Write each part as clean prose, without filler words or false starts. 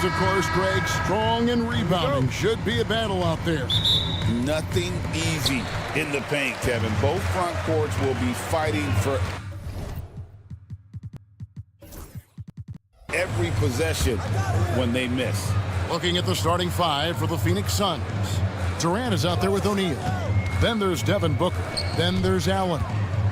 of course, Greg, strong and rebounding. Should be a battle out there. Nothing easy in the paint, Kevin. Both front courts will be fighting for every possession when they miss. Looking at the starting five for the Phoenix Suns. Durant is out there with O'Neal. Then there's Devin Booker. Then there's Allen.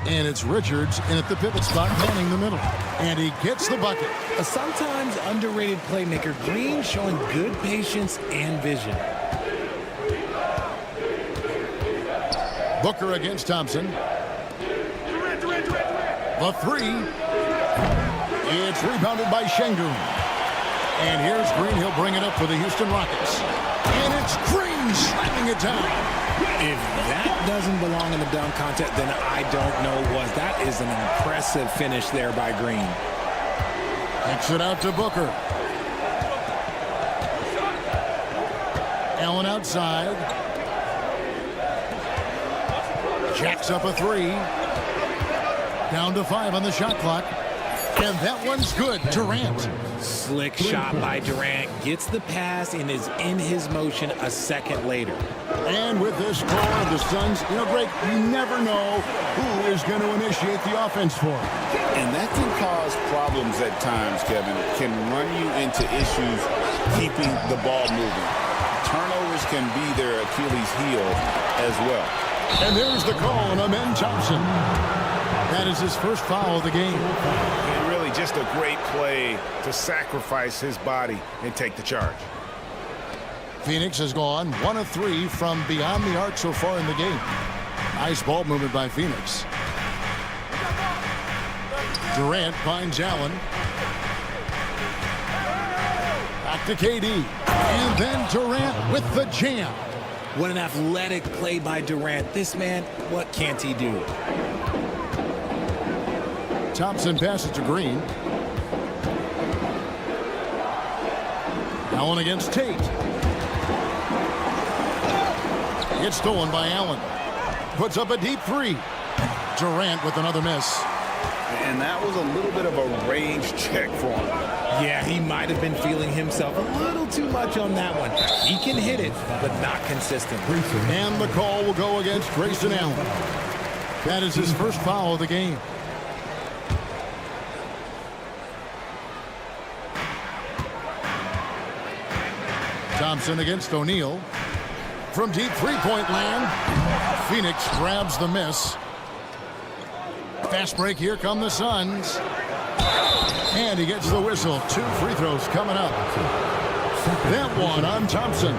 And it's Richards in at the pivot spot, manning the middle. And he gets the bucket. A sometimes underrated playmaker, Green showing good patience and vision. Booker against Thompson. The three. It's rebounded by Şengün. And here's Green. He'll bring it up for the Houston Rockets. And it's Green slamming it down. If that doesn't belong in the dunk contest, then I don't know what. That is an impressive finish there by Green. Kicks it out to Booker. Allen outside. Jacks up a three. Down to 5 on the shot clock. And that one's good. Durant. Slick shot by Durant. Gets the pass and is in his motion a second later. And with this core of the Suns, you know, Greg, you never know who is going to initiate the offense for him. And that can cause problems at times, Kevin. Can run you into issues keeping the ball moving. Turnovers can be their Achilles heel as well. And there's the call on Amen Thompson. That is his first foul of the game. And really just a great play to sacrifice his body and take the charge. Phoenix has gone 1 of 3 from beyond the arc so far in the game. Nice ball movement by Phoenix. Durant finds Allen. Back to KD. And then Durant with the jam. What an athletic play by Durant. This man, what can't he do? Thompson passes to Green. Allen against Tate. It's stolen by Allen. Puts up a deep three. Durant with another miss. And that was a little bit of a range check for him. Yeah, he might have been feeling himself a little too much on that one. He can hit it, but not consistent. And the call will go against Grayson Allen. That is his first foul of the game. Thompson against O'Neal. From deep three-point land, Phoenix grabs the miss. Fast break, here come the Suns. And he gets the whistle. 2 free throws coming up. That one on Thompson.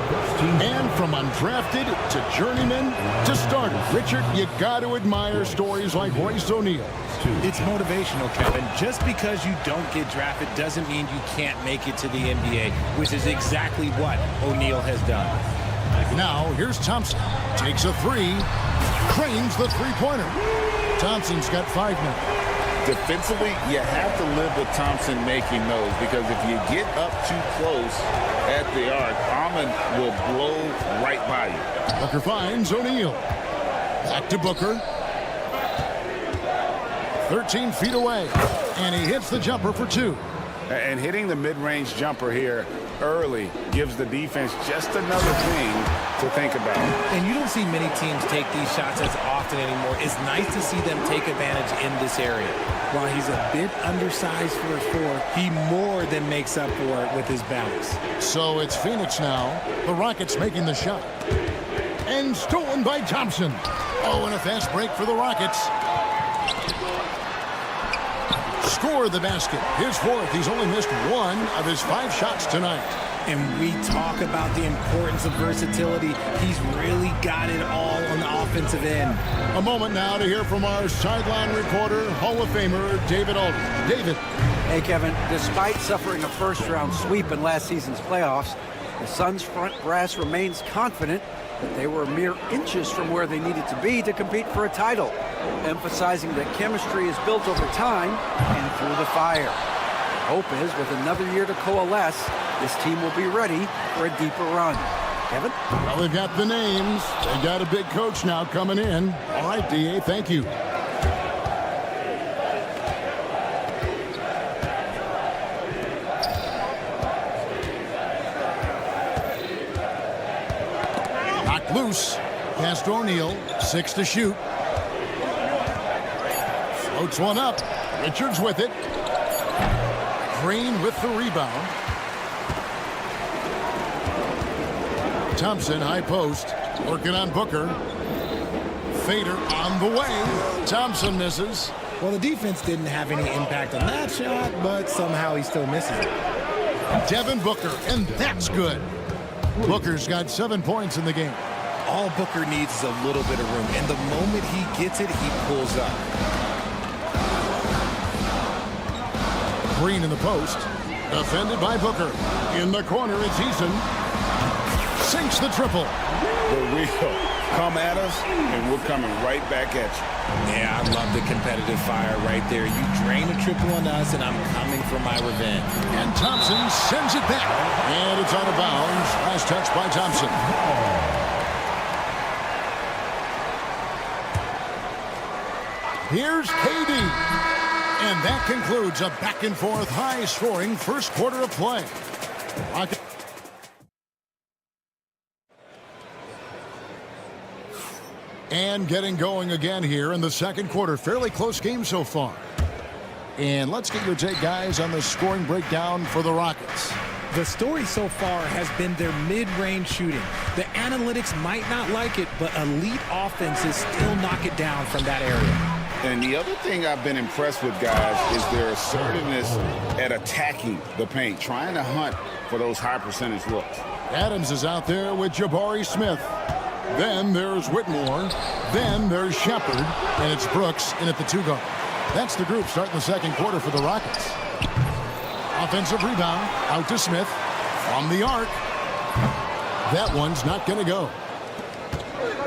And from undrafted to journeyman to starter. Richard, you got to admire stories like Royce O'Neal. It's motivational, Kevin. Just because you don't get drafted doesn't mean you can't make it to the NBA, which is exactly what O'Neal has done. Now, here's Thompson. Takes a three. Cranes the three-pointer. Thompson's got 5 now. Defensively, you have to live with Thompson making those, because if you get up too close at the arc, Ahmed will blow right by you. Booker finds O'Neal. Back to Booker. 13 feet away. And he hits the jumper for 2. And hitting the mid-range jumper here early gives the defense just another thing to think about. And you don't see many teams take these shots as often anymore. It's nice to see them take advantage in this area. While he's a bit undersized for a 4, he more than makes up for it with his bounce. So it's Phoenix now. The Rockets making the shot. And stolen by Thompson. Oh, and a fast break for the Rockets. Score the basket. His 4th. He's only missed 1 of his 5 shots tonight. And we talk about the importance of versatility. He's really got it all on the offensive end. A moment now to hear from our sideline reporter, Hall of Famer David Aldridge. David. Hey, Kevin. Despite suffering a first-round sweep in last season's playoffs, the Suns' front brass remains confident that they were mere inches from where they needed to be to compete for a title, emphasizing that chemistry is built over time and through the fire. The hope is, with another year to coalesce, this team will be ready for a deeper run. Kevin? Well, they've got the names. They've got a big coach now coming in. All right, D.A., thank you. loose. Pass to O'Neal. 6 to shoot. Floats one up. Richards with it. Green with the rebound. Thompson, high post. Working on Booker. Fader on the way. Thompson misses. Well, the defense didn't have any impact on that shot, but somehow he still misses it. Devin Booker, and that's good. Booker's got 7 points in the game. All Booker needs is a little bit of room, and the moment he gets it, he pulls up. Green in the post. Defended by Booker. In the corner, it's Eason. Sinks the triple. The real. Come at us, and we're coming right back at you. Yeah, I love the competitive fire right there. You drain a triple on us, and I'm coming for my revenge. And Thompson sends it back. And it's out of bounds. Last touch by Thompson. Here's KD. And that concludes a back-and-forth, high-scoring first quarter of play. And getting going again here in the second quarter. Fairly close game so far. And let's get your take, guys, on the scoring breakdown for the Rockets. The story so far has been their mid-range shooting. The analytics might not like it, but elite offenses still knock it down from that area. And the other thing I've been impressed with, guys, is their assertiveness at attacking the paint, trying to hunt for those high-percentage looks. Adams is out there with Jabari Smith. Then there's Whitmore. Then there's Shepard. And it's Brooks in at the 2-guard. That's the group starting the second quarter for the Rockets. Offensive rebound. Out to Smith. From the arc. That one's not going to go.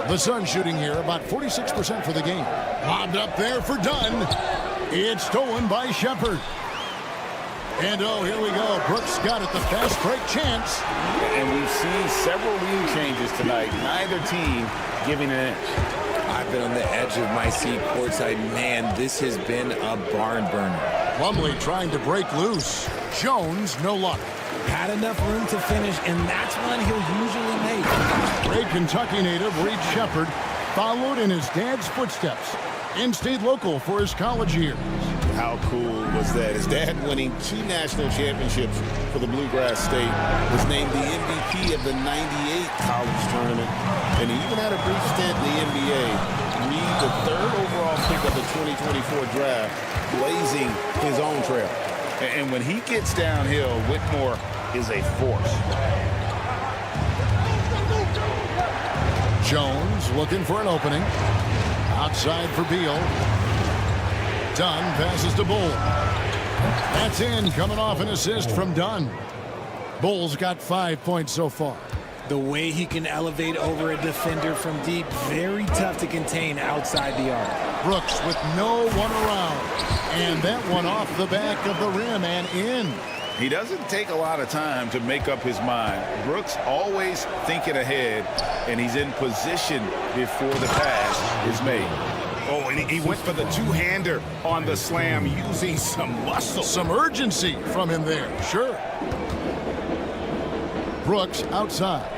The Suns shooting here about 46% for the game. Lobbed up there for Dunn. It's stolen by Shepard. And oh, here we go. Brooks got it. The fast break chance. And we've seen several lead changes tonight. Neither team giving an inch. I've been on the edge of my seat courtside. Man, this has been a barn burner. Plumlee trying to break loose. Jones, no luck. Had enough room to finish, and that's one he'll usually make. Great Kentucky native Reed Shepard followed in his dad's footsteps and stayed local for his college years. How cool was that? His dad winning 2 national championships for the Bluegrass State, was named the MVP of the '98 college tournament, and he even had a brief stint in the NBA. Reed, the 3rd overall pick of the 2024 draft, blazing his own trail. And when he gets downhill, Whitmore is a force. Jones looking for an opening. Outside for Beal. Dunn passes to Bull. That's in, coming off an assist from Dunn. Bull's got 5 points so far. The way he can elevate over a defender from deep, very tough to contain outside the arc. Brooks with no one around. And that one off the back of the rim and in. He doesn't take a lot of time to make up his mind. Brooks always thinking ahead, and he's in position before the pass is made. Oh, and he went for the two-hander on the slam, using some muscle. Some urgency from him there, sure. Brooks outside.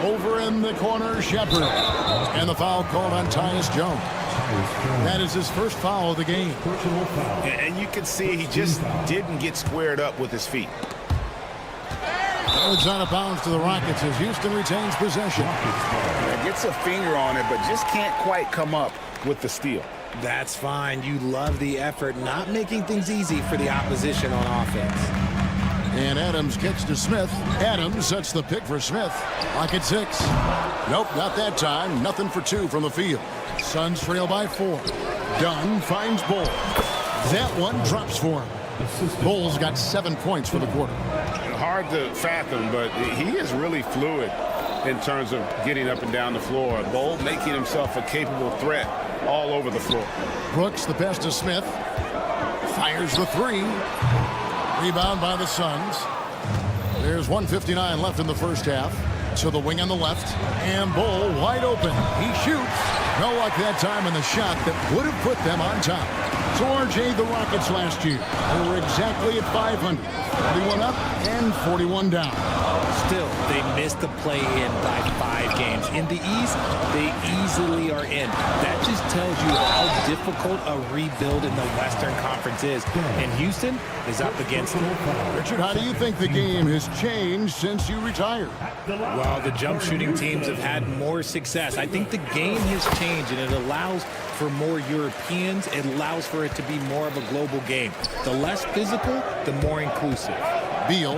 Over in the corner, Shepard. And the foul called on Tyus Jones. That is his first foul of the game. And you can see he just didn't get squared up with his feet. It's out of bounds to the Rockets as Houston retains possession. Gets a finger on it, but just can't quite come up with the steal. That's fine. You love the effort, not making things easy for the opposition on offense. And Adams gets to Smith. Adams sets the pick for Smith. Rocket 6. Nope, not that time. Nothing for 2 from the field. Suns trail by 4. Dunn finds Bull. That one drops for him. Bull's got 7 points for the quarter. Hard to fathom, but he is really fluid in terms of getting up and down the floor. Bull making himself a capable threat all over the floor. Brooks, the pass to Smith. Fires the 3. Rebound by the Suns. There's 1:59 left in the first half. To the wing on the left. And Bull wide open. He shoots. No luck that time in the shot that would have put them on top. So RJ, the Rockets last year, they were exactly at 500. 41 up and 41 down. Still, they missed the play-in by 5 games. In the East, they easily are in. That just tells you how difficult a rebuild in the Western Conference is. And Houston is up against it. Richard, how do you think the game has changed since you retired? Well, the jump shooting teams have had more success. I think the game has changed, and it allows for more Europeans. It allows for it to be more of a global game. The less physical, the more inclusive. Beal,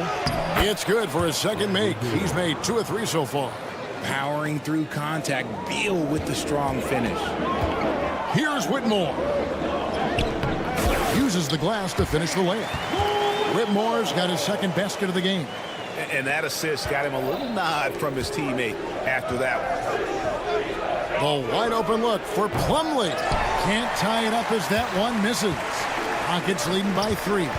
it's good for his second make. He's made 2 of 3 so far. Powering through contact, Beal with the strong finish. Here's Whitmore. Uses the glass to finish the layup. Whitmore's got his second basket of the game. And that assist got him a little nod from his teammate after that one. The wide open look for Plumlee. Can't tie it up as that one misses. Rockets leading by 3.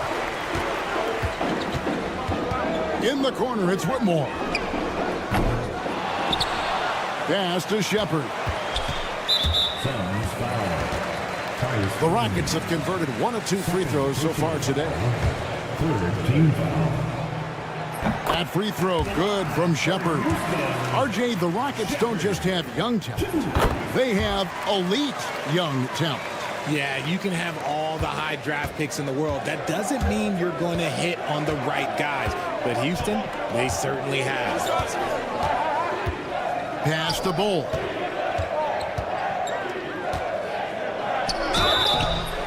In the corner, it's Whitmore. Pass to Shepard. The Rockets have converted 1 of 2 free throws so far today. That free throw good from Shepard. RJ, the Rockets don't just have young talent. They have elite young talent. Yeah, you can have all the high draft picks in the world. That doesn't mean you're going to hit on the right guys. But Houston, they certainly have. Pass to Bull.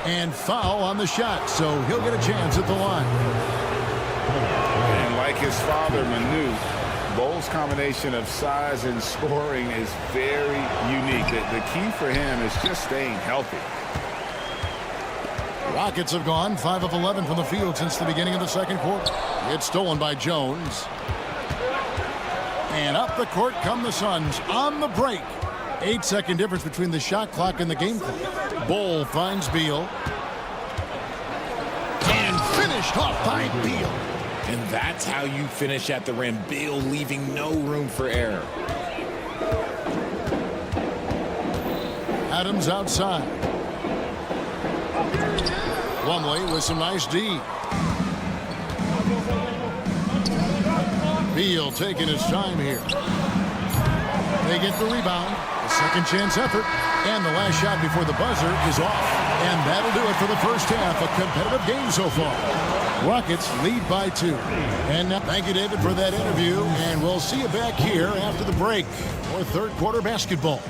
And foul on the shot, so he'll get a chance at the line. And like his father, Manu, Bull's combination of size and scoring is very unique. The key for him is just staying healthy. Rockets have gone 5 of 11 from the field since the beginning of the second quarter. It's stolen by Jones. And up the court come the Suns on the break. 8-second difference between the shot clock and the game clock. Bull finds Beal. And finished off by Beal. And that's how you finish at the rim. Beal leaving no room for error. Adams outside. Plumlee with some nice D. Beal taking his time here. They get the rebound. A second chance effort. And the last shot before the buzzer is off. And that'll do it for the first half. A competitive game so far. Rockets lead by 2. And now, thank you, David, for that interview. And we'll see you back here after the break for third quarter basketball.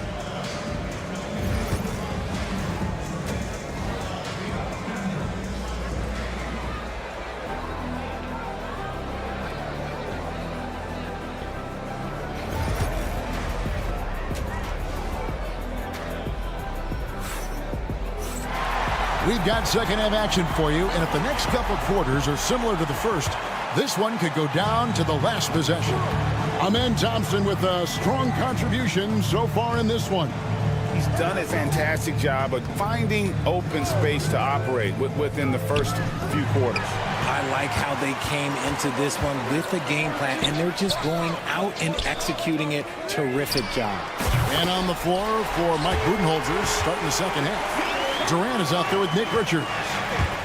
We've got second half action for you, and if the next couple quarters are similar to the first, this one could go down to the last possession. Amen Thompson with a strong contribution so far in this one. He's done a fantastic job of finding open space to operate within the first few quarters. I like how they came into this one with a game plan, and they're just going out and executing it. Terrific job. And on the floor for Mike Budenholzer starting the second half. Durant is out there with Nick Richards.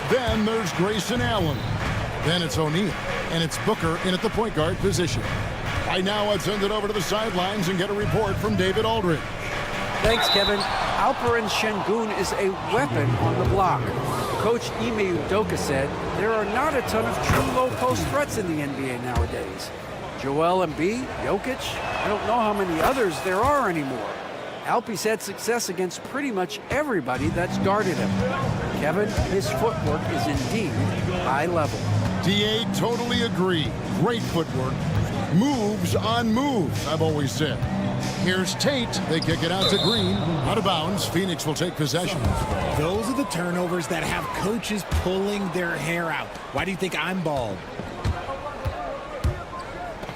Then there's Grayson Allen. Then it's O'Neal. And it's Booker in at the point guard position. Right now, let's send it over to the sidelines and get a report from David Aldridge. Thanks, Kevin. Alperen Şengün is a weapon on the block. Coach Ime Udoka said there are not a ton of true low-post threats in the NBA nowadays. Joel Embiid, Jokic, I don't know how many others there are anymore. Alpe's had success against pretty much everybody that's guarded him. Kevin, his footwork is indeed high level. DA totally agree. Great footwork. Moves on moves, I've always said. Here's Tate. They kick it out to Green. Out of bounds. Phoenix will take possession. Those are the turnovers that have coaches pulling their hair out. Why do you think I'm bald?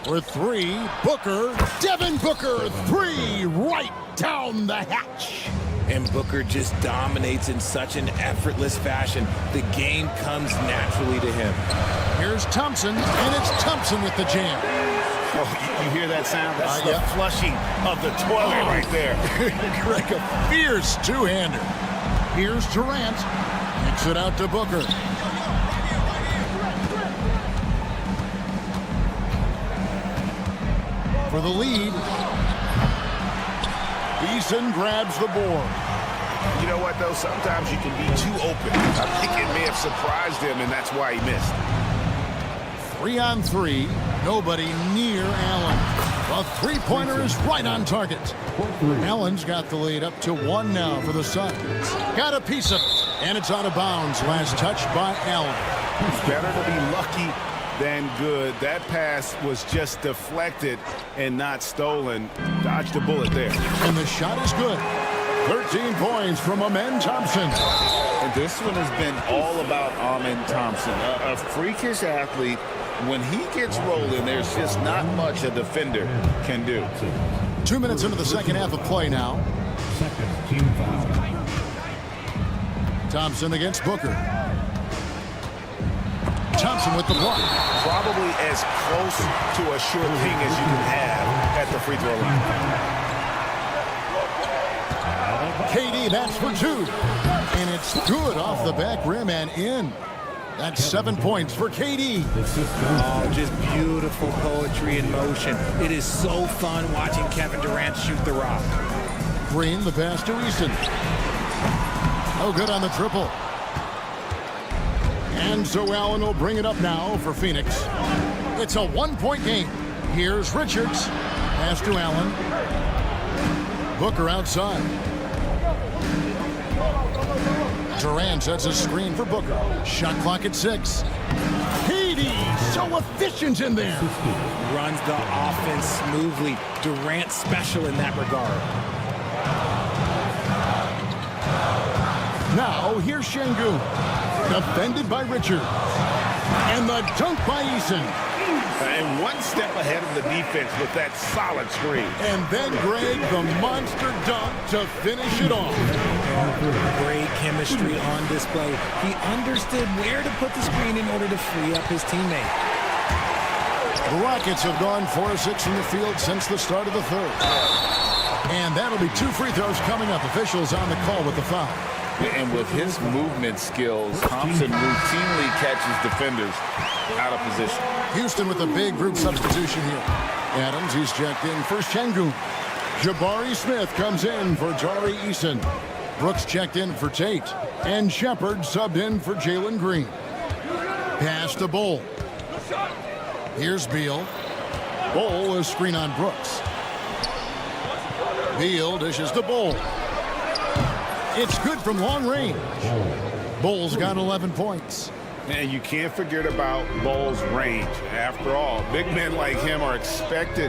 For 3, Booker. Devin Booker, 3, right down the hatch. And Booker just dominates in such an effortless fashion. The game comes naturally to him. Here's Thompson, and it's Thompson with the jam. Oh, you hear that sound? That's the flushing of the toilet right there. Greg, a fierce two-hander. Here's Durant. Kicks it out to Booker. for the lead. Eason grabs the board. You know what, though? Sometimes you can be too open. I think it may have surprised him, and that's why he missed. 3-on-3. Nobody near Allen. A three-pointer is right on target. Allen's got the lead up to 1 now for the Suns. Got a piece of it, and it's out of bounds. Last touch by Allen. It's better to be lucky than good. That pass was just deflected and not stolen. Dodged a bullet there. And the shot is good. 13 points from Amen Thompson. And this one has been all about Amen Thompson. A freakish athlete. When he gets rolling, there's just not much a defender can do. 2 minutes into the second half of play now. Thompson against Booker. Thompson with the block. Probably as close to a sure thing as you can have at the free throw line. KD, that's for 2. And it's good off the back rim and in. That's 7 points for KD. Oh, just beautiful poetry in motion. It is so fun watching Kevin Durant shoot the rock. Green, the pass to Easton. Oh, good on the triple. And so Allen will bring it up now for Phoenix. It's a 1-point game. Here's Richards. Pass to Allen. Booker outside. Durant sets a screen for Booker. Shot clock at 6. KD, so efficient in there. Runs the offense smoothly. Durant special in that regard. Now, here's Şengün. Defended by Richards. And the dunk by Eason. And one step ahead of the defense with that solid screen. And then Greg, the monster dunk to finish it off. Great chemistry on display. He understood where to put the screen in order to free up his teammate. The Rockets have gone 4 of 6 from the field since the start of the third. And that'll be 2 free throws coming up. Officials on the call with the foul. And with his movement skills, Thompson routinely catches defenders out of position. Houston with a big group substitution here. Adams, he's checked in for Şengün. Jabari Smith comes in for Tari Eason. Brooks checked in for Tate. And Shepard subbed in for Jalen Green. Pass to Bull. Here's Beal. Bull is screen on Brooks. Beal dishes to Bull. It's good from long range. Bull's got 11 points. And you can't forget about Bull's range. After all, big men like him are expected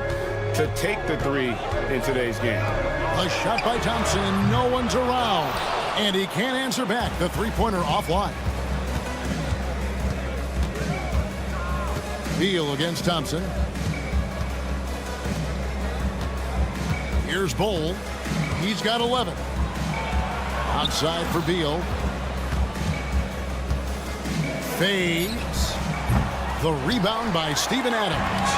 to take the 3 in today's game. A shot by Thompson, and no one's around. And he can't answer back. The three-pointer offline. Beal against Thompson. Here's Bull. He's got 11. Outside for Beal. Fades. The rebound by Steven Adams.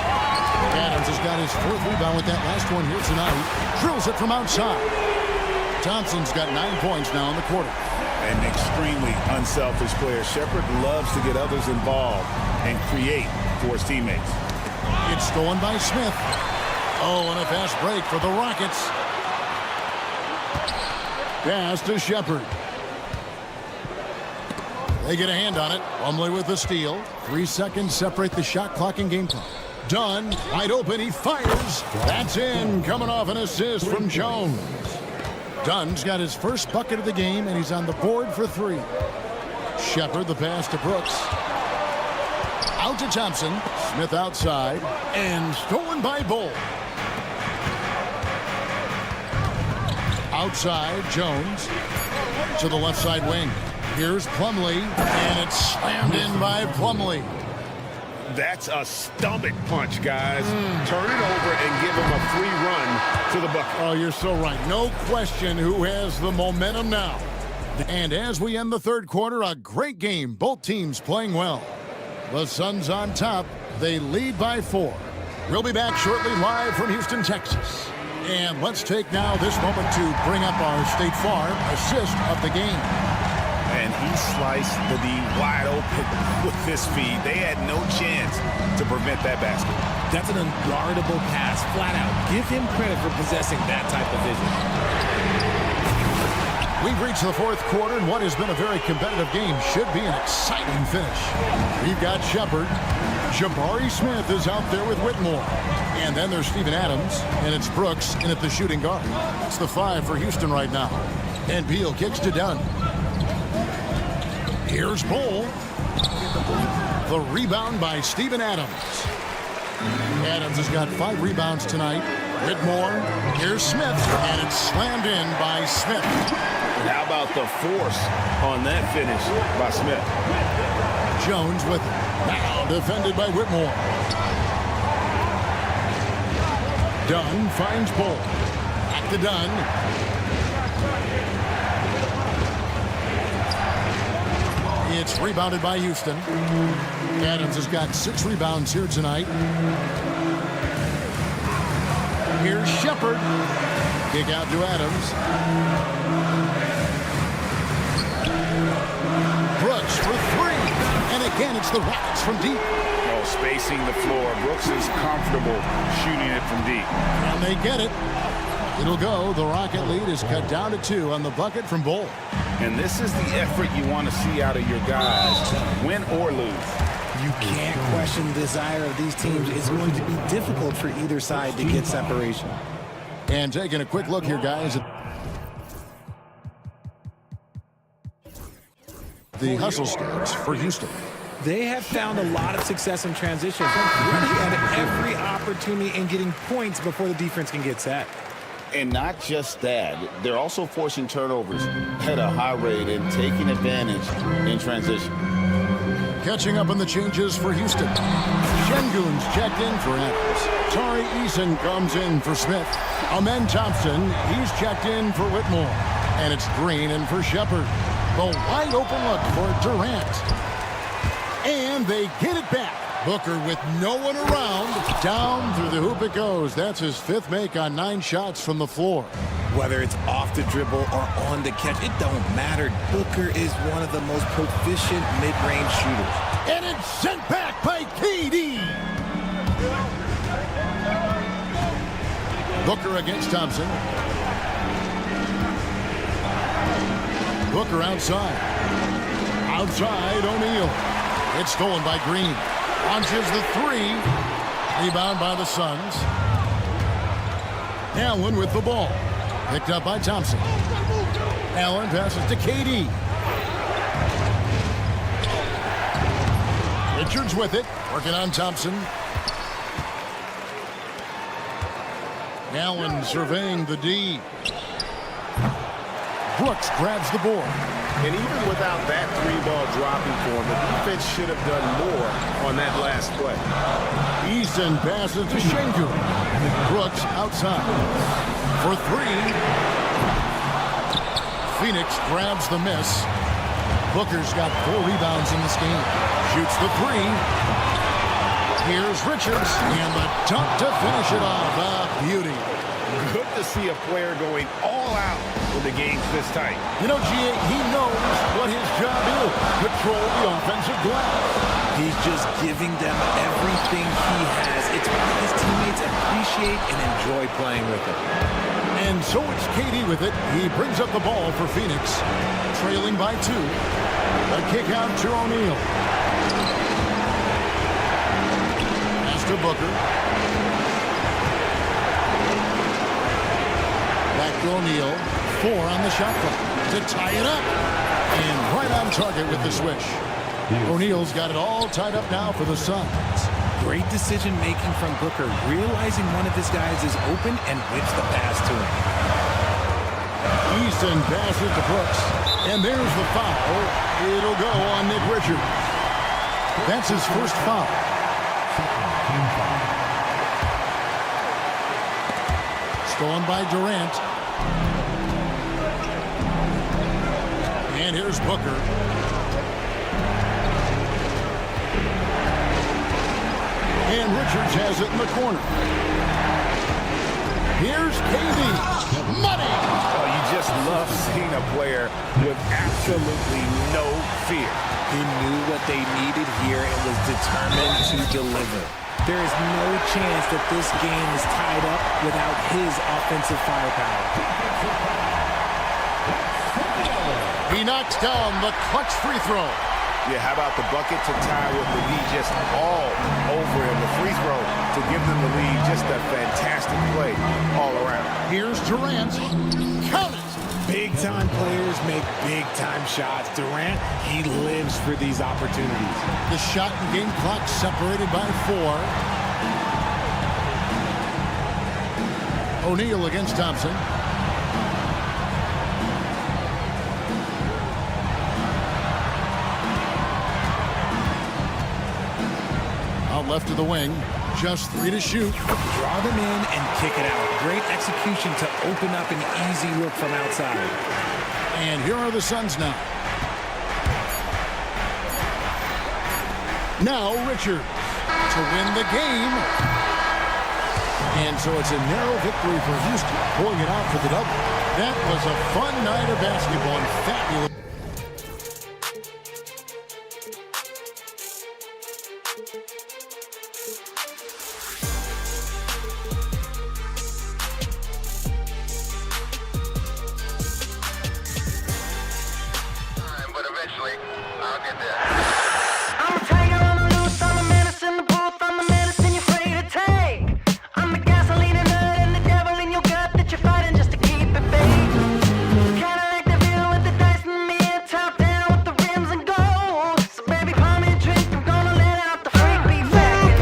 Adams has got his 4th rebound with that last one here tonight. Drills it from outside. Thompson's got 9 points now in the quarter. An extremely unselfish player. Shepard loves to get others involved and create for his teammates. It's stolen by Smith. Oh, and a fast break for the Rockets. Pass to Shepard. They get a hand on it. Plumlee with the steal. 3 seconds separate the shot clock and game clock. Dunn, wide open, he fires. That's in, coming off an assist from Jones. Dunn's got his first bucket of the game, and he's on the board for 3. Shepard, the pass to Brooks. Out to Thompson. Smith outside, and stolen by Bull. Outside, Jones to the left side wing. Here's Plumlee, and it's slammed in by Plumlee. That's a stomach punch, guys. Turn it over and give him a free run to the bucket. Oh, you're so right. No question who has the momentum now. And as we end the third quarter, a great game. Both teams playing well. The Suns on top. They lead by 4. We'll be back shortly live from Houston, Texas. And let's take now this moment to bring up our State Farm assist of the game. And he slice, the D wide open with this feed. They had no chance to prevent that basket. That's an unguardable pass, flat out. Give him credit for possessing that type of vision. We've reached the fourth quarter, and what has been a very competitive game should be an exciting finish. We've got Shepard. Jabari Smith is out there with Whitmore. And then there's Steven Adams, and it's Brooks in at the shooting guard. It's the 5 for Houston right now. And Beal kicks to Dunn. Here's Bull. The rebound by Steven Adams. Adams has got 5 rebounds tonight. Whitmore. Here's Smith, and it's slammed in by Smith. And how about the force on that finish by Smith? Jones with it. Now defended by Whitmore. Dunn finds Bull. Back to Dunn. It's rebounded by Houston. Adams has got 6 rebounds here tonight. Here's Shepard. Kick out to Adams. Brooks for 3. And again, it's the Rockets from deep. Oh, spacing the floor. Brooks is comfortable shooting it from deep. And they get it. It'll go. The Rocket lead is cut down to 2 on the bucket from Bull. And this is the effort you want to see out of your guys, win or lose. You can't question the desire of these teams. It's going to be difficult for either side to get separation. And taking a quick look here, guys, at the hustle stats for Houston. They have found a lot of success in transition, running at every opportunity and getting points before the defense can get set. And not just that, they're also forcing turnovers at a high rate and taking advantage in transition. Catching up on the changes for Houston. Şengün's checked in for Adams. Tari Eason comes in for Smith. Amen Thompson, he's checked in for Whitmore. And it's Green in for Shepard. The wide open look for Durant. And they get it back. Booker with no one around. Down through the hoop it goes. That's his 5th make on 9 shots from the floor. Whether it's off the dribble or on the catch, it don't matter. Booker is one of the most proficient mid-range shooters. And it's sent back by KD. Booker against Thompson. Booker outside. Outside O'Neal. It's stolen by Green. Launches the 3. Rebound by the Suns. Allen with the ball. Picked up by Thompson. Allen passes to KD. Richards with it. Working on Thompson. Allen surveying the D. Brooks grabs the board. And even without that 3-ball dropping for him, the defense should have done more on that last play. Easton passes to Şengün. Brooks outside. For 3. Phoenix grabs the miss. Booker's got 4 rebounds in this game. Shoots the 3. Here's Richards. And the dunk to finish it off. A beauty. Good to see a player going all out when the game's this tight. You know, G.A., he knows what his job is. Control the offensive glass. He's just giving them everything he has. It's what his teammates appreciate and enjoy playing with him. And so it's KD with it. He brings up the ball for Phoenix. Trailing by 2. A kick out to O'Neal. Pass to Booker. Back to O'Neal. 4 on the shot clock to tie it up. And right on target with the switch. O'Neal's got it all tied up now for the Suns. Great decision-making from Booker, realizing one of his guys is open and whips the pass to him. Easton passes to Brooks. And there's the foul. It'll go on Nick Richards. That's his first foul. Stolen by Durant. And here's Booker. And Richards has it in the corner. Here's KD. Money! Oh, you just love seeing a player with absolutely no fear. He knew what they needed here and was determined to deliver. There is no chance that this game is tied up without his offensive firepower. He knocks down the clutch free throw. Yeah, how about the bucket to tie with the lead just all over him? The free throw to give them the lead. Just a fantastic play all around. Here's Durant. Count it. Big-time players make big-time shots. Durant, he lives for these opportunities. The shot and game clock separated by 4. O'Neal against Thompson. Out left to the wing. Just 3 to shoot. Draw them in and kick it out. Great execution to open up an easy look from outside. And here are the Suns now. Now Richards to win the game. And so it's a narrow victory for Houston, pulling it out for the double. That was a fun night of basketball and fabulous. But eventually, I'll get there. I'm a tiger on the loose, I'm a menace in the booth, I'm the medicine you're afraid to take. I'm the gasoline and nut and the devil in your gut that you're fighting just to keep it baked. Kinda like the view with the dice in the mirror, top down with the rims and gold. So baby, pour me a drink, I'm gonna let out the freak beat back.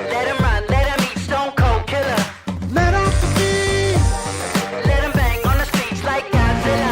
Let him run, let him eat, stone cold killer. Let off the beat. Let him bang on the streets like Godzilla.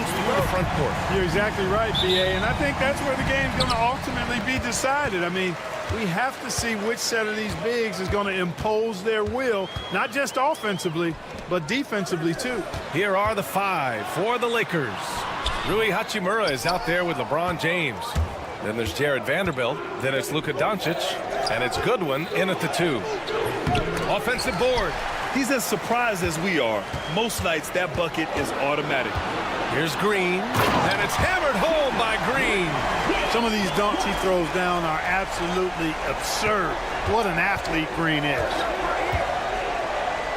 runs through the front court. You're exactly right, B.A., and I think that's where the game's going to ultimately be decided. I mean, we have to see which set of these bigs is going to impose their will, not just offensively, but defensively, too. Here are the 5 for the Lakers. Rui Hachimura is out there with LeBron James. Then there's Jared Vanderbilt. Then it's Luka Doncic. And it's Goodwin in at the 2. Offensive board. He's as surprised as we are. Most nights, that bucket is automatic. Here's Green. And it's hammered home by Green. Some of these dunks he throws down are absolutely absurd. What an athlete Green is.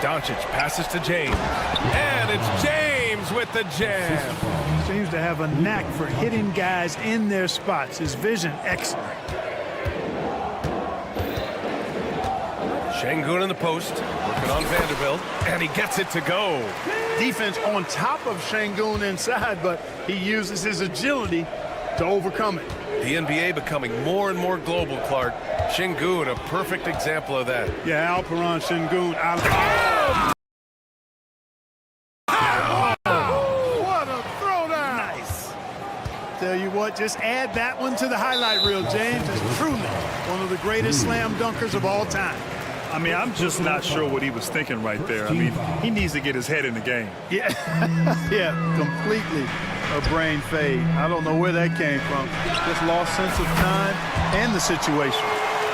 Doncic passes to James. And it's James with the jam. Seems to have a knack for hitting guys in their spots. His vision, excellent. Şengün in the post, working on Vanderbilt, and he gets it to go. Defense on top of Şengün inside, but he uses his agility to overcome it. The NBA becoming more and more global, Clark. Şengün, a perfect example of that. Yeah, Alperen Şengün. What a throwdown! Nice. Tell you what, just add that one to the highlight reel, James. It's truly one of the greatest slam dunkers of all time. I mean, I'm just not sure what he was thinking right there. I mean, he needs to get his head in the game. Yeah, yeah, completely a brain fade. I don't know where that came from. Just lost sense of time and the situation.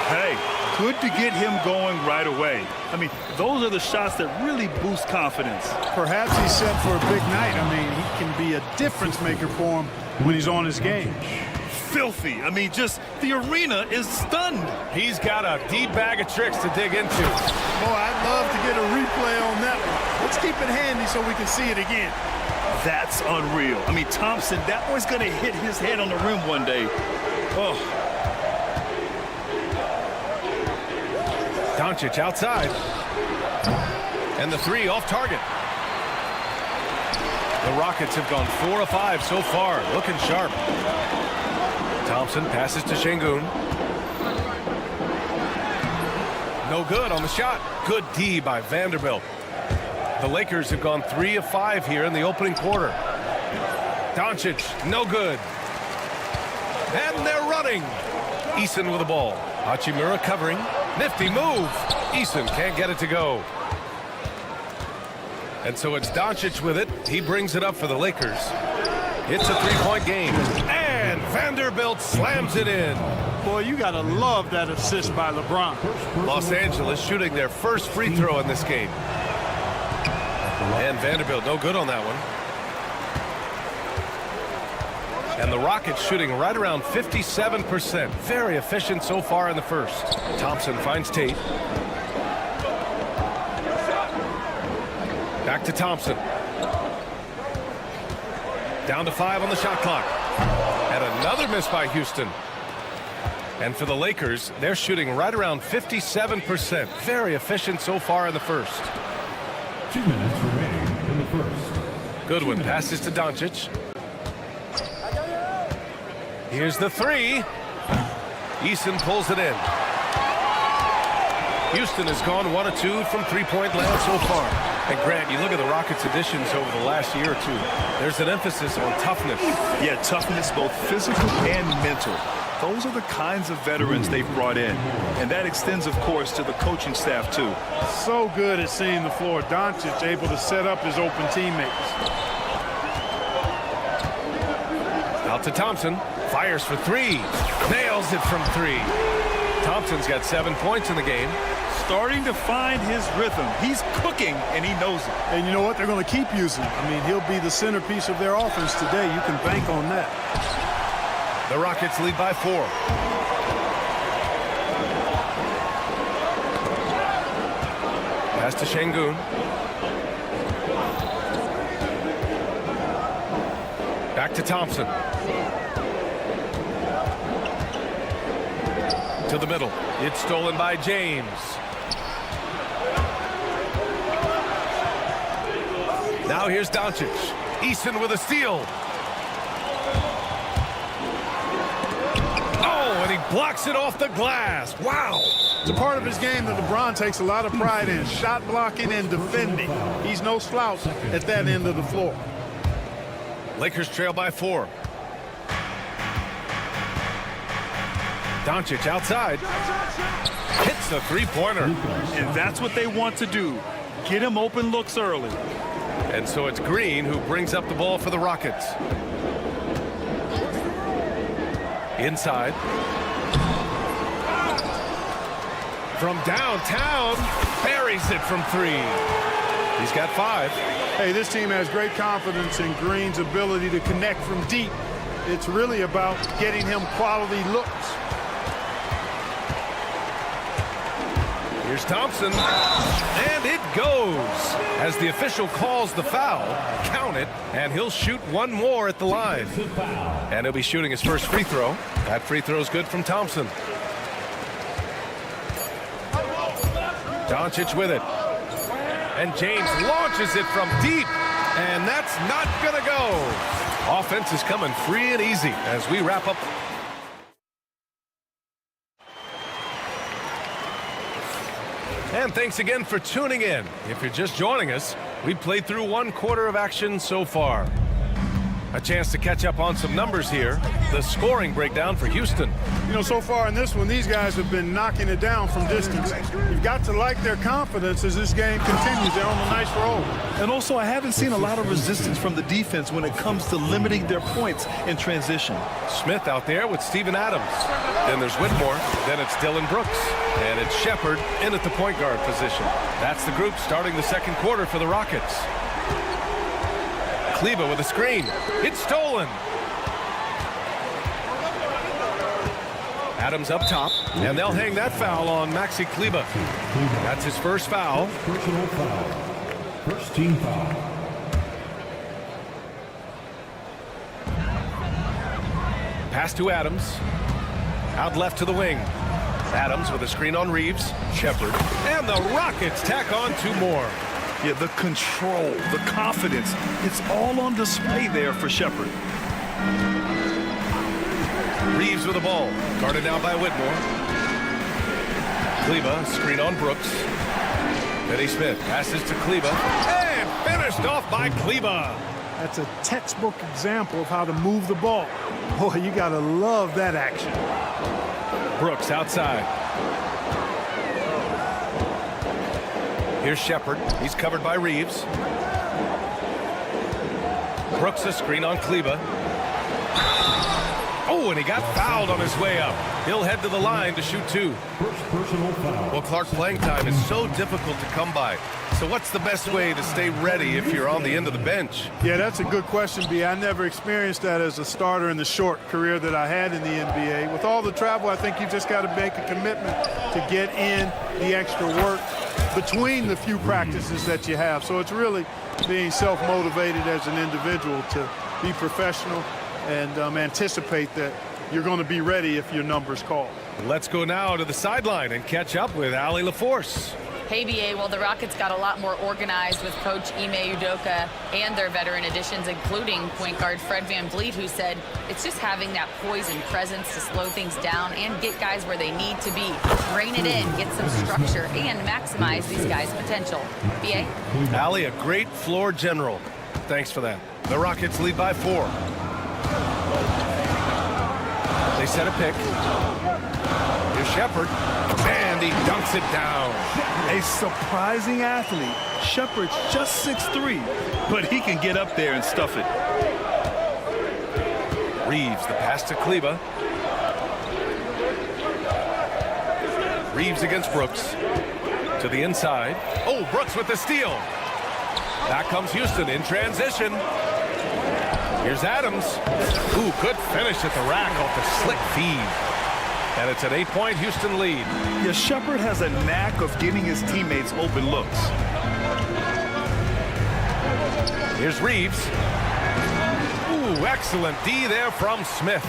Hey, good to get him going right away. I mean, those are the shots that really boost confidence. Perhaps he's set for a big night. I mean, he can be a difference maker for him when he's on his game. Filthy. I mean, just the arena is stunned. He's got a deep bag of tricks to dig into. Boy, I'd love to get a replay on that one. Let's keep it handy so we can see it again. That's unreal. I mean, Thompson, that boy's going to hit his head on the rim one day. Oh. Doncic outside. And the 3 off target. The Rockets have gone 4 of 5 so far, looking sharp. Thompson passes to Şengün. No good on the shot. Good D by Vanderbilt. The Lakers have gone 3 of 5 here in the opening quarter. Doncic, no good. And they're running. Eason with the ball. Hachimura covering. Nifty move. Eason can't get it to go. And so it's Doncic with it. He brings it up for the Lakers. It's a 3-point game. And Vanderbilt slams it in. Boy, you got to love that assist by LeBron. Los Angeles shooting their first free throw in this game. And Vanderbilt no good on that one. And the Rockets shooting right around 57%. Very efficient so far in the first. Thompson finds Tate. Back to Thompson. Down to 5 on the shot clock. And another miss by Houston. And for the Lakers, they're shooting right around 57%. Very efficient so far in the first. 2 minutes remaining in the first. Goodwin passes to Doncic. Here's the 3. Eason pulls it in. Houston has gone 1 of 2 from 3-point land so far. And Grant, you look at the Rockets' additions over the last year or two. There's an emphasis on toughness. Yeah, toughness, both physical and mental. Those are the kinds of veterans they've brought in. And that extends, of course, to the coaching staff, too. So good at seeing the floor. Doncic able to set up his open teammates. Out to Thompson. Fires for 3. Nails it from 3. Thompson's got 7 points in the game. Starting to find his rhythm. He's cooking, and he knows it. And you know what? They're going to keep using him. I mean, he'll be the centerpiece of their offense today. You can bank on that. The Rockets lead by 4. Pass to Şengün. Back to Thompson. To the middle. It's stolen by James. Now here's Doncic. Eason with a steal. Oh, and he blocks it off the glass. Wow. It's a part of his game that LeBron takes a lot of pride in. Shot blocking and defending. He's no slouch at that end of the floor. Lakers trail by 4. Doncic outside. Hits the three-pointer. And that's what they want to do. Get him open looks early. And so it's Green who brings up the ball for the Rockets. Inside. From downtown, buries it from 3. He's got 5. Hey, this team has great confidence in Green's ability to connect from deep. It's really about getting him quality looks. Here's Thompson, and it goes. As the official calls the foul, count it, and he'll shoot one more at the line. And he'll be shooting his first free throw. That free throw is good from Thompson. Doncic with it. And James launches it from deep, and that's not gonna go. Offense is coming free and easy as we wrap up. And thanks again for tuning in. If you're just joining us, we played through 1 quarter of action so far. A chance to catch up on some numbers here. The scoring breakdown for Houston. You know, so far in this one, these guys have been knocking it down from distance. You've got to like their confidence as this game continues. They're on a nice roll. And also, I haven't seen a lot of resistance from the defense when it comes to limiting their points in transition. Smith out there with Steven Adams. Then there's Whitmore. Then it's Dylan Brooks. And it's Shepard in at the point guard position. That's the group starting the second quarter for the Rockets. Kleber with a screen. It's stolen. Adams up top, and they'll hang that foul on Maxi Kleber. That's his first foul. Personal foul. First team foul. Pass to Adams. Out left to the wing. Adams with a screen on Reeves. Shepard. And the Rockets tack on 2 more. Yeah, the control, the confidence, it's all on display there for Shepard. Reeves with the ball. Guarded now by Whitmore. Kleber, screen on Brooks. Eddie Smith passes to Kleber. And finished off by Kleber. That's a textbook example of how to move the ball. Boy, you got to love that action. Brooks outside. Here's Shepard. He's covered by Reeves. Brooks a screen on Kleber. Oh, and he got fouled on his way up. He'll head to the line to shoot 2. First personal foul. Well, Clark, playing time is so difficult to come by. So what's the best way to stay ready if you're on the end of the bench? Yeah, that's a good question, B. I never experienced that as a starter in the short career that I had in the NBA. With all the travel, I think you just got to make a commitment to get in the extra work between the few practices that you have. So it's really being self-motivated as an individual to be professional and anticipate that you're going to be ready if your number's called. Let's go now to the sideline and catch up with Allie LaForce. Hey, BA, well, the Rockets got a lot more organized with Coach Ime Udoka and their veteran additions, including point guard Fred VanVleet, who said it's just having that poise and presence to slow things down and get guys where they need to be. Rein it in, get some structure, and maximize these guys' potential. BA? Allie, a great floor general. Thanks for that. The Rockets lead by 4. They set a pick. Here's Shepard, and he dunks it down. A surprising athlete. Shepard's just 6'3", but he can get up there and stuff it. Reeves, the pass to Kleber. Reeves against Brooks. To the inside. Oh, Brooks with the steal. Back comes Houston in transition. Here's Adams. Ooh, good finish at the rack off the slick feed. And it's an 8-point Houston lead. Yeah, Shepard has a knack of getting his teammates open looks. Here's Reeves. Ooh, excellent D there from Smith.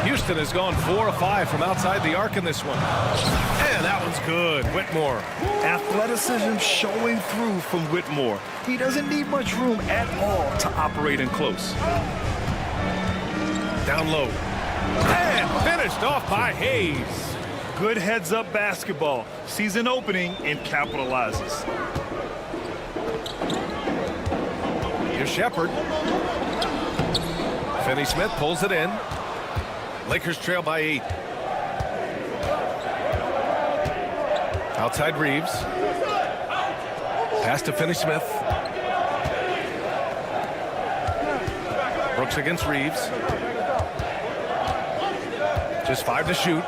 Houston has gone 4 of 5 from outside the arc in this one. And that one's good. Whitmore. Athleticism showing through from Whitmore. He doesn't need much room at all to operate in close. Down low. And finished off by Hayes. Good heads-up basketball. Sees an opening and capitalizes. Here's Shepard. Finney-Smith pulls it in. Lakers trail by 8. Outside Reeves. Pass to Finney-Smith. Brooks against Reeves. Just 5 to shoot.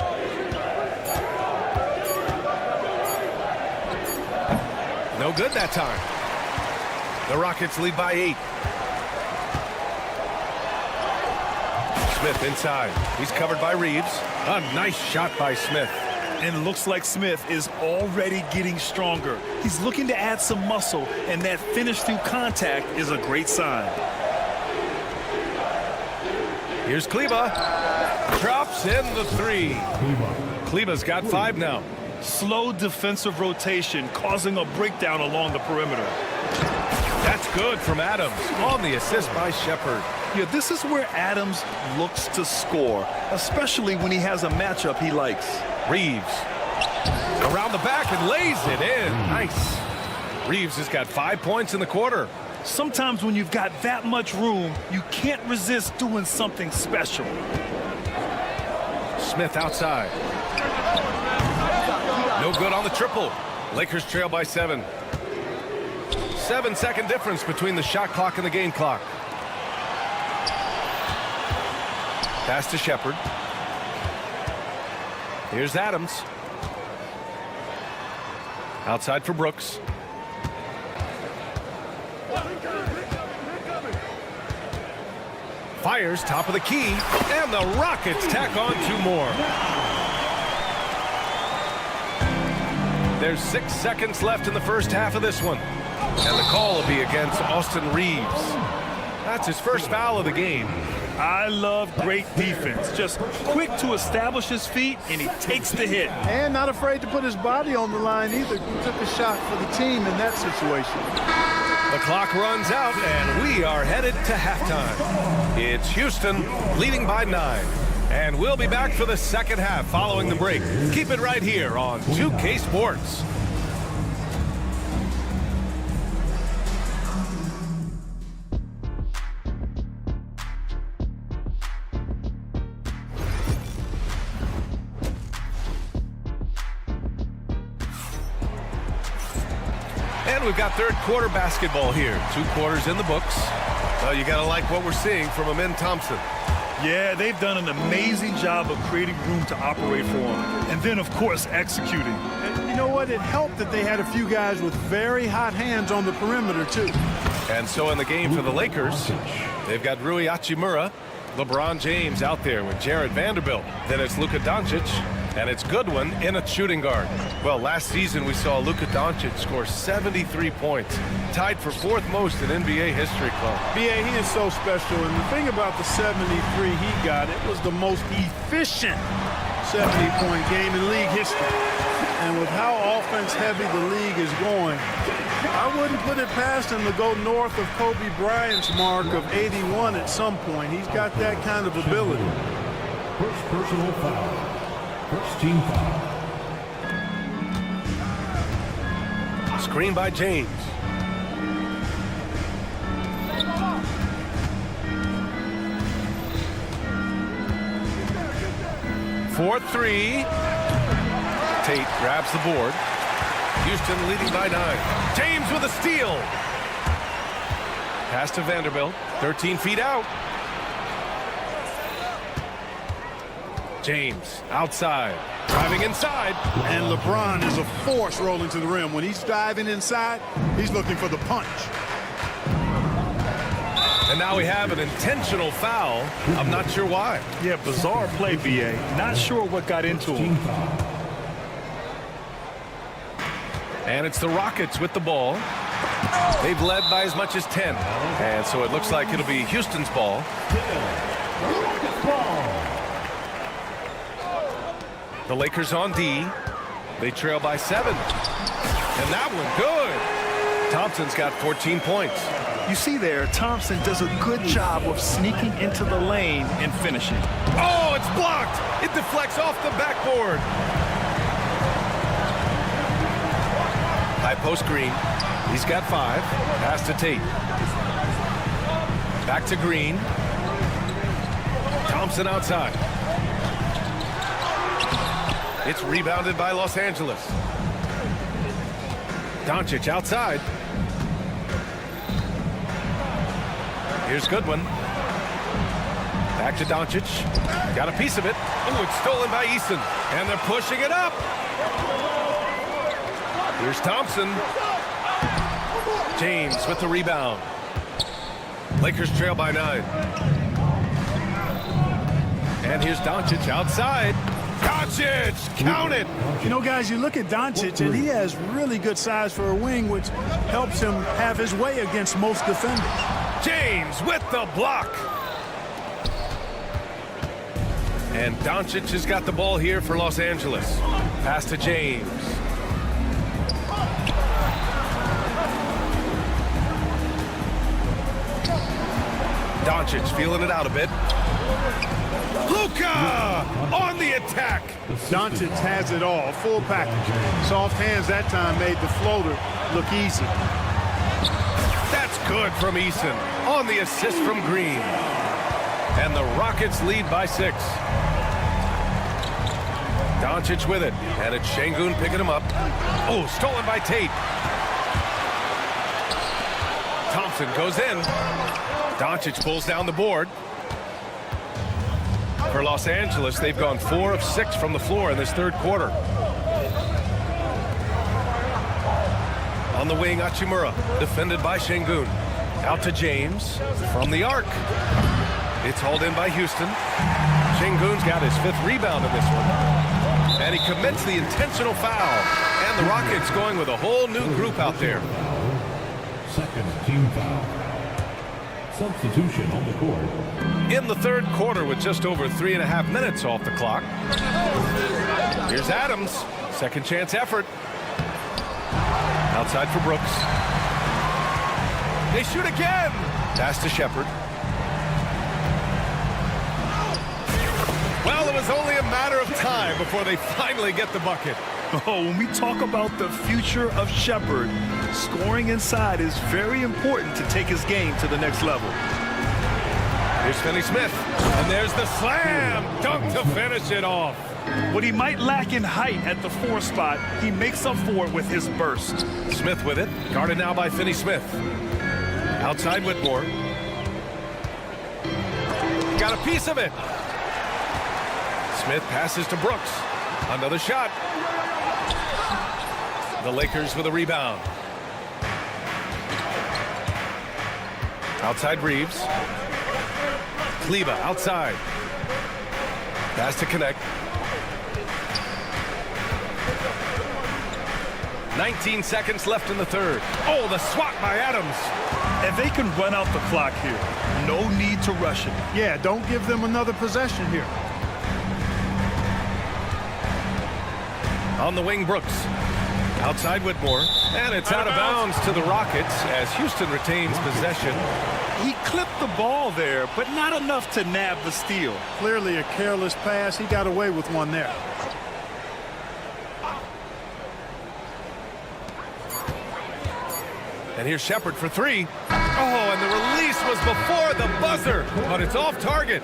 No good that time. The Rockets lead by 8. Smith inside. He's covered by Reeves. A nice shot by Smith. And looks like Smith is already getting stronger. He's looking to add some muscle, and that finish through contact is a great sign. Here's Kleba. Drops in the 3. Kleba's got 5 now. Slow defensive rotation causing a breakdown along the perimeter. That's good from Adams on the assist by Shepard. Yeah, this is where Adams looks to score, especially when he has a matchup he likes. Reeves around the back and lays it in. Nice. Reeves has got 5 points in the quarter. Sometimes when you've got that much room, you can't resist doing something special. Smith outside. No good on the triple. Lakers trail by 7. 7-second difference between the shot clock and the game clock. Pass to Shepard. Here's Adams. Outside for Brooks. Fires top of the key, and the Rockets tack on 2 more. There's 6 seconds left in the first half of this one. And the call will be against Austin Reeves. That's his first foul of the game. I love great defense. Just quick to establish his feet, and he takes the hit. And not afraid to put his body on the line either. He took a shot for the team in that situation. The clock runs out, and we are headed to halftime. It's Houston leading by 9. And we'll be back for the second half following the break. Keep it right here on 2K Sports. And we've got third quarter basketball here. 2 quarters in the books. Well, you got to like what we're seeing from Amin Thompson. Yeah, they've done an amazing job of creating room to operate for him. And then, of course, executing. And you know what? It helped that they had a few guys with very hot hands on the perimeter, too. And so in the game for the Lakers, they've got Rui Hachimura, LeBron James out there with Jared Vanderbilt. Then it's Luka Doncic, and it's Goodwin in a shooting guard. Well, last season we saw Luka Doncic score 73 points, tied for 4th most in NBA history, Club. B.A., he is so special, and the thing about the 73 he got, it was the most efficient 70-point game in league history. And with how offense-heavy the league is going, I wouldn't put it past him to go north of Kobe Bryant's mark of 81 at some point. He's got that kind of ability. First personal foul. First team foul. Screen by James. Fourth 3. Tate grabs the board. Houston leading by 9. James with a steal. Pass to Vanderbilt. 13 feet out. James outside. Driving inside. And LeBron is a force rolling to the rim. When he's diving inside, he's looking for the punch. And now we have an intentional foul. I'm not sure why. Yeah, bizarre play, B.A. Not sure what got into him. And it's the Rockets with the ball. They've led by as much as 10. And so it looks like it'll be Houston's ball. The Lakers on D. They trail by 7. And that one good. Thompson's got 14 points. You see there, Thompson does a good job of sneaking into the lane and finishing. Oh, it's blocked. It deflects off the backboard. High post Green. He's got 5. Pass to Tate. Back to Green. Thompson outside. It's rebounded by Los Angeles. Doncic outside. Here's Goodwin. Back to Doncic. Got a piece of it. Oh, it's stolen by Eason. And they're pushing it up. Here's Thompson. James with the rebound. Lakers trail by 9. And here's Doncic outside. Doncic, count it. You know, guys, you look at Doncic, and he has really good size for a wing, which helps him have his way against most defenders. James with the block. And Doncic has got the ball here for Los Angeles. Pass to James. Doncic feeling it out a bit. Luka on the attack. Doncic has it all, full package. Soft hands that time made the floater look easy. That's good from Eason on the assist from Green. And the Rockets lead by 6. Doncic with it, and it's Şengün picking him up. Oh, stolen by Tate. Thompson goes in. Doncic pulls down the board. For Los Angeles, they've gone 4 of 6 from the floor in this third quarter. On the wing, Hachimura, defended by Şengün. Out to James from the arc. It's hauled in by Houston. Şengün's got his 5th rebound in this one. And he commits the intentional foul. And the Rockets going with a whole new group out there. Second team foul. Substitution on the court. In the third quarter with just over 3.5 minutes off the clock. Here's Adams. Second chance effort. Outside for Brooks. They shoot again. Pass to Shepherd. Well, it was only a matter of time before they finally get the bucket. Oh, when we talk about the future of Shepherd, scoring inside is very important to take his game to the next level. Here's Finney Smith, and there's the slam dunk to finish it off. What he might lack in height at the 4 spot, he makes up for it with his burst. Smith with it, guarded now by Finney Smith. Outside Whitmore. Got a piece of it. Smith passes to Brooks. Another shot. The Lakers with a rebound. Outside Reeves. Kleba outside. Pass to connect. 19 seconds left in the third. Oh, the swat by Adams. And they can run out the clock here. No need to rush it. Yeah, don't give them another possession here. On the wing, Brooks. Outside Whitmore. And it's out of bounds to the Rockets as Houston retains possession. He clipped the ball there, but not enough to nab the steal. Clearly a careless pass. He got away with one there. And here's Shepherd for 3. Oh, and the release was before the buzzer, but it's off target.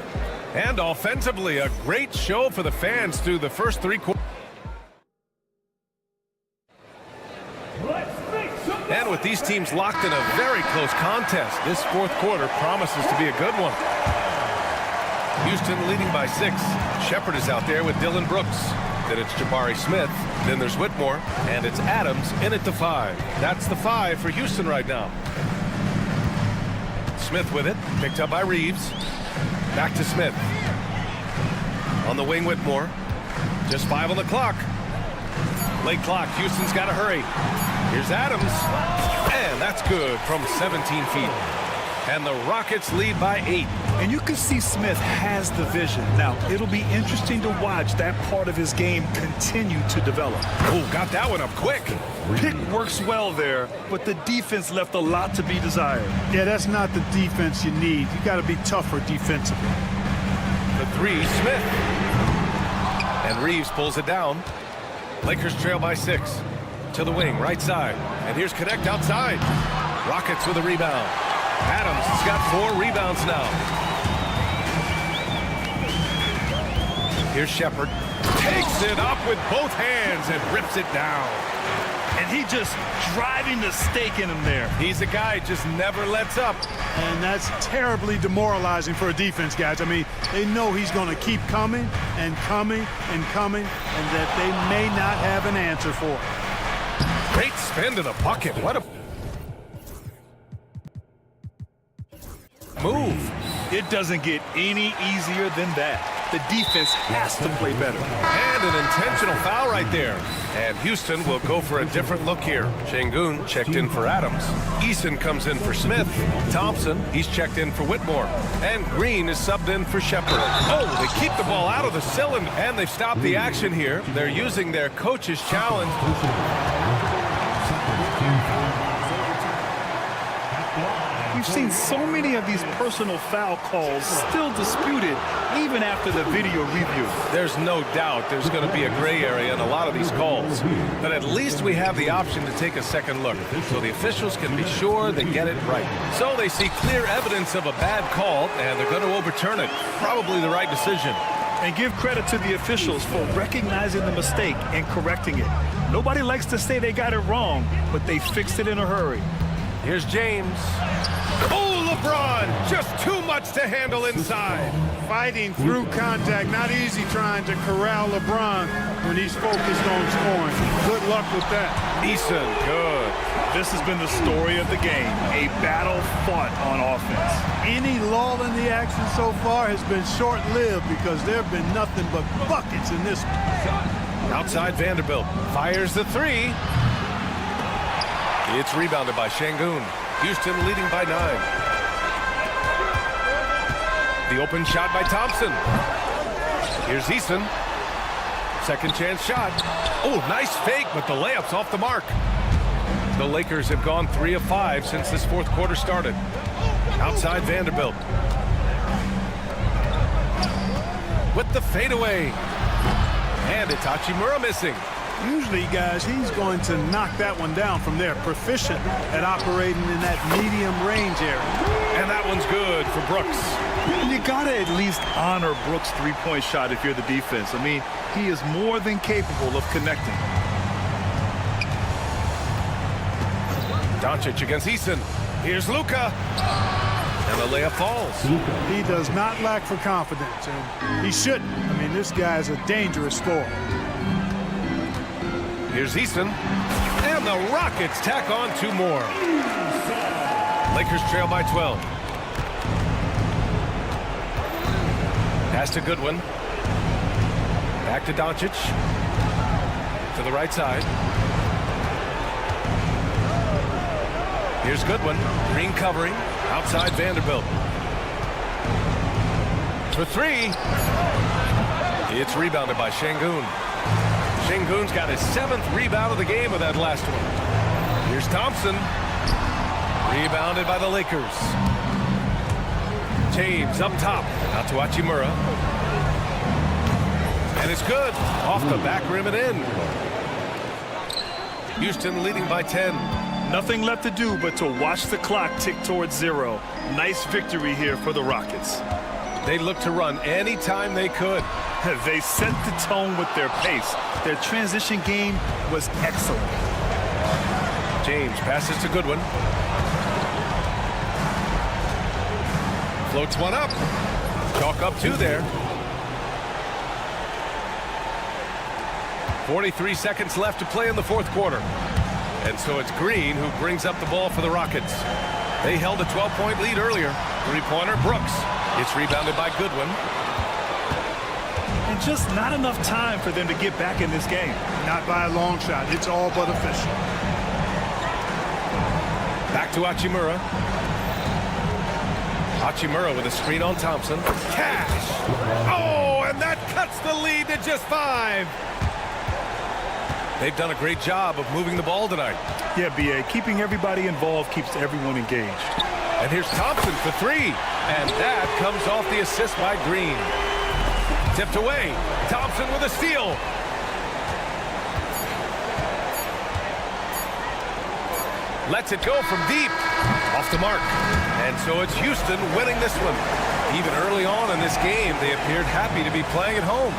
And offensively, a great show for the fans through the first 3 quarters. And with these teams locked in a very close contest, this fourth quarter promises to be a good one. Houston leading by 6. Shepherd is out there with Dillon Brooks. Then it's Jabari Smith. Then there's Whitmore. And it's Adams in at the 5. That's the 5 for Houston right now. Smith with it. Picked up by Reeves. Back to Smith. On the wing, Whitmore. Just 5 on the clock. Late clock. Houston's got to hurry. Here's Adams. And that's good from 17 feet. And the Rockets lead by 8. And you can see Smith has the vision. Now, it'll be interesting to watch that part of his game continue to develop. Oh, got that one up quick. Pick works well there, but the defense left a lot to be desired. Yeah, that's not the defense you need. You got to be tougher defensively. The 3, Smith. And Reeves pulls it down. Lakers trail by 6. To the wing, right side. And here's Connect outside. Rockets with a rebound. Adams has got 4 rebounds now. Here's Shepard. Takes it up with both hands and rips it down. And he just driving the stake in him there. He's a guy just never lets up. And that's terribly demoralizing for a defense, guys. I mean, they know he's going to keep coming and coming and coming, and that they may not have an answer for it. Great spin to the bucket. What a move. It doesn't get any easier than that. The defense has to play better. And an intentional foul right there. And Houston will go for a different look here. Şengün checked in for Adams. Eason comes in for Smith. Thompson, he's checked in for Whitmore. And Green is subbed in for Shepard. Oh, they keep the ball out of the cylinder. And they've stopped the action here. They're using their coach's challenge. We've seen so many of these personal foul calls still disputed even after the video review. There's no doubt there's going to be a gray area in a lot of these calls. But at least we have the option to take a second look so the officials can be sure they get it right. So they see clear evidence of a bad call, and they're going to overturn it. Probably the right decision. And give credit to the officials for recognizing the mistake and correcting it. Nobody likes to say they got it wrong, but they fixed it in a hurry. Here's James. Oh, LeBron! Just too much to handle inside. Fighting through contact. Not easy trying to corral LeBron when he's focused on scoring. Good luck with that. Eason, good. This has been the story of the game. A battle fought on offense. Any lull in the action so far has been short-lived because there have been nothing but buckets in this one. Outside Vanderbilt. Fires the three. It's rebounded by Şengün. Houston leading by 9. The open shot by Thompson. Here's Eason. Second chance shot. Oh, nice fake, but the layup's off the mark. The Lakers have gone 3 of 5 since this fourth quarter started. Outside Vanderbilt. With the fadeaway. And it's Hachimura missing. Usually, guys, he's going to knock that one down from there. Proficient at operating in that medium range area. And that one's good for Brooks. You gotta at least honor Brooks' three-point shot if you're the defense. I mean, he is more than capable of connecting. Doncic against Eason. Here's Luka. And the layup falls. He does not lack for confidence, and he shouldn't. I mean, this guy's a dangerous scorer. Here's Eason. And the Rockets tack on 2 more. Lakers trail by 12. Pass to Goodwin. Back to Doncic. To the right side. Here's Goodwin. Green covering. Outside Vanderbilt. For 3. It's rebounded by Şengün. Şengün's got his 7th rebound of the game with that last one. Here's Thompson. Rebounded by the Lakers. James up top. Out to Hachimura. And it's good. Off the back rim and in. Houston leading by 10. Nothing left to do but to watch the clock tick towards 0. Nice victory here for the Rockets. They looked to run anytime they could. They set the tone with their pace. Their transition game was excellent. James passes to Goodwin. Floats one up. Chalk up 2 there. 43 seconds left to play in the fourth quarter. And so it's Green who brings up the ball for the Rockets. They held a 12-point lead earlier. Three-pointer, Brooks. It's rebounded by Goodwin. And just not enough time for them to get back in this game. Not by a long shot. It's all but official. Back to Hachimura. Hachimura with a screen on Thompson. Cash! Oh, and that cuts the lead to just 5. They've done a great job of moving the ball tonight. Yeah, B.A., keeping everybody involved keeps everyone engaged. And here's Thompson for 3. And that comes off the assist by Green. Tipped away. Thompson with a steal. Lets it go from deep. Off the mark. And so it's Houston winning this one. Even early on in this game, they appeared happy to be playing at home.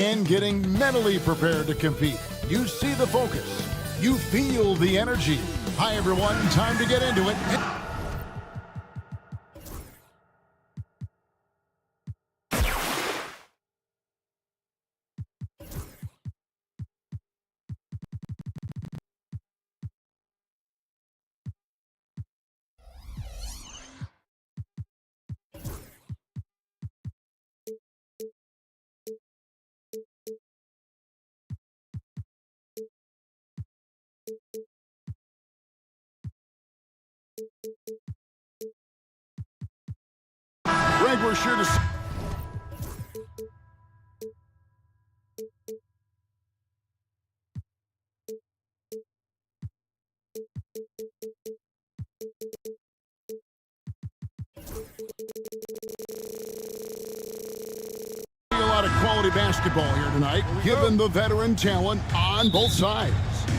and getting mentally prepared to compete. You see the focus. You feel the energy. Hi, everyone. Time to get into it. Greg, we're sure to... A lot of quality basketball here tonight, given the veteran talent on both sides.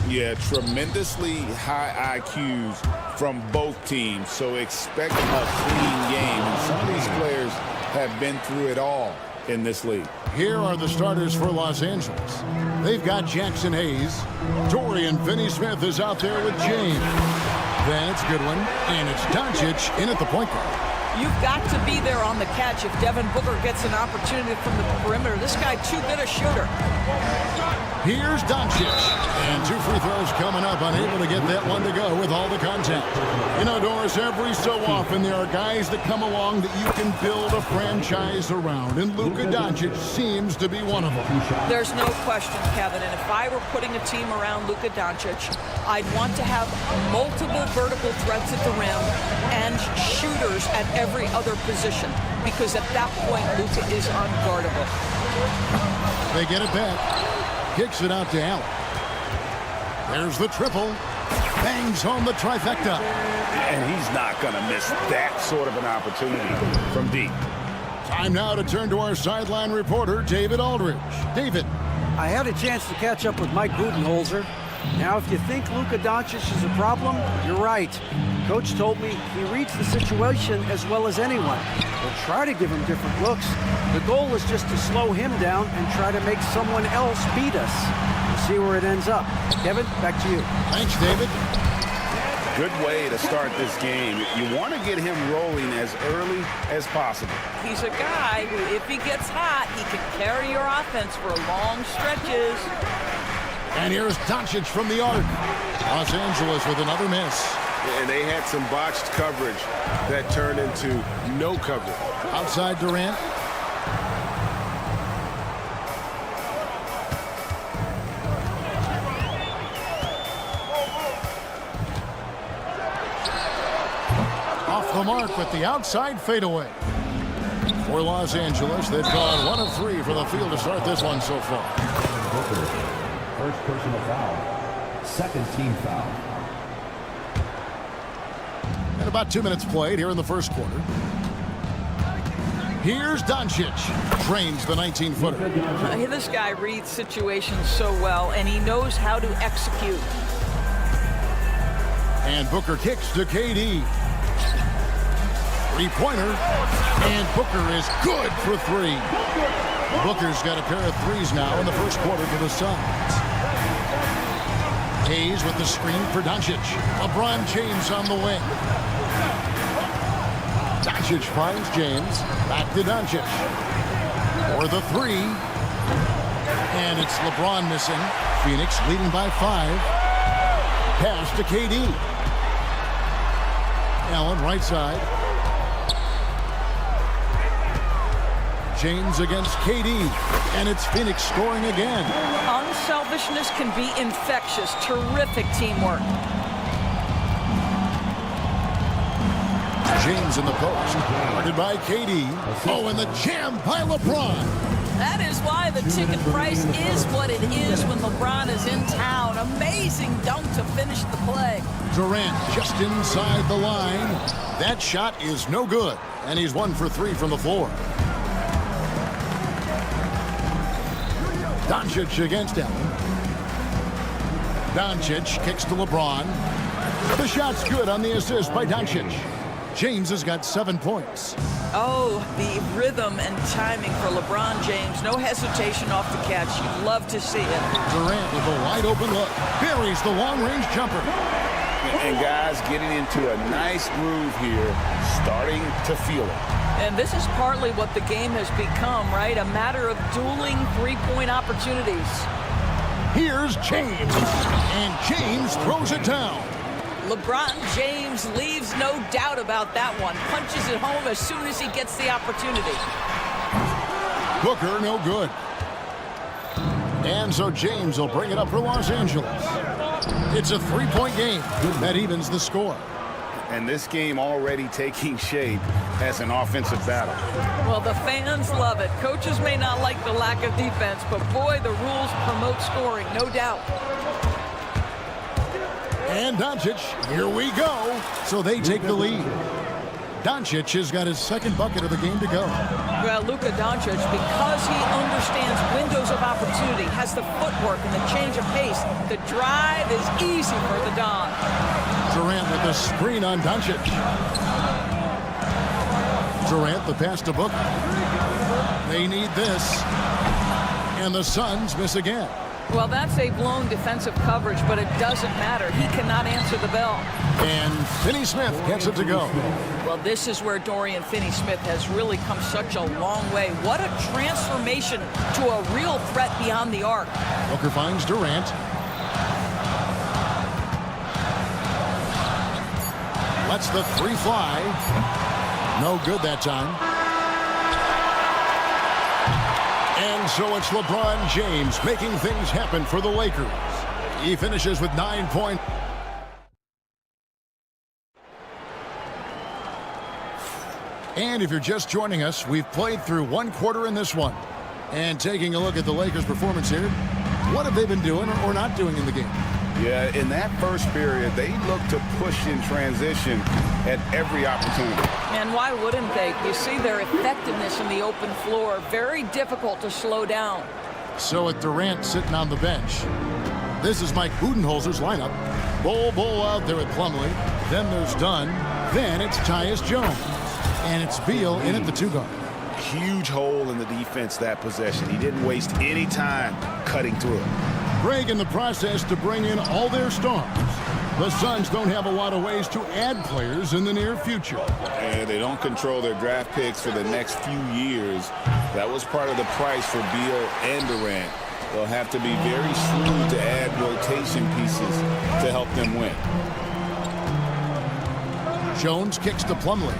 Yeah, tremendously high IQs from both teams, so expect a clean game. And some of these players have been through it all in this league. Here are the starters for Los Angeles. They've got Jackson Hayes. Dorian Finney-Smith is out there with James. Then it's Goodwin, and it's Doncic in at the point guard. You've got to be there on the catch if Devin Booker gets an opportunity from the perimeter. This guy too good a shooter. Here's Doncic. And 2 free throws coming up, unable to get that one to go with all the contact. You know, Doris, every so often there are guys that come along that you can build a franchise around, and Luka Doncic seems to be one of them. There's no question, Kevin, and if I were putting a team around Luka Doncic, I'd want to have multiple vertical threats at the rim and shooters at every other position, because at that point, Luka is unguardable. They get it back. Kicks it out to Allen. There's the triple. Bangs home the trifecta. And he's not going to miss that sort of an opportunity from deep. Time now to turn to our sideline reporter, David Aldridge. David. I had a chance to catch up with Mike Budenholzer. Now, if you think Luka Doncic is a problem, you're right. Coach told me he reads the situation as well as anyone. We'll try to give him different looks. The goal is just to slow him down and try to make someone else beat us. We'll see where it ends up. Kevin, back to you. Thanks, David. Good way to start this game. You want to get him rolling as early as possible. He's a guy who, if he gets hot, he can carry your offense for long stretches. And here's Doncic from the arc. Los Angeles with another miss. And they had some botched coverage that turned into no coverage. Outside Durant. Off the mark with the outside fadeaway. For Los Angeles, they've gone 1 of 3 for the field to start this one so far. First personal foul. Second team foul. And about 2 minutes played here in the first quarter. Here's Doncic. Trains the 19-footer. This guy reads situations so well, and he knows how to execute. And Booker kicks to KD. Three-pointer. And Booker is good for 3. Booker's got a pair of threes now in the first quarter for the Suns. Hayes with the screen for Doncic. LeBron James on the wing. Doncic finds James. Back to Doncic. For the 3. And it's LeBron missing. Phoenix leading by 5. Pass to KD. Allen right side. James against KD, and it's Phoenix scoring again. Unselfishness can be infectious. Terrific teamwork. James in the post, guarded by KD. Oh, and the jam by LeBron. That is why the ticket price is what it is when LeBron is in town. Amazing dunk to finish the play. Durant just inside the line. That shot is no good, and he's 1 for 3 from the floor. Doncic against Allen. Doncic kicks to LeBron. The shot's good on the assist by Doncic. James has got 7 points. Oh, the rhythm and timing for LeBron James. No hesitation off the catch. You'd love to see it. Durant with a wide open look. Buries the long-range jumper. And guys getting into a nice groove here, starting to feel it. And this is partly what the game has become, right? A matter of dueling three-point opportunities. Here's James. And James throws it down. LeBron James leaves no doubt about that one. Punches it home as soon as he gets the opportunity. Booker, no good. And so James will bring it up for Los Angeles. It's a three-point game. That evens the score. And this game already taking shape as an offensive battle. Well, the fans love it. Coaches may not like the lack of defense, but boy, the rules promote scoring, no doubt. And Doncic, here we go. So they take the lead. Doncic has got his second bucket of the game to go. Well, Luka Doncic, because he understands windows of opportunity, has the footwork and the change of pace, the drive is easy for the Don. Durant with the screen on Doncic. Durant, the pass to Booker. They need this. And the Suns miss again. Well, that's a blown defensive coverage, but it doesn't matter. He cannot answer the bell. And Finney-Smith gets it to go. Well, this is where Dorian Finney-Smith has really come such a long way. What a transformation to a real threat beyond the arc. Booker finds Durant. Lets the three fly. No good that time. And so it's LeBron James making things happen for the Lakers. He finishes with 9 points. And if you're just joining us, we've played through one quarter in this one. And taking a look at the Lakers' performance here, what have they been doing or not doing in the game? Yeah, in that first period, they looked to push in transition at every opportunity. And why wouldn't they? You see their effectiveness in the open floor. Very difficult to slow down. So with Durant sitting on the bench, this is Mike Budenholzer's lineup. Bol out there at Plumlee. Then there's Dunn. Then it's Tyus Jones. And it's Beal in at the two guard. Huge hole in the defense that possession. He didn't waste any time cutting through it. Greg in the process to bring in all their stars. The Suns don't have a lot of ways to add players in the near future. And they don't control their draft picks for the next few years. That was part of the price for Beal and Durant. They'll have to be very shrewd to add rotation pieces to help them win. Jones kicks to Plumlee.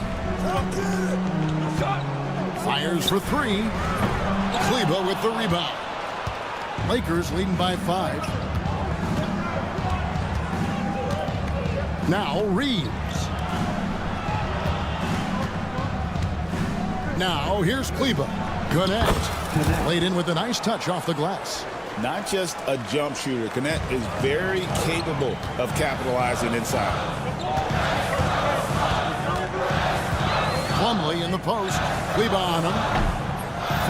Fires for three. Kleber with the rebound. Lakers leading by 5. Now Reeves. Now here's Kleber. Gannett. Laid in with a nice touch off the glass. Not just a jump shooter. Gannett is very capable of capitalizing inside. Plumlee in the post. Kleber on him.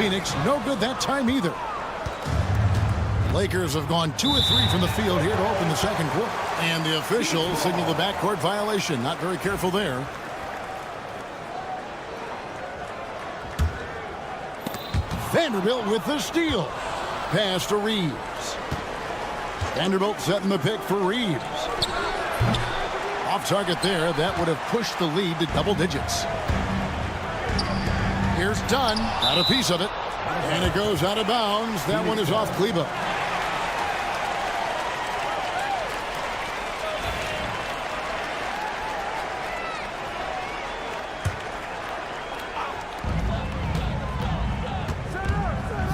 Phoenix no good that time either. Lakers have gone 2 of 3 from the field here to open the second quarter. And the officials signal the backcourt violation. Not very careful there. Vanderbilt with the steal. Pass to Reeves. Vanderbilt setting the pick for Reeves. Off target there. That would have pushed the lead to double digits. Here's Dunn. Got a piece of it. And it goes out of bounds. That one is off Kleber.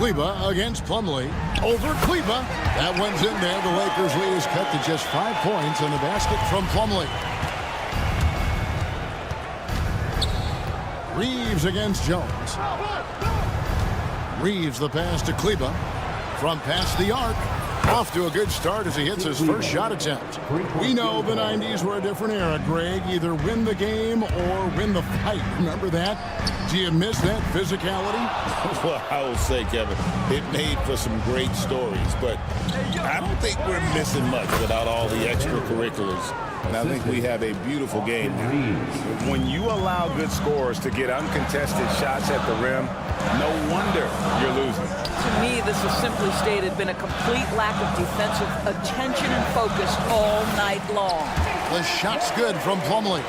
Kleber against Plumlee. Over Kleber. That one's in there. The Lakers lead is cut to just 5 points on the basket from Plumlee. Reeves against Jones. Reeves the pass to Kleber. From past the arc. Off to a good start as he hits his first shot attempt. We know the 90s were a different era, Greg. Either win the game or win the fight. Remember that? Do you miss that physicality? Well, I will say, Kevin, it made for some great stories, but I don't think we're missing much without all the extracurriculars. And I think we have a beautiful game now. When you allow good scorers to get uncontested shots at the rim, no wonder you're losing. To me, this has simply stated been a complete lack of defensive attention and focus all night long. The shot's good from Plumlee.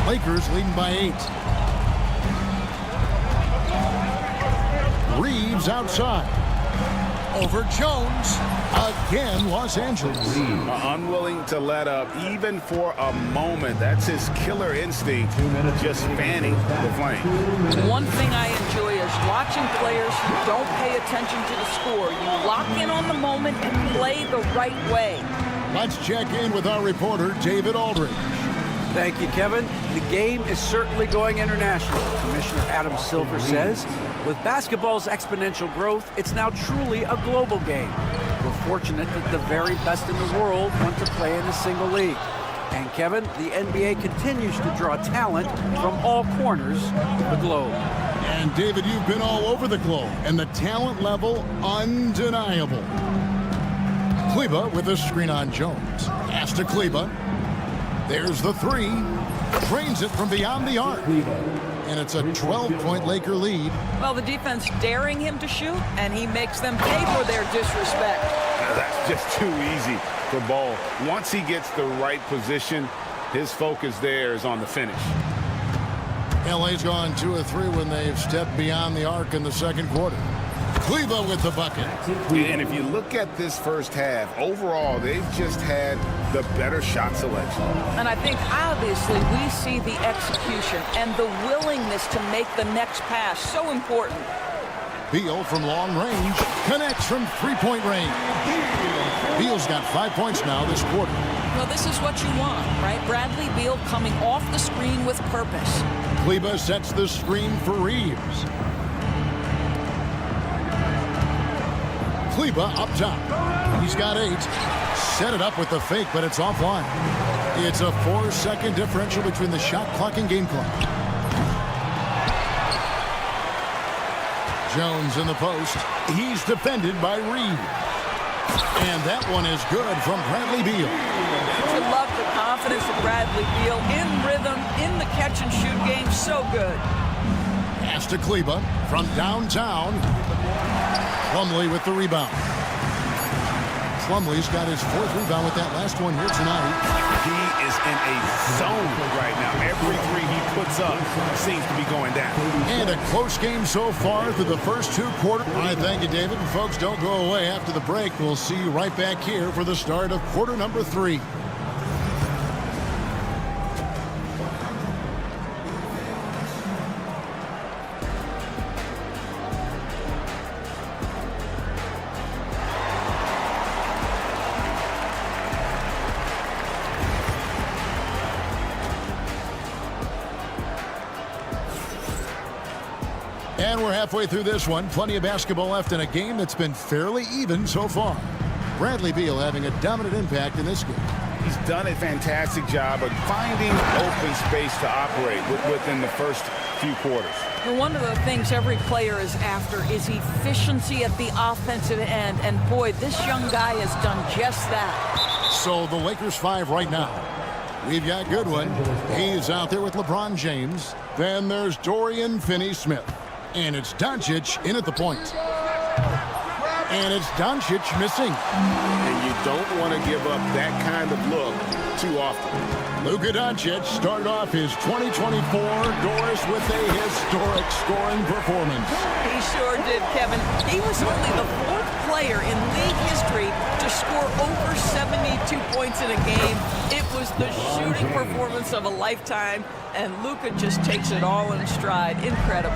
Lakers leading by 8. Reeves outside. Over Jones. Again, Los Angeles. Unwilling to let up even for a moment. That's his killer instinct, just fanning the flame. One thing I enjoy is watching players who don't pay attention to the score. You lock in on the moment and play the right way. Let's check in with our reporter, David Aldridge. Thank you, Kevin. The game is certainly going international. Commissioner Adam Silver says, with basketball's exponential growth, it's now truly a global game. We're fortunate that the very best in the world want to play in a single league. And Kevin, the NBA continues to draw talent from all corners of the globe. And David, you've been all over the globe, and the talent level undeniable. Kleba with a screen on Jones. Pass to Kleba. There's the three. Drains it from beyond the arc. And it's a 12-point Laker lead. Well, the defense daring him to shoot, and he makes them pay for their disrespect. That's just too easy for Ball. Once he gets the right position, his focus there is on the finish. LA's gone 2 of 3 when they've stepped beyond the arc in the second quarter. Kleba with the bucket. And if you look at this first half, overall, they've just had the better shot selection. And I think, obviously, we see the execution and the willingness to make the next pass so important. Beal from long range connects from three-point range. Beal's got 5 points now this quarter. Well, this is what you want, right? Bradley Beal coming off the screen with purpose. Kleba sets the screen for Reeves. Kleba up top. He's got 8. Set it up with the fake, but it's offline. It's a 4-second differential between the shot clock and game clock. Jones in the post. He's defended by Reed. And that one is good from Bradley Beal. You love the confidence of Bradley Beal in rhythm, in the catch-and-shoot game. So good. Pass to Kleba from downtown. Plumlee with the rebound. Plumlee's got his 4th rebound with that last one here tonight. He is in a zone right now. Every three he puts up seems to be going down. And a close game so far through the first 2 quarters. All right, thank you, David. And folks, don't go away. After the break, we'll see you right back here for the start of quarter number 3. And we're halfway through this one. Plenty of basketball left in a game that's been fairly even so far. Bradley Beal having a dominant impact in this game. He's done a fantastic job of finding open space to operate within the first few quarters. Well, one of the things every player is after is efficiency at the offensive end. And boy, this young guy has done just that. So the Lakers 5 right now. We've got Goodwin. He's out there with LeBron James. Then there's Dorian Finney-Smith. And it's Doncic in at the point. And it's Doncic missing. And you don't want to give up that kind of look too often. Luka Doncic started off his 2024 Doris with a historic scoring performance. He sure did, Kevin. He was only the 4th player in league history to score over 72 points in a game. It was the shooting performance of a lifetime, and Luka just takes it all in stride. Incredible.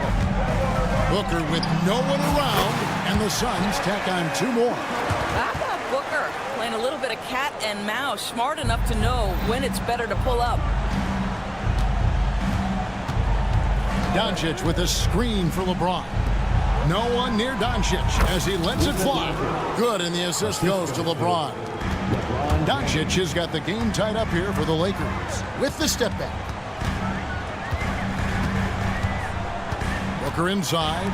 Booker with no one around, and the Suns tack on 2 more. How about Booker playing a little bit of cat and mouse, smart enough to know when it's better to pull up. Doncic with a screen for LeBron. No one near Doncic as he lets it fly. Good, and the assist goes to LeBron. Doncic has got the game tied up here for the Lakers with the step back. Booker inside.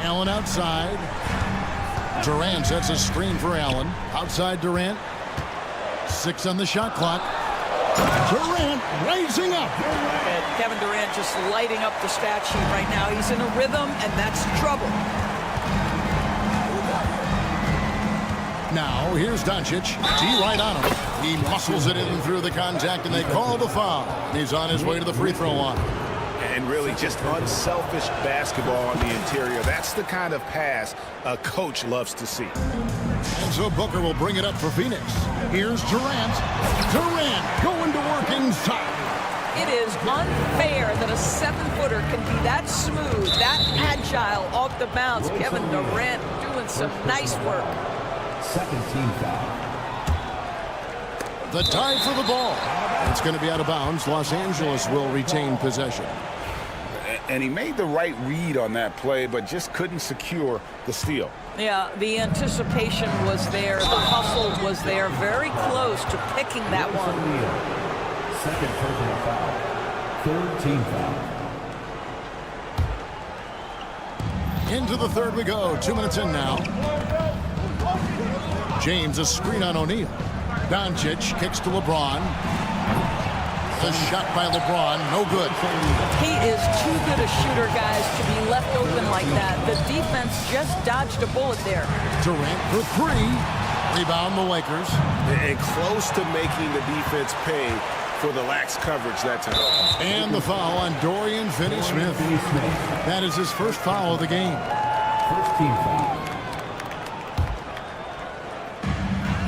Allen outside. Durant sets a screen for Allen. Outside Durant. 6 on the shot clock. Durant raising up. And Kevin Durant just lighting up the stat sheet right now. He's in a rhythm, and that's trouble. Now, here's Doncic. T right on him. He muscles it in through the contact, and they call the foul. He's on his way to the free throw line. And really just unselfish basketball on the interior. That's the kind of pass a coach loves to see. And so Booker will bring it up for Phoenix. Here's Durant. Durant going to work inside. It is unfair that a 7-footer can be that smooth, that agile off the bounce. Kevin Durant doing some nice work. Second team foul. The tie for the ball. It's going to be out of bounds. Los Angeles will retain possession. And he made the right read on that play, but just couldn't secure the steal. Yeah, the anticipation was there. The hustle was there. Very close to picking that one. Second personal foul. Third team foul. Into the third we go. 2 minutes in now. James, a screen on O'Neal. Doncic kicks to LeBron. The shot by LeBron, no good. He is too good a shooter, guys, to be left open like that. The defense just dodged a bullet there. Durant for 3. Rebound the Lakers. And close to making the defense pay for the lax coverage that time. And the foul on Dorian Finney-Smith. That is his first foul of the game. First team foul.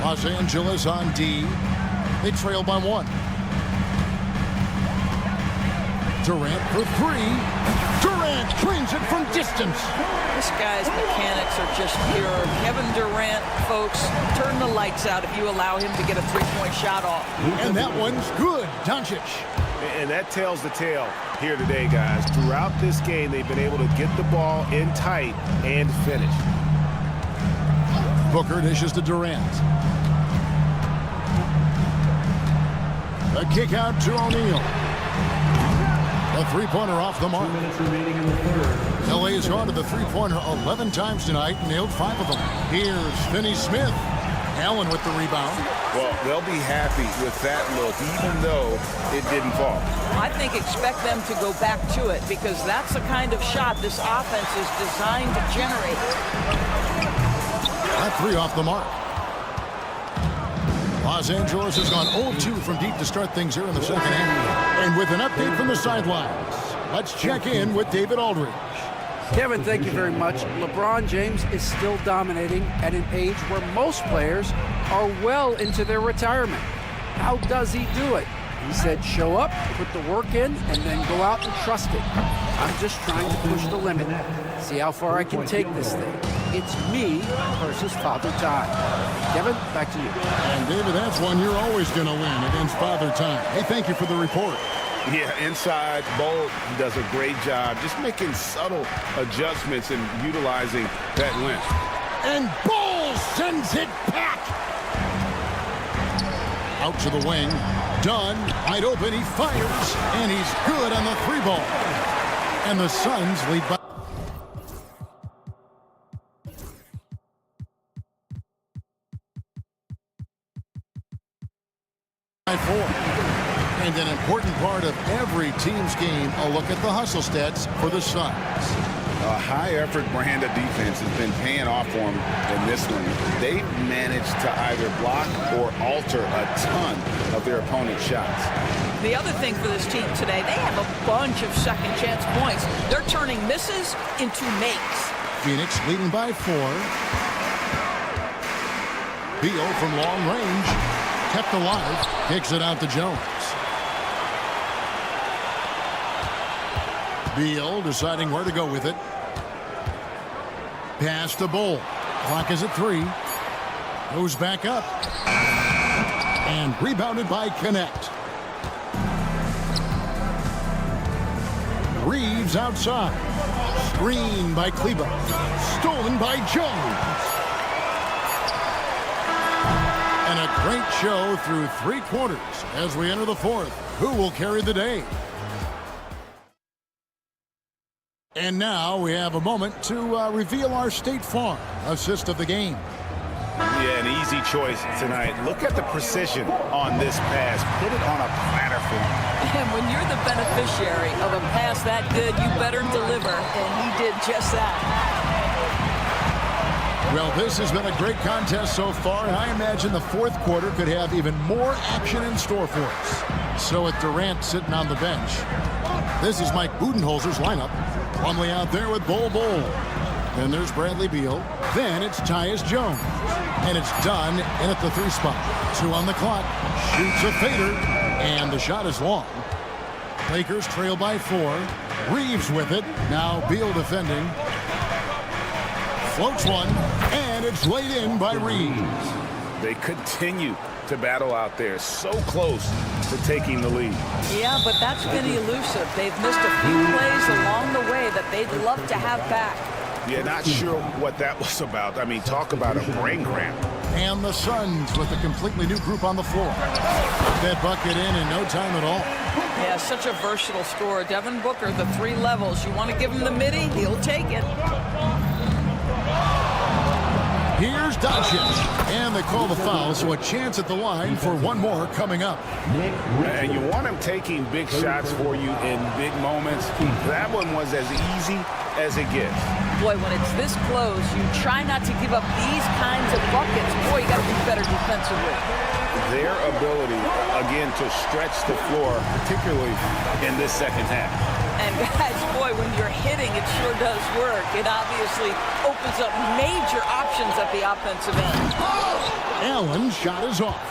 Los Angeles on D. They trail by 1. Durant for 3. Durant cleans it from distance. This guy's mechanics are just pure. Kevin Durant, folks, turn the lights out if you allow him to get a 3-point shot off. And that one's good. Doncic. And that tells the tale here today, guys. Throughout this game, they've been able to get the ball in tight and finish. Booker dishes to Durant. A kick out to O'Neal. A 3-pointer off the mark. 2 minutes remaining in the third. LA has gone to the 3-pointer 11 times tonight and nailed 5 of them. Here's Finney-Smith. Allen with the rebound. Well, they'll be happy with that look, even though it didn't fall. I think expect them to go back to it because that's the kind of shot this offense is designed to generate. That 3 off the mark. Los Angeles has gone 0-2 from deep to start things here in the second half. And with an update from the sidelines, let's check in with David Aldridge. Kevin, thank you very much. LeBron James is still dominating at an age where most players are well into their retirement. How does he do it? He said, show up, put the work in, and then go out and trust it. I'm just trying to push the limit. See how far I can take this thing. It's me versus Father Time. Kevin, back to you. And David, that's one you're always going to win against Father Time. Hey, thank you for the report. Yeah, inside, Bolt does a great job just making subtle adjustments and utilizing that length. And Ball sends it back. Out to the wing. Dunn, wide open, he fires, and he's good on the 3-ball. And the Suns lead by 4. And an important part of every team's game, a look at the hustle stats for the Suns. A high-effort brand of defense has been paying off for them in this one. They've managed to either block or alter a ton of their opponent's shots. The other thing for this team today, they have a bunch of second chance points. They're turning misses into makes. Phoenix leading by 4. Beal from long range, kept alive, kicks it out to Jones. Beal deciding where to go with it. Pass to Bull. Clock is at 3. Goes back up. And rebounded by Connect. Reeves outside. Screen by Kleba. Stolen by Jones. And a great show through 3 quarters as we enter the 4th. Who will carry the day? And now we have a moment to reveal our State Farm assist of the game. Yeah, an easy choice tonight. Look at the precision on this pass. Put it on a platter for him. And when you're the beneficiary of a pass that good, you better deliver, and he did just that. Well, this has been a great contest so far, and I imagine the 4th quarter could have even more action in store for us. So with Durant sitting on the bench, this is Mike Budenholzer's lineup. Plumlee out there with Bol. Then there's Bradley Beal. Then it's Tyus Jones. And it's done in at the 3 spot. 2 on the clock. Shoots a fader. And the shot is long. Lakers trail by 4. Reeves with it. Now Beal defending. Floats one. And it's laid in by Reeves. They continue to battle out there. So close to taking the lead. Yeah, but that's been elusive. They've missed a few plays along the way that they'd love to have back. Yeah, not sure what that was about. I mean, talk about a brain cramp. And the Suns with a completely new group on the floor. That bucket in no time at all. Yeah, such a versatile scorer. Devin Booker, the 3 levels. You want to give him the midi, he'll take it. Here's Doncic. And they call the foul, so a chance at the line for one more coming up. And you want him taking big shots for you in big moments. That one was as easy as it gets. Boy, when it's this close, you try not to give up these kinds of buckets. Boy, you got to be better defensively. Their ability, again, to stretch the floor, particularly in this second half. And guys, boy, when you're hitting, it sure does work. It obviously opens up major options at the offensive end. Allen's shot is off.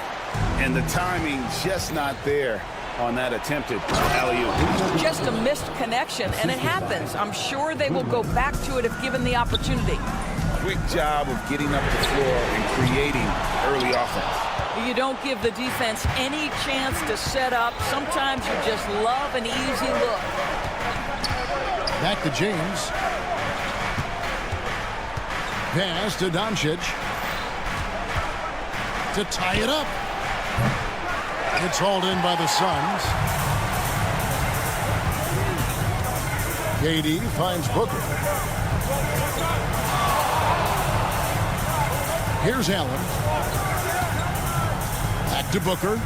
And the timing just not there on that attempted alley-oop. Just a missed connection, and it happens. I'm sure they will go back to it if given the opportunity. Quick job of getting up the floor and creating early offense. You don't give the defense any chance to set up. Sometimes you just love an easy look. Back to James. Pass to Doncic. To tie it up. It's hauled in by the Suns. KD finds Booker. Here's Allen. Back to Booker.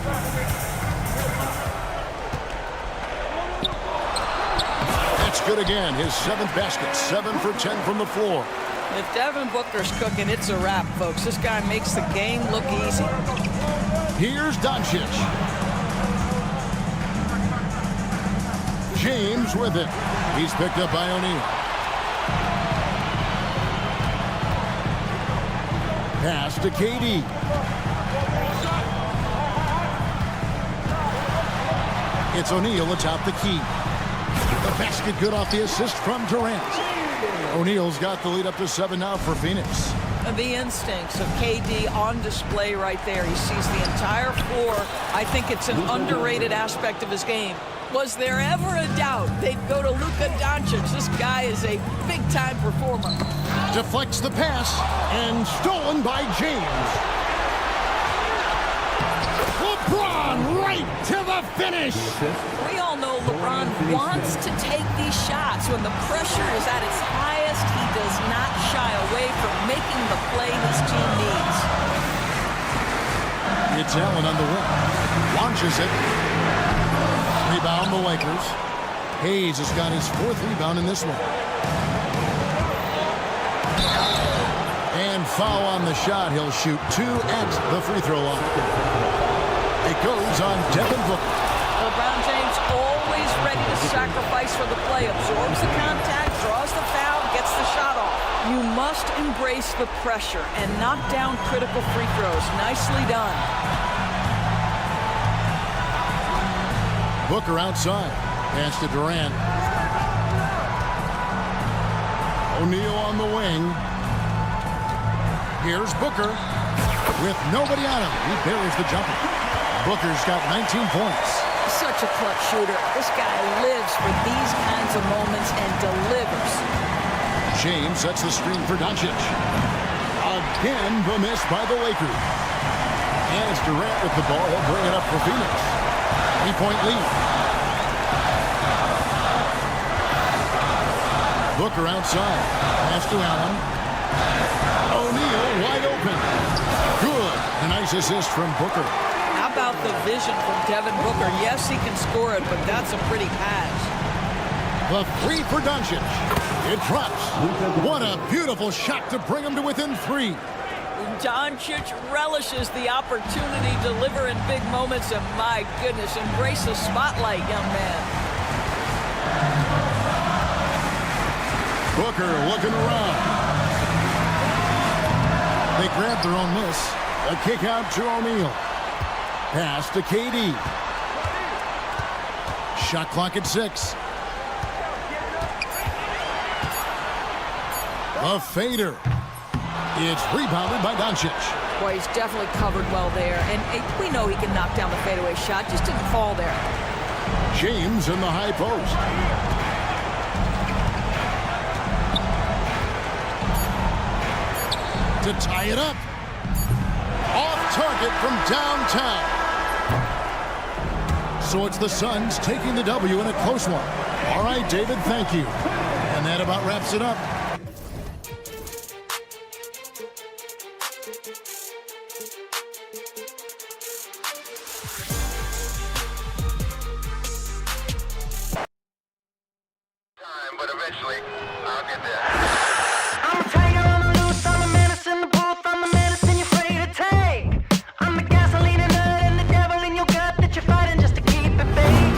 That's good again. His 7th basket. 7 for 10 from the floor. If Devin Booker's cooking, it's a wrap, folks. This guy makes the game look easy. Here's Doncic. James with it. He's picked up by O'Neal. Pass to KD. It's O'Neal atop the key. The basket good off the assist from Durant. O'Neal's got the lead up to 7 now for Phoenix. The instincts of KD on display right there. He sees the entire floor. I think it's an underrated aspect of his game. Was there ever a doubt they'd go to Luka Doncic? This guy is a big-time performer. Deflects the pass and stolen by James. LeBron right to the finish. We all know LeBron wants to take these shots. When the pressure is at its highest, he does not shy away from making the play his team needs. It's Allen on the wing. Launches it. Rebound the Lakers. Hayes has got his 4th rebound in this one. And foul on the shot. He'll shoot 2 at the free throw line. It goes on Devin Booker. LeBron James always ready to sacrifice for the play. Absorbs the contact, draws the foul, gets the shot off. You must embrace the pressure and knock down critical free throws. Nicely done. Booker outside. Pass to Durant. O'Neal on the wing. Here's Booker. With nobody on him, he buries the jumper. Booker's got 19 points. Such a clutch shooter. This guy lives for these kinds of moments and delivers. James sets the screen for Doncic. Again, the miss by the Lakers. And it's Durant with the ball. He'll bring it up for Phoenix. 3-point lead. Booker outside. Pass to Allen. O'Neal wide open. Good. A nice assist from Booker. How about the vision from Devin Booker? Yes, he can score it, but that's a pretty pass. The three for Doncic. It drops. What a beautiful shot to bring him to within 3. Doncic relishes the opportunity to deliver in big moments, and my goodness, embrace the spotlight, young man. Booker looking around. They grab their own miss. A kick out to O'Neal. Pass to KD. Shot clock at 6. A fader. It's rebounded by Doncic. Boy, he's definitely covered well there, and we know he can knock down the fadeaway shot. Just didn't fall there. James in the high post. To tie it up. Off target from downtown. So it's the Suns taking the W in a close one. All right, David, thank you. And that about wraps it up. But eventually, I'll get there. I'm a tiger on the loose, I'm a menace in the booth, I'm the medicine you're afraid to take. I'm the gasoline and nut and the devil in your gut that you're fighting just to keep it baked.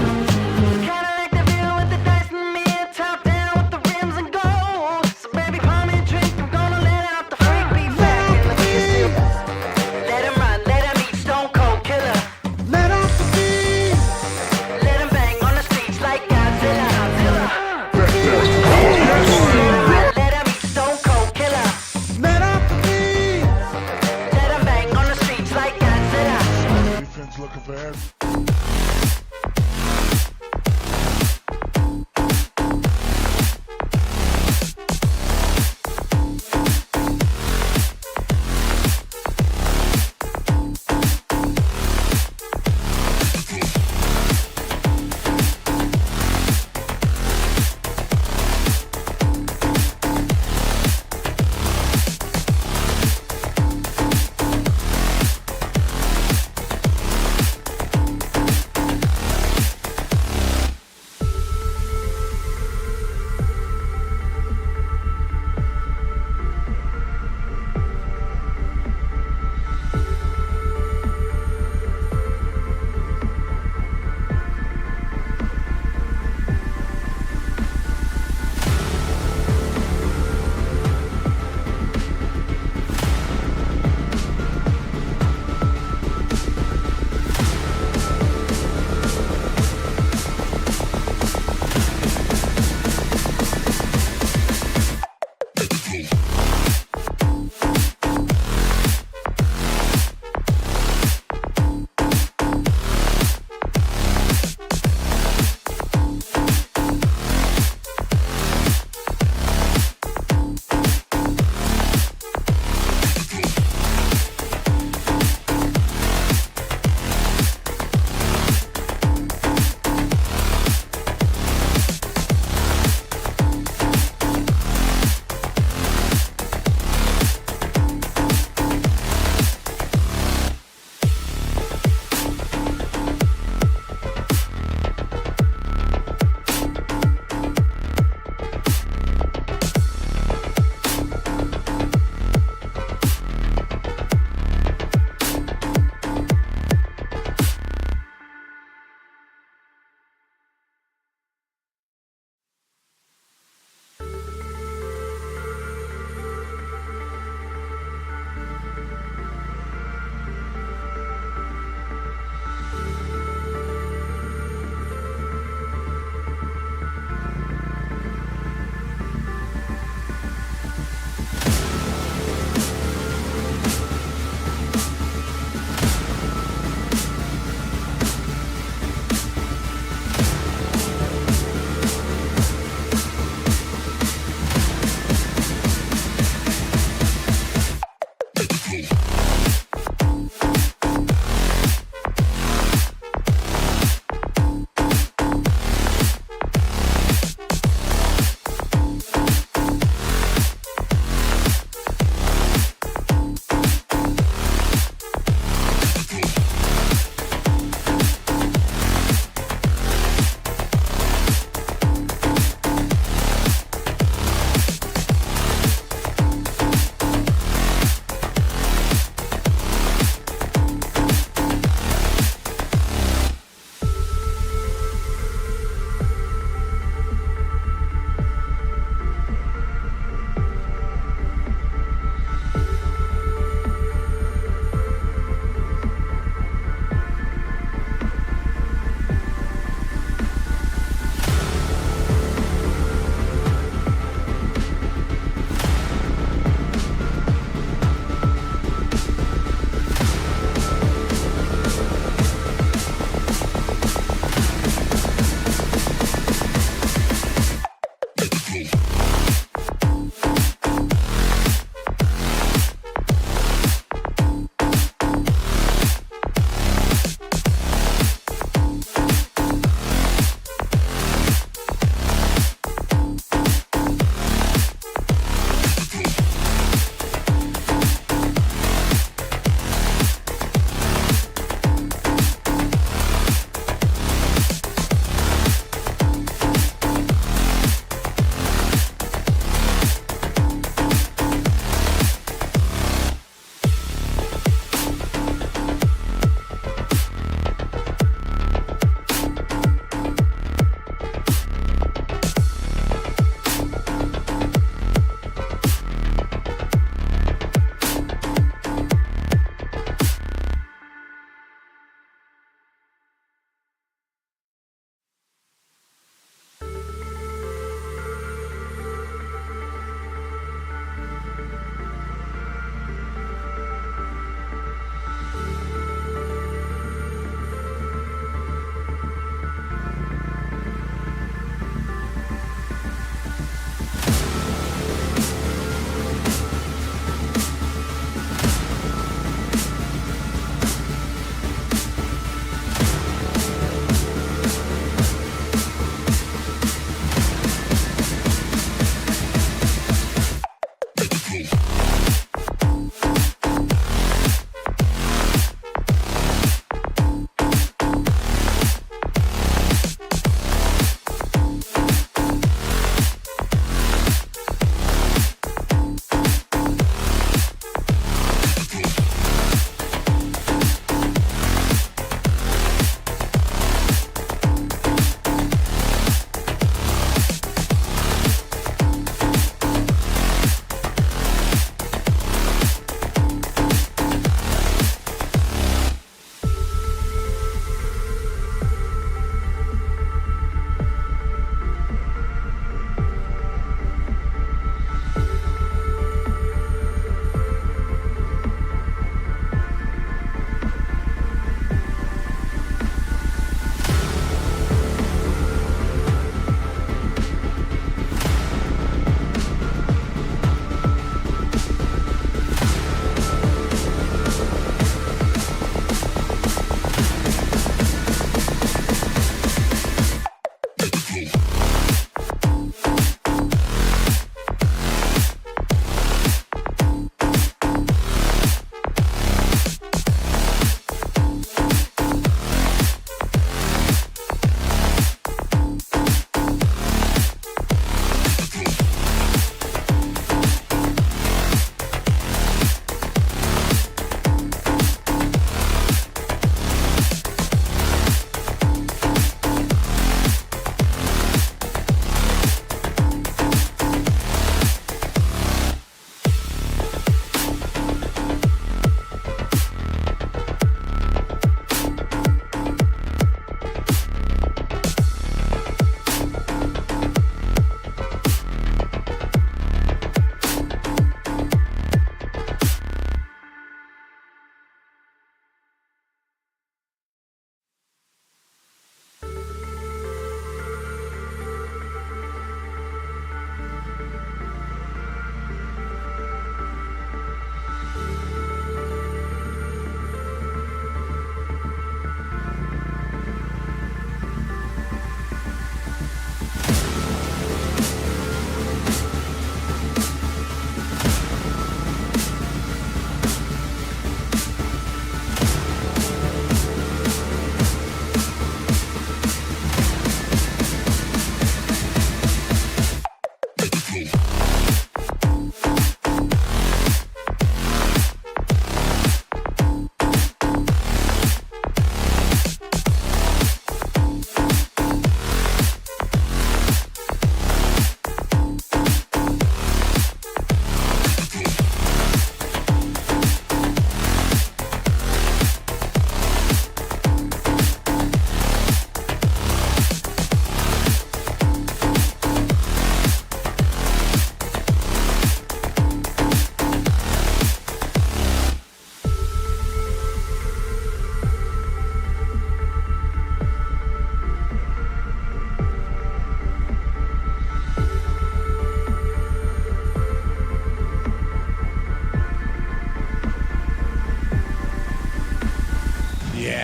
Kinda like the view with the dice and me, top down with the rims and gold. So baby, pour me a drink, I'm gonna let out the freak beat back. Let him run, let him eat, stone cold killer. Let off the beat. Let him bang on the streets like Godzilla. Let him eat, stone cold killer. Let off the beat. Let him bang on the streets like Godzilla. Defense looking for everything.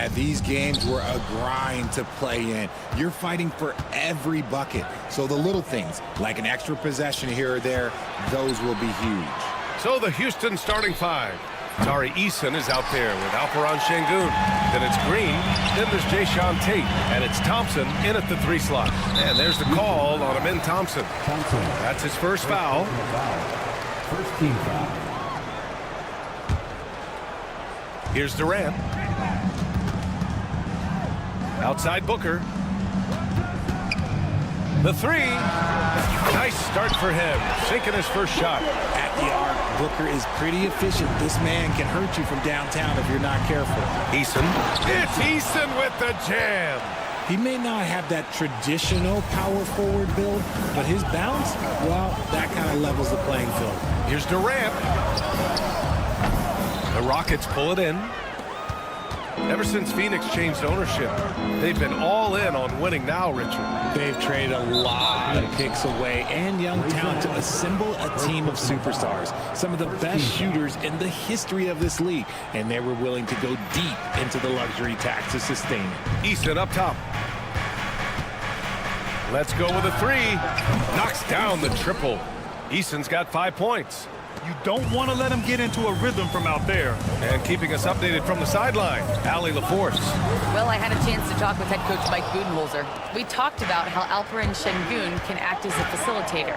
Yeah, these games were a grind to play in. You're fighting for every bucket. So the little things, like an extra possession here or there, those will be huge. So the Houston starting five. Tari Eason is out there with Alperon Şengün. Then it's Green. Then there's Jayshawn Tate. And it's Thompson in at the 3 slot. And there's the call on Amin Thompson. That's his first foul. First team foul. Here's Durant. Outside Booker. The 3. Nice start for him. Sinking his first shot. At the arc, Booker is pretty efficient. This man can hurt you from downtown if you're not careful. Eason. It's Eason with the jam. He may not have that traditional power forward build, but his bounce, well, that kind of levels the playing field. Here's Durant. The Rockets pull it in. Ever since Phoenix changed ownership, they've been all in on winning now, Richard. They've traded a lot of picks away and young talent to assemble a team of superstars. Some of the best shooters in the history of this league, and they were willing to go deep into the luxury tax to sustain it. Eason up top. Let's go with a 3. Knocks down the triple. Eason's got 5 points. You don't want to let him get into a rhythm from out there. And keeping us updated from the sideline, Allie LaForce. Well, I had a chance to talk with head coach Mike Budenholzer. We talked about how Alperon Şengün can act as a facilitator.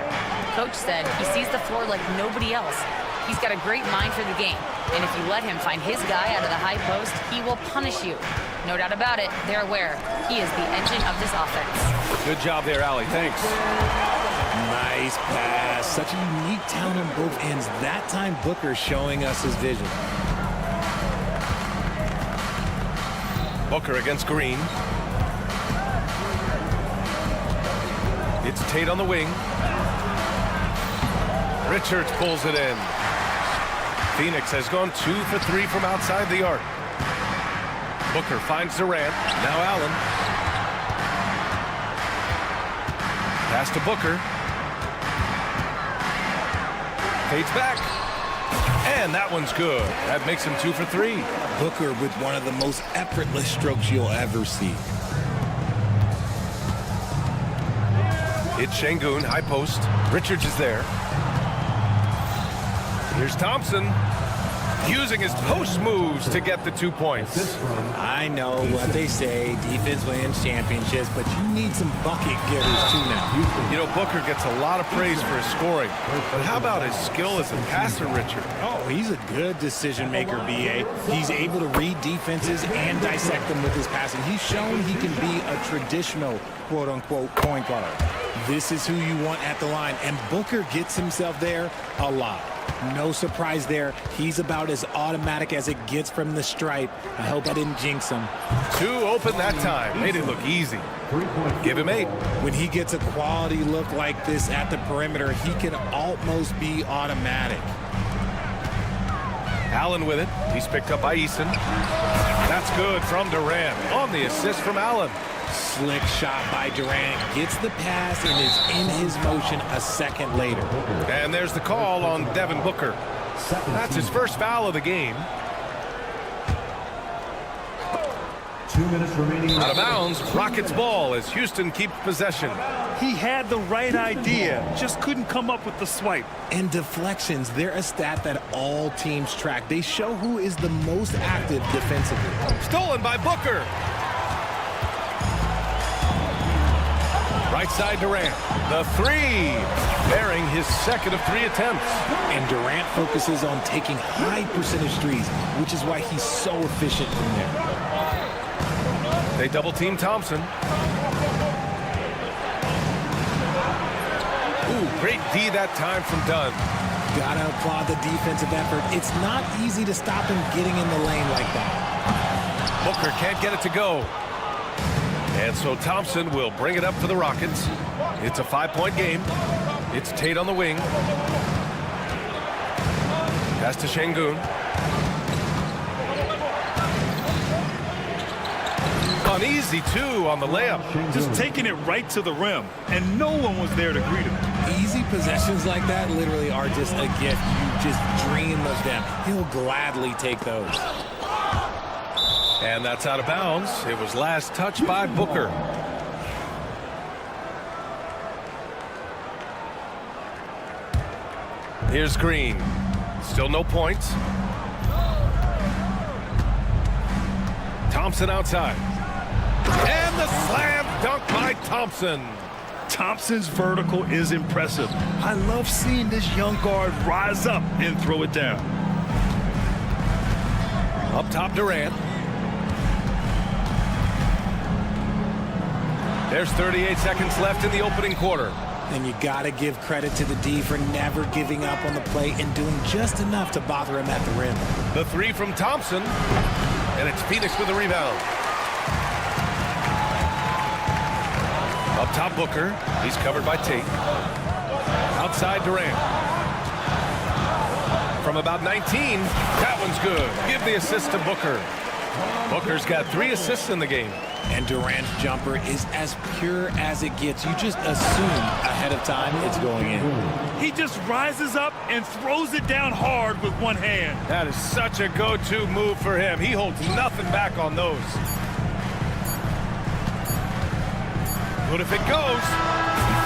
Coach said he sees the floor like nobody else. He's got a great mind for the game. And if you let him find his guy out of the high post, he will punish you. No doubt about it, they're aware. He is the engine of this offense. Good job there, Allie. Thanks. Nice pass. Such a unique talent on both ends. That time, Booker showing us his vision. Booker against Green. It's Tate on the wing. Richards pulls it in. Phoenix has gone 2 for 3 from outside the arc. Booker finds Durant. Now Allen. Pass to Booker. Tate's back. And that one's good. That makes him 2 for 3. Booker with one of the most effortless strokes you'll ever see. It's Şengün, high post. Richards is there. Here's Thompson. Using his post moves to get the 2 points. I know what they say, defense wins championships, but you need some bucket getters too now. You know, Booker gets a lot of praise for his scoring, but how about his skill as a passer, Richard? Oh, he's a good decision maker, BA. He's able to read defenses and dissect them with his passing. He's shown he can be a traditional, quote-unquote, point guard. This is who you want at the line, and Booker gets himself there a lot. No surprise there. He's about as automatic as it gets from the stripe. I hope I didn't jinx him. 2 open that time. Made it look easy. Give him 8. When he gets a quality look like this at the perimeter, he can almost be automatic. Allen with it. He's picked up by Eason. That's good from Durant on the assist from Allen. Slick shot by Durant. Gets the pass and is in his motion a second later. And there's the call on Devin Booker. That's his first foul of the game. 2 minutes remaining. Out of bounds, Rockets ball as Houston keeps possession. He had the right idea, just couldn't come up with the swipe. And deflections, they're a stat that all teams track. They show who is the most active defensively. Stolen by Booker. Right side Durant. The 3. Bearing his second of 3 attempts. And Durant focuses on taking high percentage threes, which is why he's so efficient from there. They double team Thompson. Ooh, great D that time from Dunn. Gotta applaud the defensive effort. It's not easy to stop him getting in the lane like that. Booker can't get it to go. And so Thompson will bring it up for the Rockets. It's a 5-point game. It's Tate on the wing. Pass to Şengün. An easy 2 on the layup. Just taking it right to the rim, and no one was there to greet him. Easy possessions like that literally are just a gift. You just dream of them. He'll gladly take those. And that's out of bounds. It was last touched by Booker. Here's Green. Still no points. Thompson outside. And the slam dunk by Thompson. Thompson's vertical is impressive. I love seeing this young guard rise up and throw it down. Up top, Durant. There's 38 seconds left in the opening quarter. And you got to give credit to the D for never giving up on the play and doing just enough to bother him at the rim. The three from Thompson. And it's Phoenix with the rebound. Up top, Booker. He's covered by Tate. Outside, Durant. From about 19, that one's good. Give the assist to Booker. Booker's got 3 assists in the game. And Durant's jumper is as pure as it gets. You just assume ahead of time it's going in. He just rises up and throws it down hard with one hand. That is such a go-to move for him. He holds nothing back on those. But if it goes,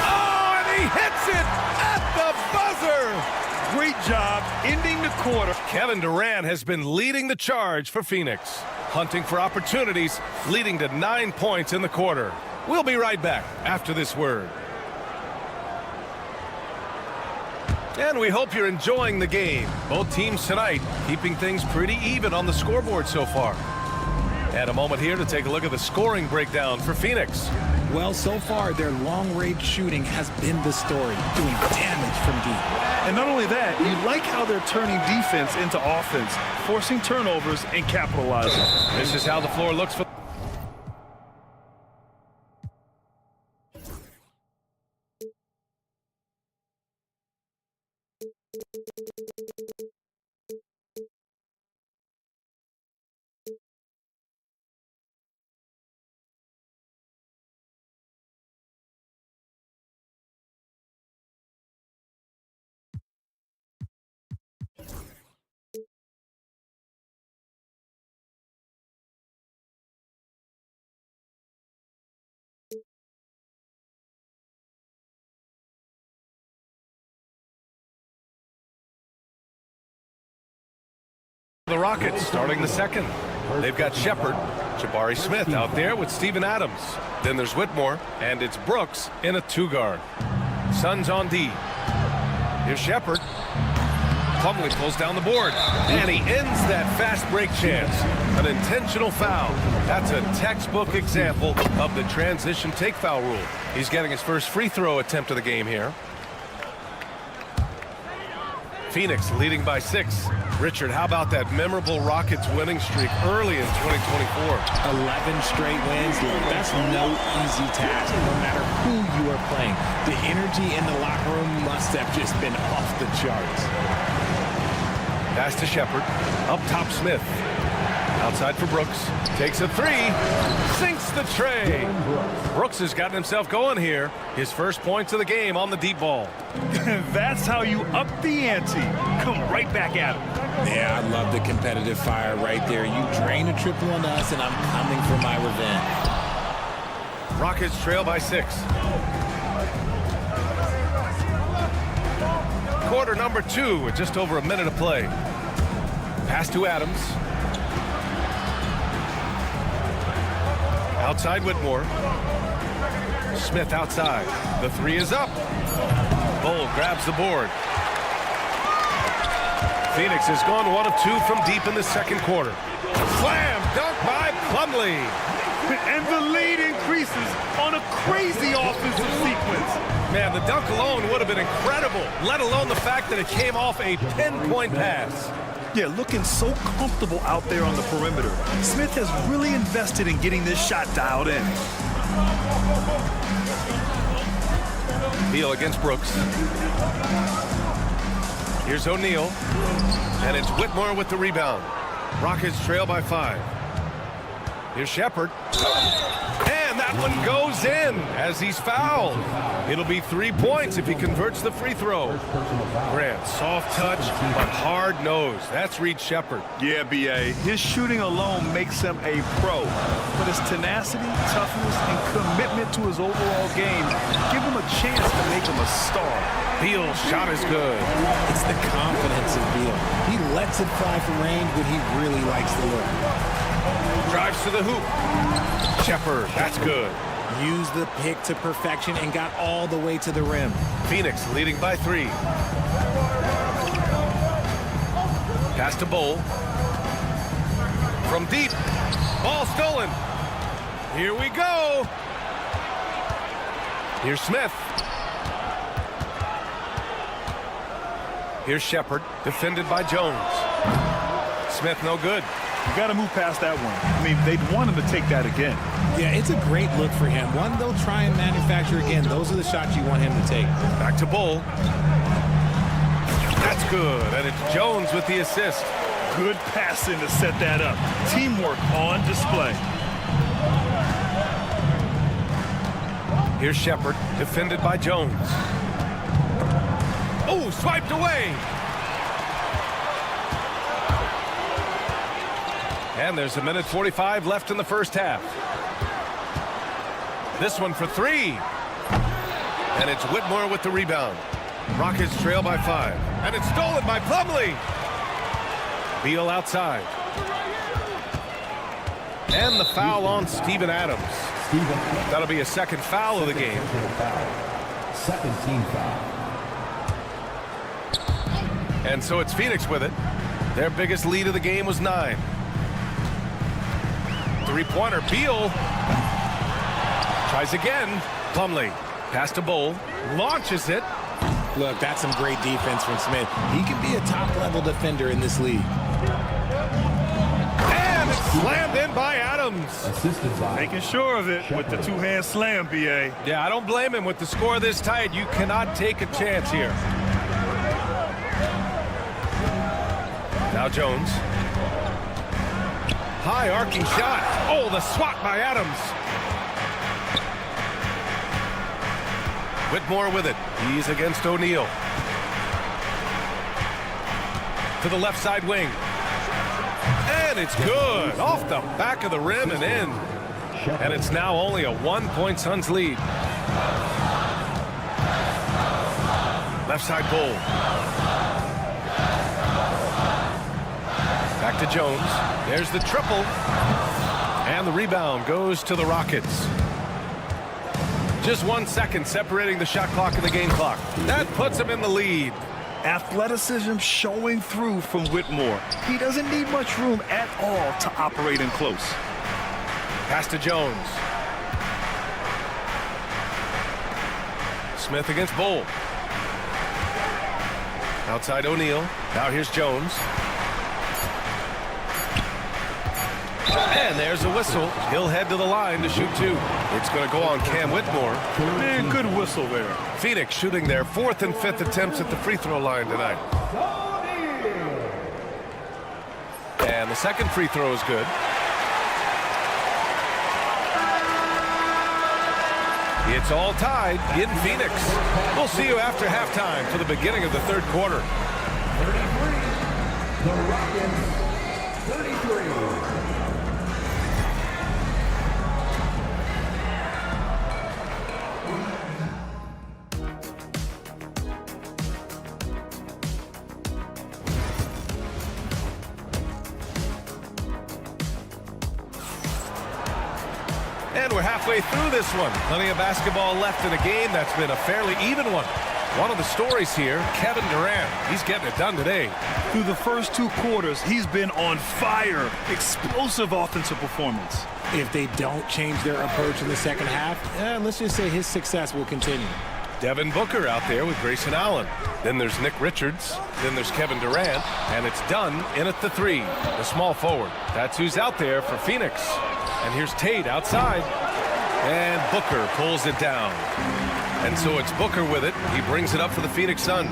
oh, and he hits it at the buzzer. Great job ending the quarter. Kevin Durant has been leading the charge for Phoenix, hunting for opportunities, leading to 9 points in the quarter. We'll be right back after this word. And we hope you're enjoying the game. Both teams tonight keeping things pretty even on the scoreboard so far. And a moment here to take a look at the scoring breakdown for Phoenix. Well, so far, their long-range shooting has been the story, doing damage from deep. And not only that, you like how they're turning defense into offense, forcing turnovers and capitalizing. This is how the floor looks for... The Rockets starting the second. They've got Shepard, Jabari Smith out there with Steven Adams. Then there's Whitmore, and it's Brooks in a 2-guard. Suns on D. Here's Shepard. Plumlee pulls down the board, and he ends that fast break chance. An intentional foul. That's a textbook example of the transition take foul rule. He's getting his first free throw attempt of the game here. Phoenix leading by 6. Richard, how about that memorable Rockets winning streak early in 2024? 11 straight wins. That's no easy task, no matter who you are playing. The energy in the locker room must have just been off the charts. Pass to Shepard. Up top, Smith. Outside for Brooks. Takes a 3. Sinks the tray. Brooks has gotten himself going here. His first points of the game on the deep ball. That's how you up the ante. Come right back at him. Yeah, I love the competitive fire right there. You drain a triple on us, and I'm coming for my revenge. Rockets trail by 6. Quarter number 2 with just over a minute of play. Pass to Adams. Outside Whitmore. Smith outside. The 3 is up. Bull grabs the board. Phoenix has gone 1 of 2 from deep in the second quarter. Slam dunk by Plumlee. And the lead increases on a crazy offensive sequence. Man, the dunk alone would have been incredible, let alone the fact that it came off a pinpoint pass. Yeah, looking so comfortable out there on the perimeter. Smith has really invested in getting this shot dialed in. Beal against Brooks. Here's O'Neal. And it's Whitmore with the rebound. Rockets trail by 5. Here's Shepard. And And that one goes in as he's fouled. It'll be 3 points if he converts the free throw. Grant, soft touch, but hard nose. That's Reed Shepherd. Yeah, B.A. His shooting alone makes him a pro. But his tenacity, toughness, and commitment to his overall game give him a chance to make him a star. Beal's shot is good. It's the confidence of Beal. He lets it fly from range, but he really likes the look. Drives to the hoop. Shepherd, that's good. Used the pick to perfection and got all the way to the rim. Phoenix leading by 3. Pass to Bull. From deep. Ball stolen. Here we go. Here's Smith. Here's Shepherd, defended by Jones. Smith no good. You got to move past that one. I mean, they'd want him to take that again. Yeah, it's a great look for him. One they'll try and manufacture again. Those are the shots you want him to take. Back to Bull. That's good, and it's Jones with the assist. Good passing to set that up. Teamwork on display. Here's Shepherd, defended by Jones. Oh, swiped away. And there's 1:45 left in the first half. This one for 3. And it's Whitmore with the rebound. Rockets trail by 5. And it's stolen by Plumlee. Beal outside. And the foul on Steven Adams. That'll be a second foul of the game. Second team foul. And so it's Phoenix with it. Their biggest lead of the game was 9. Three-pointer, Beal. Tries again. Plumlee. Pass to Bull. Launches it. Look, that's some great defense from Smith. He can be a top-level defender in this league. And it's slammed in by Adams. Assisted by Making sure of it with the two-hand slam, B.A. Yeah, I don't blame him. With the score this tight, you cannot take a chance here. Now Jones. High arcing shot. Oh, the swat by Adams. Whitmore with it. He's against O'Neal. To the left side wing. And it's good. Off the back of the rim and in. And it's now only a 1-point Suns lead. Left side Bull. Back to Jones. There's the triple. And the rebound goes to the Rockets. Just 1 second separating the shot clock and the game clock. That puts them in the lead. Athleticism showing through from Whitmore. He doesn't need much room at all to operate in close. Pass to Jones. Smith against Bull. Outside O'Neal. Now here's Jones. And there's a whistle. He'll head to the line to shoot 2. It's going to go on Cam Whitmore. Man, good whistle there. Phoenix shooting their 4th and 5th attempts at the free throw line tonight. And the second free throw is good. It's all tied in Phoenix. We'll see you after halftime for the beginning of the third quarter. 33. The Rockets, 33. And we're halfway through this one. Plenty of basketball left in a game that's been a fairly even one. One of the stories here, Kevin Durant. He's getting it done today. Through the first 2 quarters, he's been on fire. Explosive offensive performance. If they don't change their approach in the second half, let's just say his success will continue. Devin Booker out there with Grayson Allen. Then there's Nick Richards. Then there's Kevin Durant. And it's Dunn in at the 3, the small forward. That's who's out there for Phoenix. And here's Tate outside. And Booker pulls it down. And so it's Booker with it. He brings it up for the Phoenix Suns.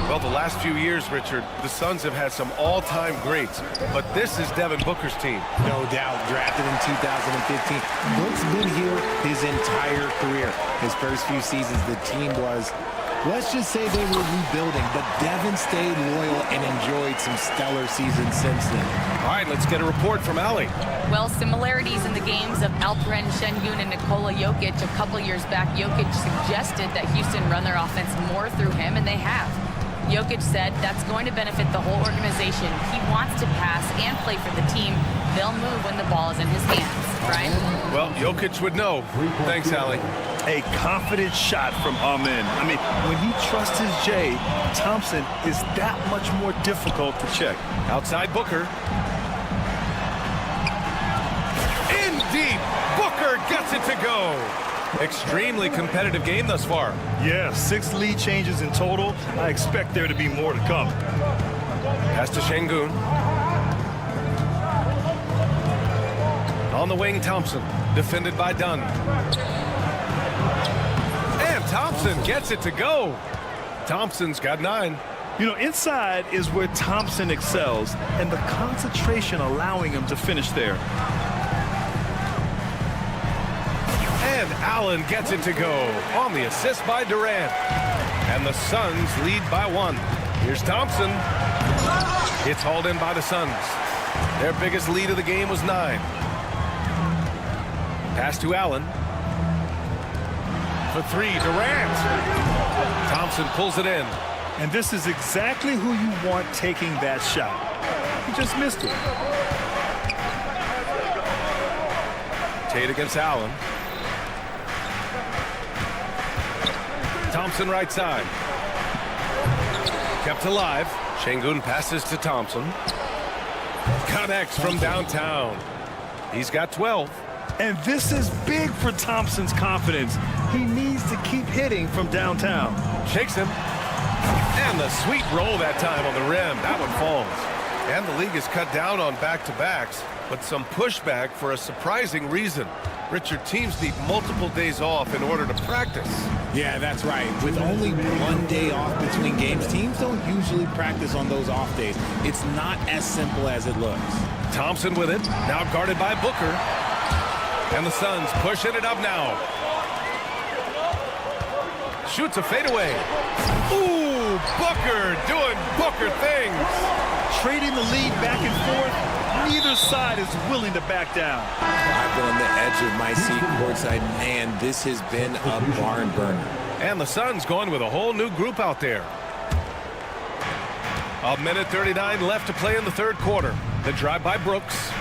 Well, the last few years, Richard, the Suns have had some all-time greats, but this is Devin Booker's team. No doubt, drafted in 2015. Book's been here his entire career. His first few seasons, the team was, let's just say they were rebuilding, but Devin stayed loyal and enjoyed some stellar seasons since then. All right, let's get a report from Allie. Well, similarities in the games of Alperen Şengün and Nikola Jokic. A couple years back, Jokic suggested that Houston run their offense more through him, and they have. Jokic said that's going to benefit the whole organization. He wants to pass and play for the team. They'll move when the ball is in his hands. Brian? Well, Jokic would know. Thanks, Allie. A confident shot from Amen. I mean, when he trusts his J, Thompson is that much more difficult to check. Outside Booker. In deep. Booker gets it to go. Extremely competitive game thus far. Yeah, 6 lead changes in total. I expect there to be more to come. Pass to Şengün. On the wing, Thompson. Defended by Dunn. And Thompson gets it to go. Thompson's got 9. You know, inside is where Thompson excels, and the concentration allowing him to finish there. And Allen gets it to go on the assist by Durant. And the Suns lead by 1. Here's Thompson. It's hauled in by the Suns. Their biggest lead of the game was 9. Pass to Allen. For 3, Durant. Thompson pulls it in. And this is exactly who you want taking that shot. He just missed it. Tate against Allen. Thompson right side. Kept alive. Şengün passes to Thompson. Connects from downtown. He's got 12. And this is big for Thompson's confidence. He needs to keep hitting from downtown. Shakes him. And the sweet roll that time on the rim. That one falls. And the league has cut down on back-to-backs, but some pushback for a surprising reason. Richard, teams need multiple days off in order to practice. Yeah, that's right. With only 1 day off between games, teams don't usually practice on those off days. It's not as simple as it looks. Thompson with it, now guarded by Booker. And the Suns pushing it up now. Shoots a fadeaway. Ooh, Booker doing Booker things. Trading the lead back and forth. Neither side is willing to back down. I've been on the edge of my seat courtside. Man, this has been a barn burner. And the Suns going with a whole new group out there. 1:39 left to play in the third quarter. The drive by Brooks.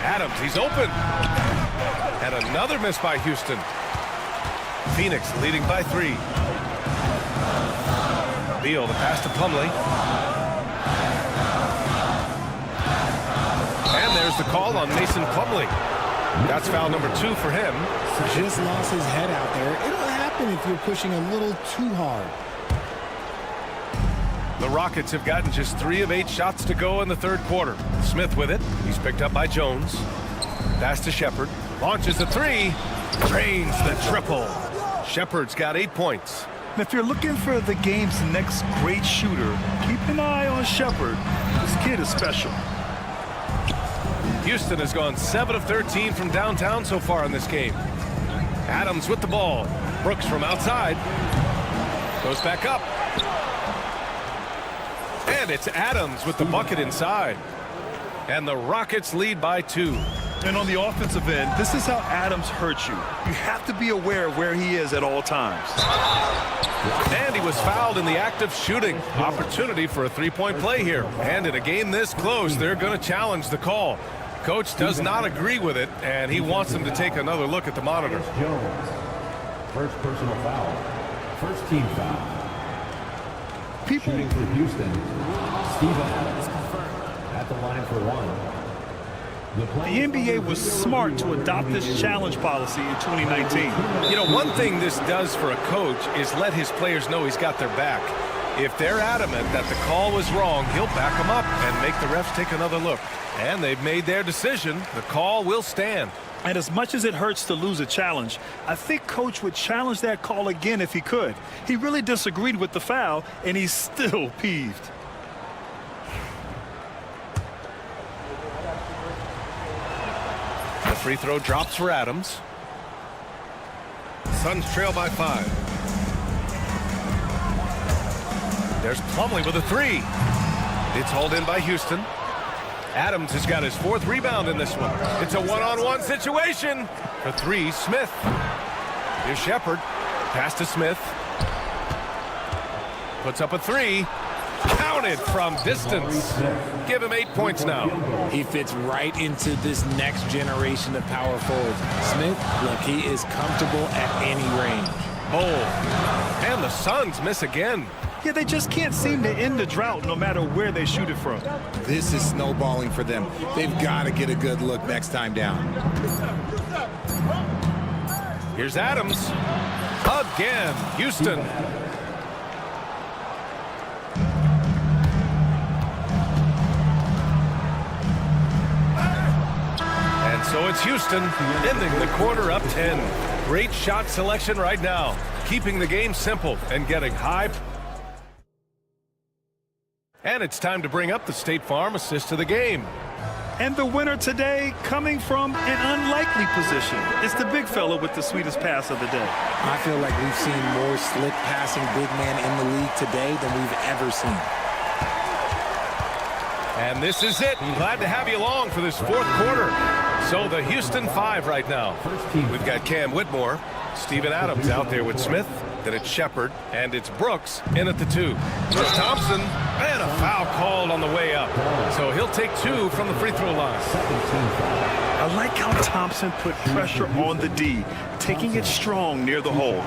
Adams, he's open. And another miss by Houston. Phoenix leading by 3. Beal, the pass to Plumlee. And there's the call on Mason Plumlee. That's foul number 2 for him. Just lost his head out there. It'll happen if you're pushing a little too hard. The Rockets have gotten just 3 of 8 shots to go in the third quarter. Smith with it. He's picked up by Jones. Pass to Shepard. Launches the 3. Drains the triple. Shepard's got 8 points. And if you're looking for the game's next great shooter, keep an eye on Shepard. This kid is special. Houston has gone 7 of 13 from downtown so far in this game. Adams with the ball. Brooks from outside. Goes back up. And it's Adams with the bucket inside. And the Rockets lead by 2. And on the offensive end, this is how Adams hurts you. You have to be aware of where he is at all times. And he was fouled in the act of shooting. Opportunity for a 3-point play here. And in a game this close, they're going to challenge the call. Coach does not agree with it, and he wants them to take another look at the monitor. Jones, first personal foul. First team foul. Shooting for Houston, Steve Adams at the line for 1. The NBA was smart to adopt this challenge policy in 2019. You know, one thing this does for a coach is let his players know he's got their back. If they're adamant that the call was wrong, he'll back them up and make the refs take another look. And they've made their decision. The call will stand. And as much as it hurts to lose a challenge, I think Coach would challenge that call again if he could. He really disagreed with the foul, and he's still peeved. The free throw drops for Adams. Suns trail by 5. There's Plumlee with a 3. It's hauled in by Houston. Adams has got his 4th rebound in this one. It's a one-on-one situation. For 3, Smith. Here's Shepard. Pass to Smith. Puts up a 3. Counted from distance. Give him 8 points now. He fits right into this next generation of power forwards. Smith, look, he is comfortable at any range. Oh, and the Suns miss again. Yeah, they just can't seem to end the drought no matter where they shoot it from. This is snowballing for them. They've got to get a good look next time down. Here's Adams. Again, Houston. And so it's Houston, ending the quarter up 10. Great shot selection right now, keeping the game simple and getting high. And it's time to bring up the State Farm assist of the game. And the winner today coming from an unlikely position. It's the big fella with the sweetest pass of the day. I feel like we've seen more slick passing big man in the league today than we've ever seen. And this is it. Glad to have you along for this 4th quarter. So the Houston 5 right now. We've got Cam Whitmore, Steven Adams out there with Smith. Then it's Shepard, and it's Brooks in at the 2. Here's Thompson, and a foul called on the way up. So he'll take 2 from the free throw line. I like how Thompson put pressure on the D, taking it strong near the hole.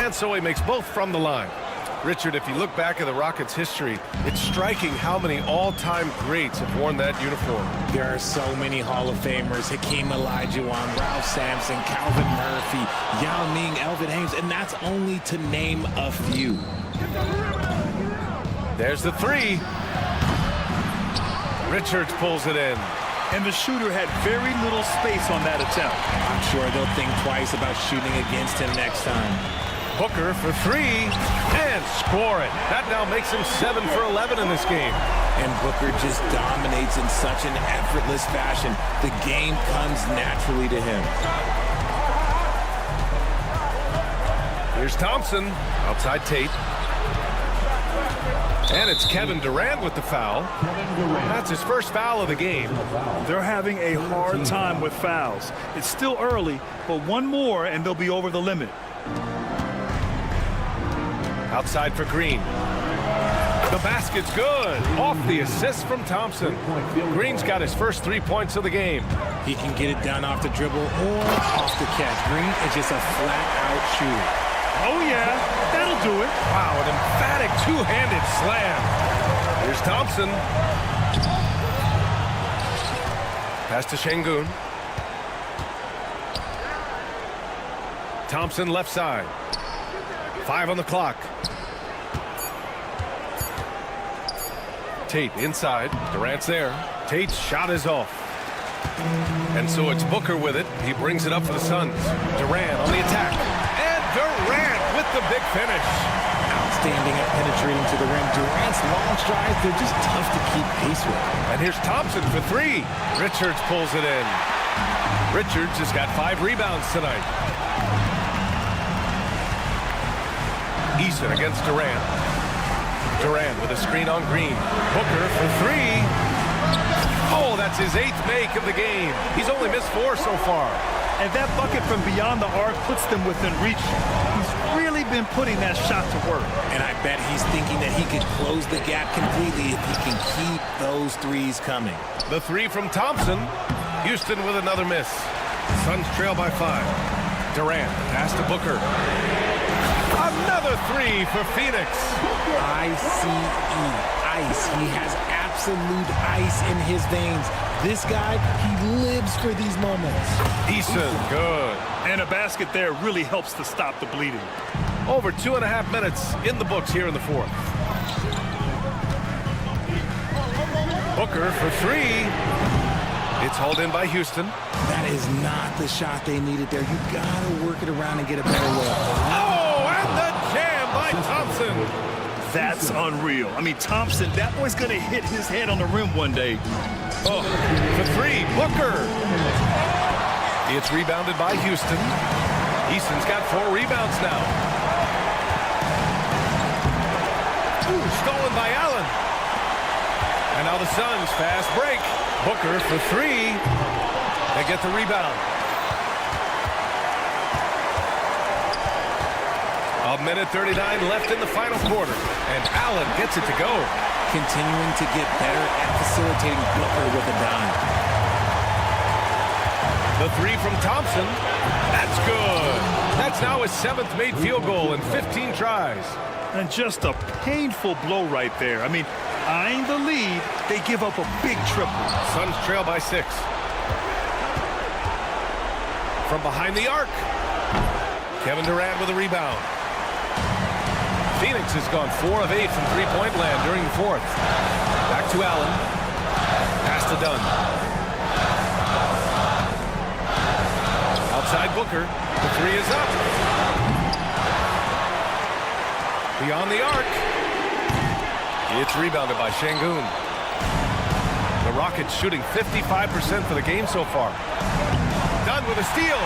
And so he makes both from the line. Richard, if you look back at the Rockets' history, it's striking how many all-time greats have worn that uniform. There are so many Hall of Famers: Hakeem Olajuwon, Ralph Sampson, Calvin Murphy, Yao Ming, Elvin Hayes, and that's only to name a few. There's the 3. Richards pulls it in. And the shooter had very little space on that attempt. I'm sure they'll think twice about shooting against him next time. Booker for 3 and score it. That now makes him 7 for 11 in this game. And Booker just dominates in such an effortless fashion. The game comes naturally to him. Here's Thompson outside Tate. And it's Kevin Durant with the foul. That's his first foul of the game. They're having a hard time with fouls. It's still early, but one more and they'll be over the limit. Outside for Green. The basket's good. Off the assist from Thompson. Green's got his first 3 points of the game. He can get it done off the dribble or off the catch. Green is just a flat-out shooter. Oh, yeah. That'll do it. Wow, an emphatic two-handed slam. Here's Thompson. Pass to Şengün. Thompson left side. 5 on the clock. Tate inside. Durant's there. Tate's shot is off. And so it's Booker with it. He brings it up for the Suns. Durant on the attack. And Durant with the big finish. Outstanding at penetrating to the rim. Durant's long strides, they're just tough to keep pace with. And here's Thompson for 3. Richards pulls it in. Richards has got 5 rebounds tonight. Eason against Durant. Durant with a screen on Green. Booker for 3. Oh, that's his 8th make of the game. He's only missed 4 so far. And that bucket from beyond the arc puts them within reach. He's really been putting that shot to work. And I bet he's thinking that he could close the gap completely if he can keep those threes coming. The 3 from Thompson. Houston with another miss. Suns trail by 5. Durant pass to Booker. Another 3 for Phoenix. I-C-E, ice. He has absolute ice in his veins. This guy, he lives for these moments. Eason, good. And a basket there really helps to stop the bleeding. Over 2.5 minutes in the books here in the 4th. Booker for 3. It's hauled in by Houston. That is not the shot they needed there. You got to work it around and get a better look. Oh, and the jam by Thompson. That's unreal. I mean, Thompson, that boy's going to hit his head on the rim one day. Oh, for three, Booker. It's rebounded by Houston. Easton's got 4 rebounds now. Ooh, stolen by Allen. And now the Suns fast break. Booker for 3. They get the rebound. A minute 39 left in the final quarter. And Allen gets it to go. Continuing to get better at facilitating Booker with a dime. The 3 from Thompson. That's good. That's now his 7th made field goal in 15 tries. And just a painful blow right there. I mean, eyeing the lead, they give up a big triple. Suns trail by 6. From behind the arc. Kevin Durant with a rebound. Phoenix has gone 4 of 8 from three-point land during the 4th. Back to Allen. Pass to Dunn. Outside Booker. The 3 is up. Beyond the arc. It's rebounded by Şengün. The Rockets shooting 55% for the game so far. Dunn with a steal.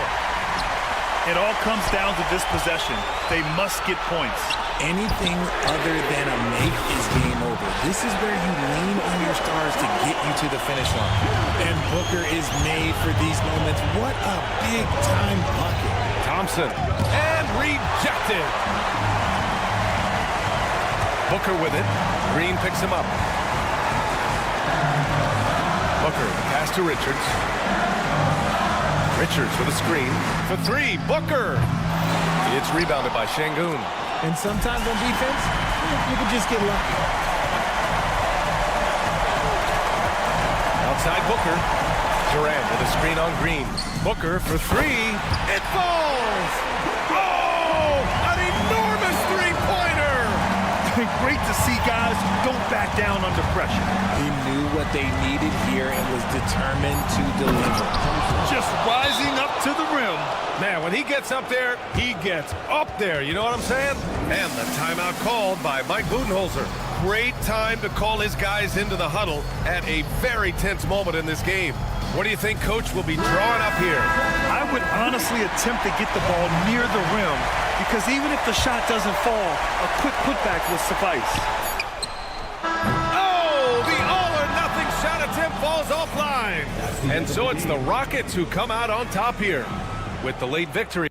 It all comes down to this possession. They must get points. Anything other than a make is game over. This is where you lean on your stars to get you to the finish line. And Booker is made for these moments. What a big-time bucket. Thompson. And rejected. Booker with it. Green picks him up. Booker, pass to Richards. Richards with a screen. For 3, Booker. It's rebounded by Şengün. And sometimes on defense, you can just get lucky. Outside Booker. Durant with a screen on Green. Booker for 3. It falls! Oh! An enormous three-pointer! Great to see guys who don't back down under pressure. He knew what they needed here and was determined to deliver. Just rising up to the rim. Man, when he gets up there, he gets up there. You know what I'm saying? And the timeout called by Mike Budenholzer. Great time to call his guys into the huddle at a very tense moment in this game. What do you think Coach will be drawing up here? I would honestly attempt to get the ball near the rim because even if the shot doesn't fall, a quick putback will suffice. Oh, the all-or-nothing shot attempt falls offline. And so it's the Rockets who come out on top here with the late victory.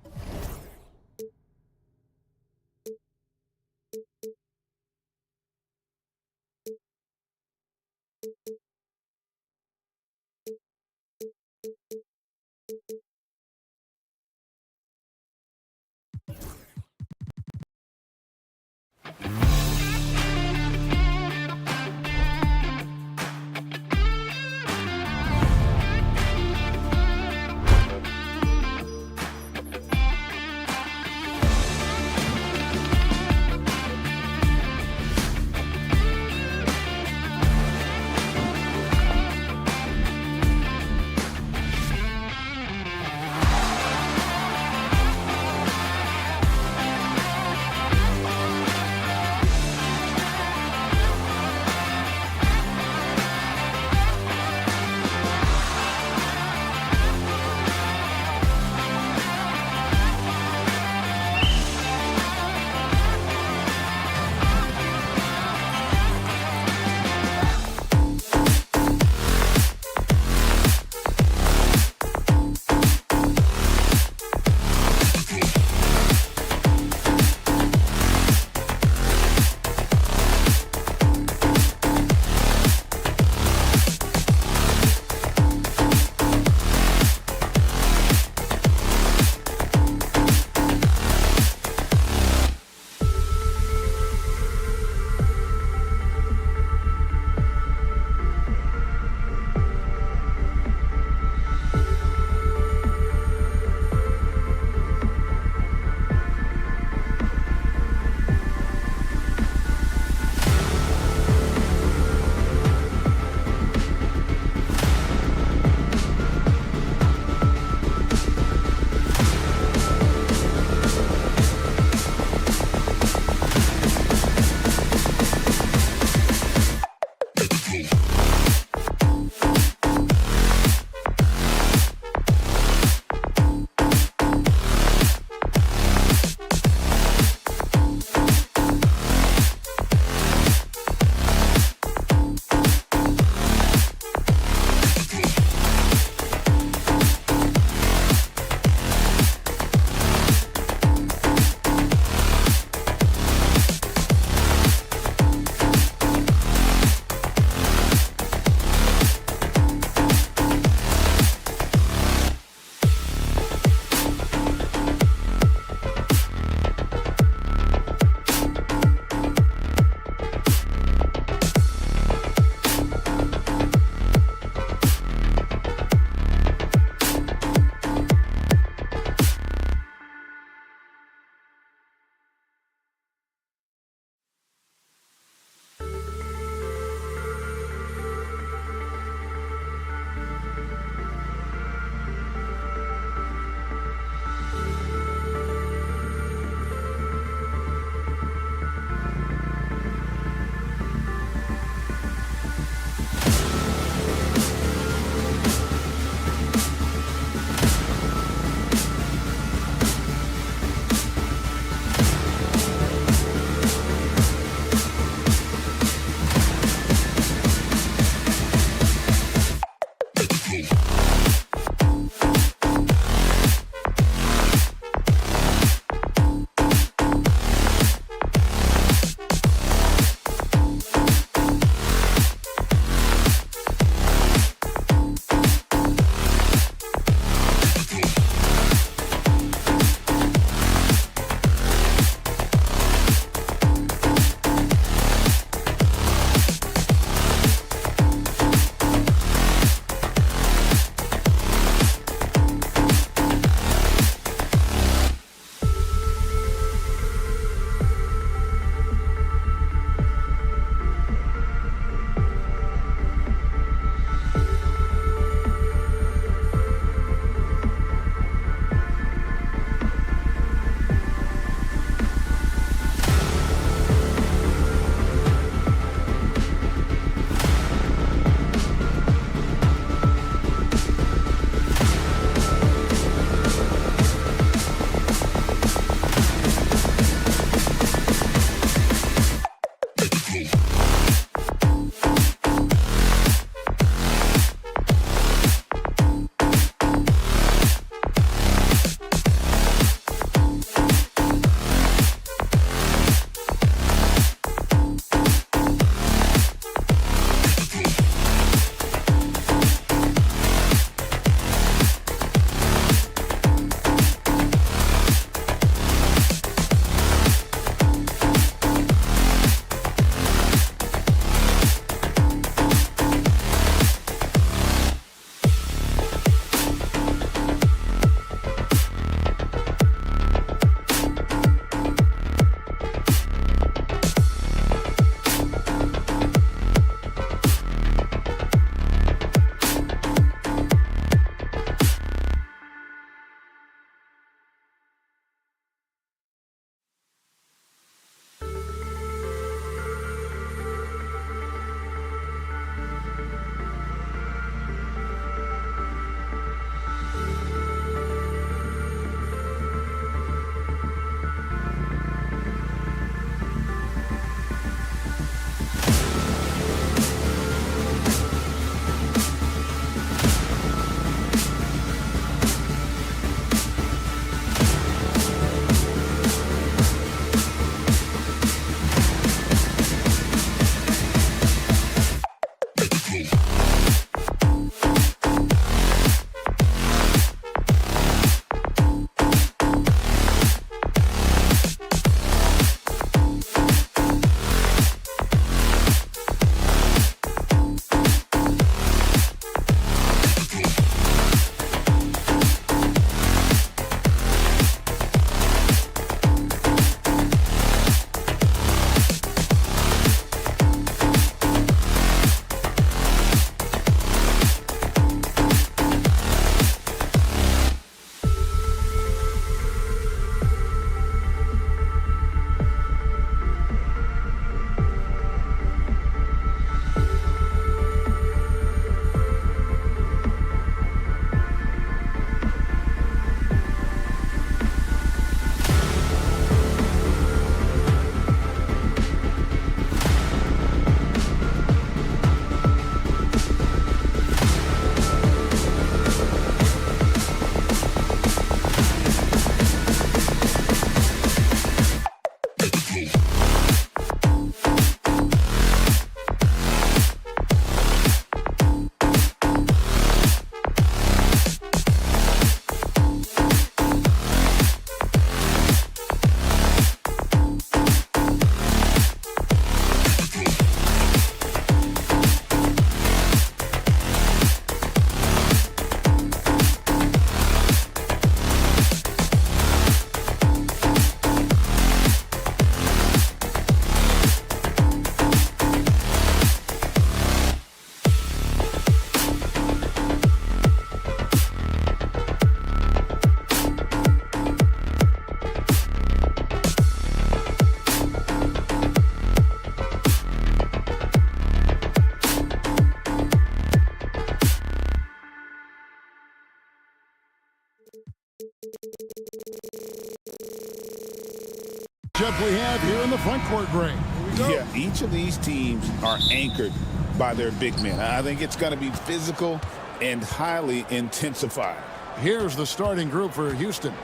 We have here in the front court, Gray. Yeah, each of these teams are anchored by their big men. I think it's going to be physical and highly intensified. Here's the starting group for Houston.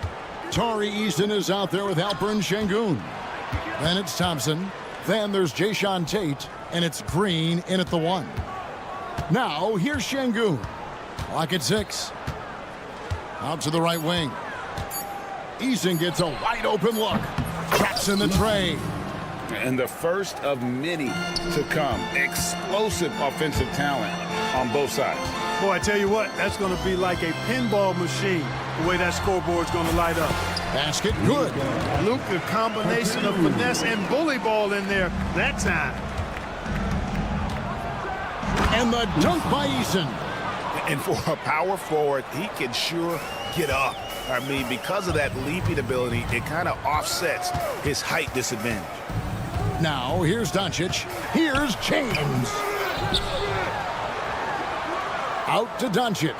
Tari Eason is out there with Alperen Şengün. Then it's Thompson. Then there's Jayshawn Tate. And it's Green in at the 1. Now, here's Şengün. Lock at 6. Out to the right wing. Eason gets a wide open look. Traps in the tray. And the first of many to come. Explosive offensive talent on both sides. Boy, I tell you what, that's going to be like a pinball machine, the way that scoreboard's going to light up. Basket good. Luke, a combination of finesse and bully ball in there that time. And the dunk by Eason. And for a power forward, he can sure get up. I mean, because of that leaping ability, it kind of offsets his height disadvantage. Now, here's Doncic. Here's James. Out to Doncic.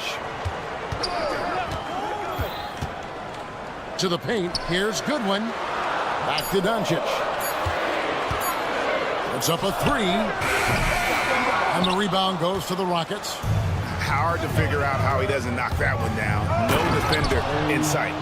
To the paint. Here's Goodwin. Back to Doncic. It's up a 3. And the rebound goes to the Rockets. Hard to figure out how he doesn't knock that one down. No defender in sight.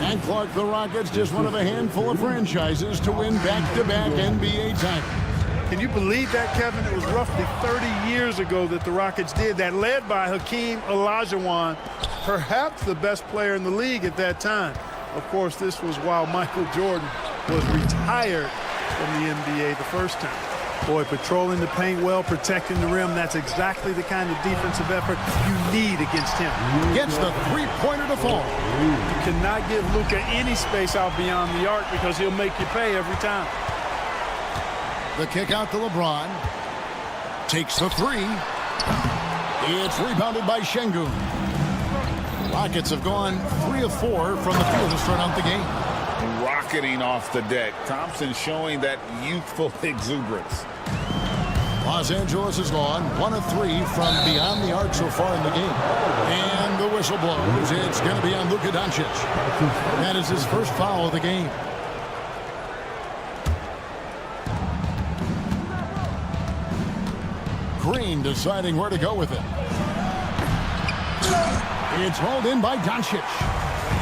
And Clark, the Rockets, just one of a handful of franchises to win back-to-back NBA titles. Can you believe that, Kevin? It was roughly 30 years ago that the Rockets did that, led by Hakeem Olajuwon, perhaps the best player in the league at that time. Of course, this was while Michael Jordan was retired from the NBA the first time. Boy, patrolling the paint well, protecting the rim, that's exactly the kind of defensive effort you need against him. Gets the three-pointer to fall. You cannot give Luka any space out beyond the arc because he'll make you pay every time. The kick out to LeBron. Takes the 3. It's rebounded by Şengün. Rockets have gone 3 of 4 from the field to start out the game. Rocketing off the deck. Thompson showing that youthful exuberance. Los Angeles has gone 1 of 3 from beyond the arc so far in the game. And the whistle blows. It's going to be on Luka Doncic. That is his first foul of the game. Green deciding where to go with it. It's hauled in by Doncic.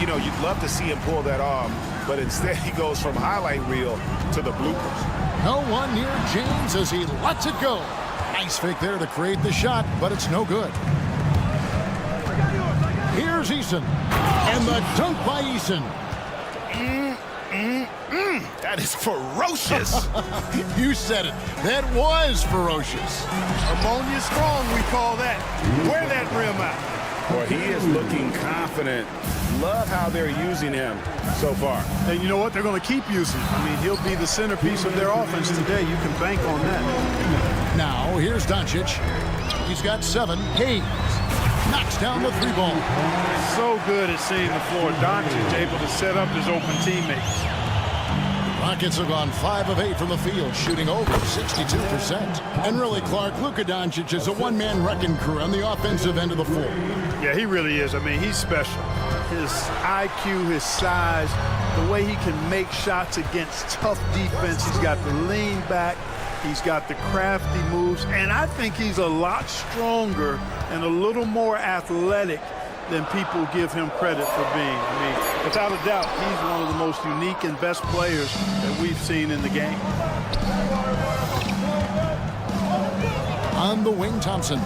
You know, you'd love to see him pull that off, but instead he goes from highlight reel to the bloopers. No one near James as he lets it go. Nice fake there to create the shot, but it's no good. Here's Eason. And the dunk by Eason. That is ferocious. You said it. That was ferocious. Ammonia strong, we call that. Wear that rim out. Boy, he is looking confident. Love how they're using him so far. And you know what? They're going to keep using him. I mean, he'll be the centerpiece of their offense today. You can bank on that. Now, here's Doncic. He's got 7. Hayes knocks down the 3 ball. So good at seeing the floor. Doncic able to set up his open teammates. Rockets have gone 5 of 8 from the field, shooting over 62%. And really, Clark, Luka Doncic is a one-man wrecking crew on the offensive end of the floor. Yeah, he really is. I mean, he's special. His IQ, his size, the way he can make shots against tough defense. He's got the lean back. He's got the crafty moves. And I think he's a lot stronger and a little more athletic than people give him credit for being. I mean, without a doubt, he's one of the most unique and best players that we've seen in the game. On the wing, Thompson.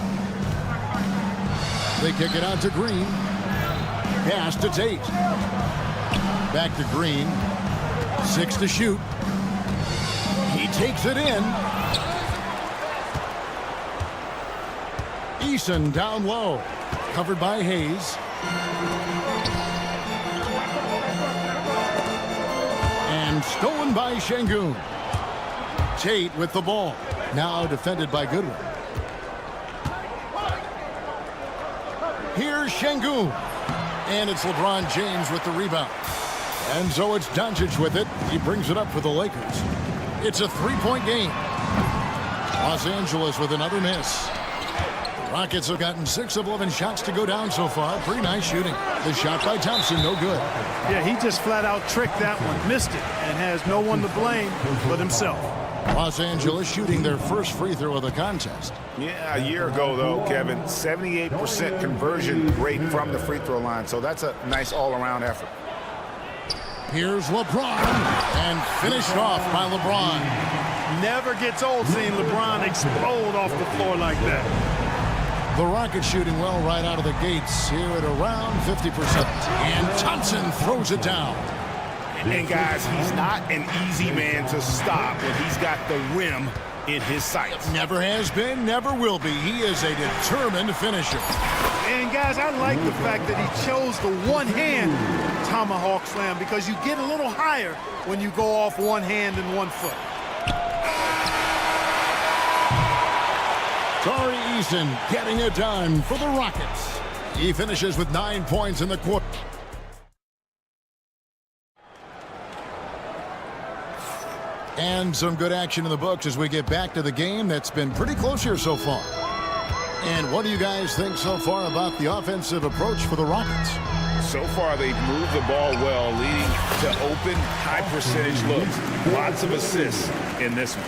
They kick it out to Green. Pass to Tate. Back to Green. 6 to shoot. He takes it in. Eason down low. Covered by Hayes. And stolen by Şengün. Tate with the ball. Now defended by Goodwin. Here's Şengün. And it's LeBron James with the rebound. And so it's Doncic with it. He brings it up for the Lakers. It's a 3-point game. Los Angeles with another miss. Rockets have gotten 6 of 11 shots to go down so far. Pretty nice shooting. The shot by Thompson, no good. Yeah, he just flat out tricked that one, missed it, and has no one to blame but himself. Los Angeles shooting their first free throw of the contest. Yeah, a year ago, though, Kevin, 78% conversion rate from the free throw line. So that's a nice all-around effort. Here's LeBron, and finished off by LeBron. Never gets old seeing LeBron explode off the floor like that. The Rockets shooting well right out of the gates here at around 50%. And Thompson throws it down. And guys, he's not an easy man to stop when he's got the rim in his sights. Never has been, never will be. He is a determined finisher. And guys, I like the fact that he chose the one-hand tomahawk slam because you get a little higher when you go off one hand and 1 foot. Tari Eason getting it done for the Rockets. He finishes with 9 points in the quarter. And some good action in the books as we get back to the game that's been pretty close here so far. And what do you guys think so far about the offensive approach for the Rockets? So far, they've moved the ball well, leading to open, high-percentage looks. Lots of assists in this one.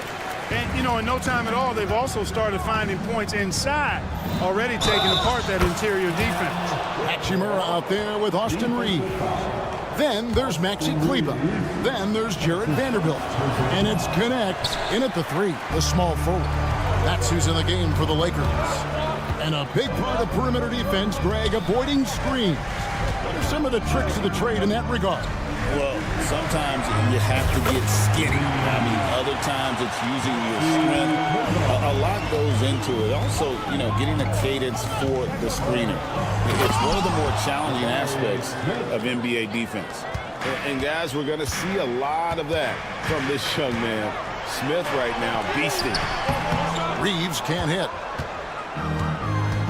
And, you know, in no time at all, they've also started finding points inside, already taking apart that interior defense. Hachimura out there with Austin Reeves. Then there's Maxi Kleber. Then there's Jared Vanderbilt. And it's Connect in at the 3, the small forward. That's who's in the game for the Lakers. And a big part of perimeter defense, Greg, avoiding screens. What are some of the tricks of the trade in that regard? Well, sometimes you have to get skinny. I mean, other times it's using your strength. A lot goes into it. Also, you know, getting the cadence for the screener. It's one of the more challenging aspects of NBA defense. And guys, we're going to see a lot of that from this young man. Smith right now, beasting. Reeves can't hit.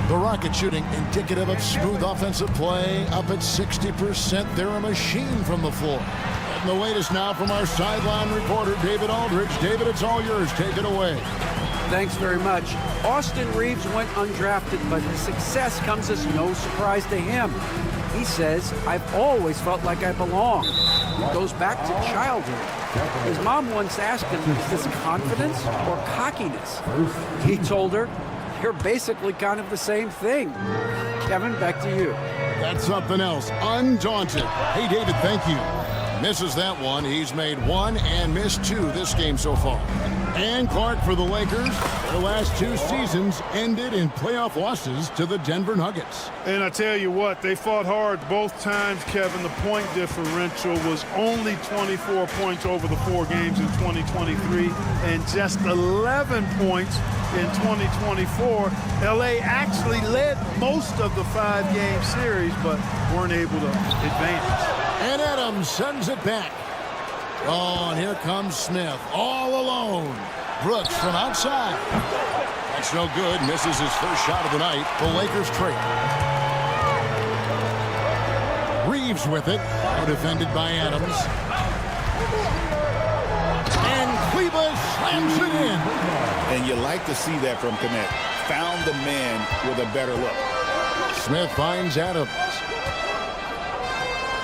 The Rockets shooting indicative of smooth offensive play, up at 60%. They're a machine from the floor. And the latest now from our sideline reporter, David Aldridge. David, it's all yours. Take it away. Thanks very much. Austin Reeves went undrafted, but his success comes as no surprise to him. He says, "I've always felt like I belong." It goes back to childhood. His mom once asked him, "Is this confidence or cockiness?" He told her, "You're basically kind of the same thing." Kevin, back to you. That's something else. Undaunted. Hey, David, thank you. Misses that one. He's made 1 and missed 2 this game so far. And Clark for the Lakers. Their last 2 seasons ended in playoff losses to the Denver Nuggets. And I tell you what, they fought hard both times, Kevin. The point differential was only 24 points over the 4 games in 2023 and just 11 points in 2024. LA actually led most of the 5-game series, but weren't able to advance. And Adams sends it back. Oh, and here comes Smith all alone. Brooks from outside. That's no good. Misses his first shot of the night. The Lakers trade. Reeves with it. Now defended by Adams. And Kleber slams it in. And you like to see that from Connect. Found the man with a better look. Smith finds Adams.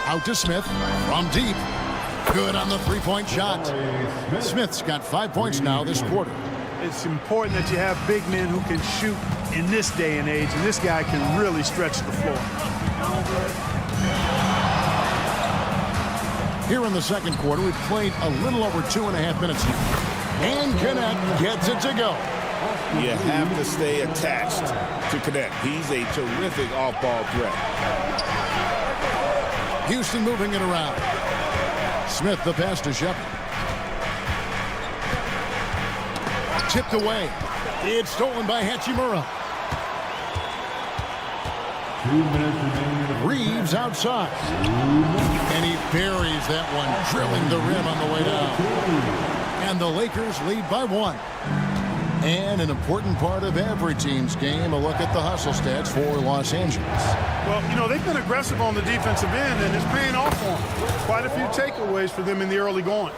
Out to Smith from deep. Good on the 3-point shot. Smith's got 5 points now this quarter. It's important that you have big men who can shoot in this day and age, and this guy can really stretch the floor. Here in the second quarter, we've played a little over 2.5 minutes now. And Connect gets it to go. You have to stay attached to Connect. He's a terrific off-ball threat. Houston moving it around. Smith the pass to Shepard. Tipped away. It's stolen by Hachimura. 2 minutes remaining. Reeves outside. And he buries that one, drilling the rim on the way down. And the Lakers lead by 1. And an important part of every team's game, a look at the hustle stats for Los Angeles. Well, you know, they've been aggressive on the defensive end, and it's paying off for them. Quite a few takeaways for them in the early going.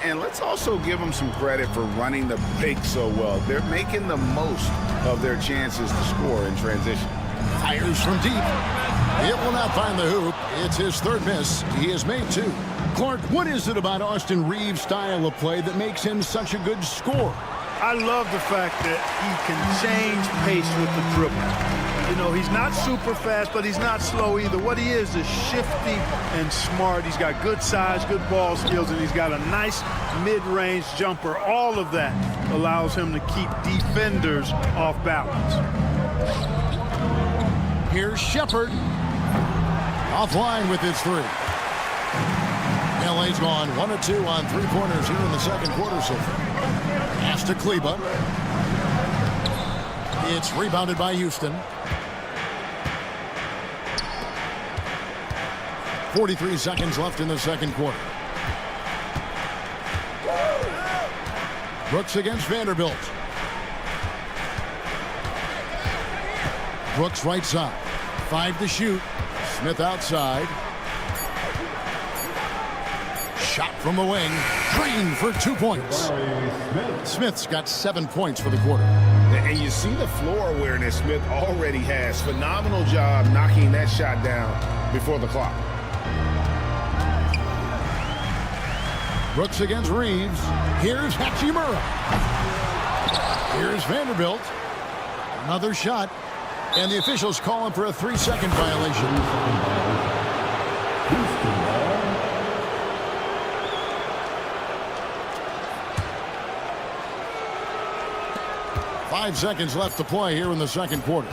And let's also give them some credit for running the pick so well. They're making the most of their chances to score in transition. Fires from deep. It will not find the hoop. It's his third miss. He has made 2. Clark, what is it about Austin Reeves' style of play that makes him such a good scorer? I love the fact that he can change pace with the dribble. You know, he's not super fast, but he's not slow either. What he is shifty and smart. He's got good size, good ball skills, and he's got a nice mid-range jumper. All of that allows him to keep defenders off balance. Here's Shepard. Offline with his 3. LA's gone 1 of 2 on 3-pointers here in the second quarter so far. Pass to Kleba. It's rebounded by Houston. 43 seconds left in the second quarter. Brooks against Vanderbilt. Brooks right side. 5 to shoot. Smith outside. Shot from the wing. Green for 2 points. Smith's got 7 points for the quarter. And you see the floor awareness Smith already has. Phenomenal job knocking that shot down before the clock. Brooks against Reeves. Here's Hachimura. Here's Vanderbilt. Another shot. And the officials call him for a 3-second violation. 5 seconds left to play here in the second quarter.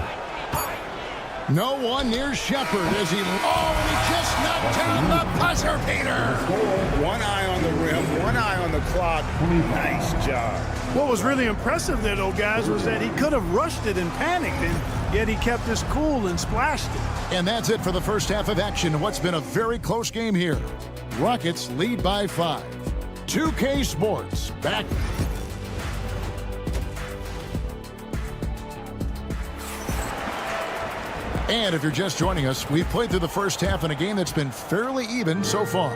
No one near Shepard as he... Oh, and he just knocked down the buzzer beater. One eye on the rim, one eye on the clock. Nice job. What was really impressive there, though, guys, was that he could have rushed it and panicked, and yet he kept his cool and splashed it. And that's it for the first half of action. What's been a very close game here. Rockets lead by 5. 2K Sports back. And if you're just joining us, we've played through the first half in a game that's been fairly even so far.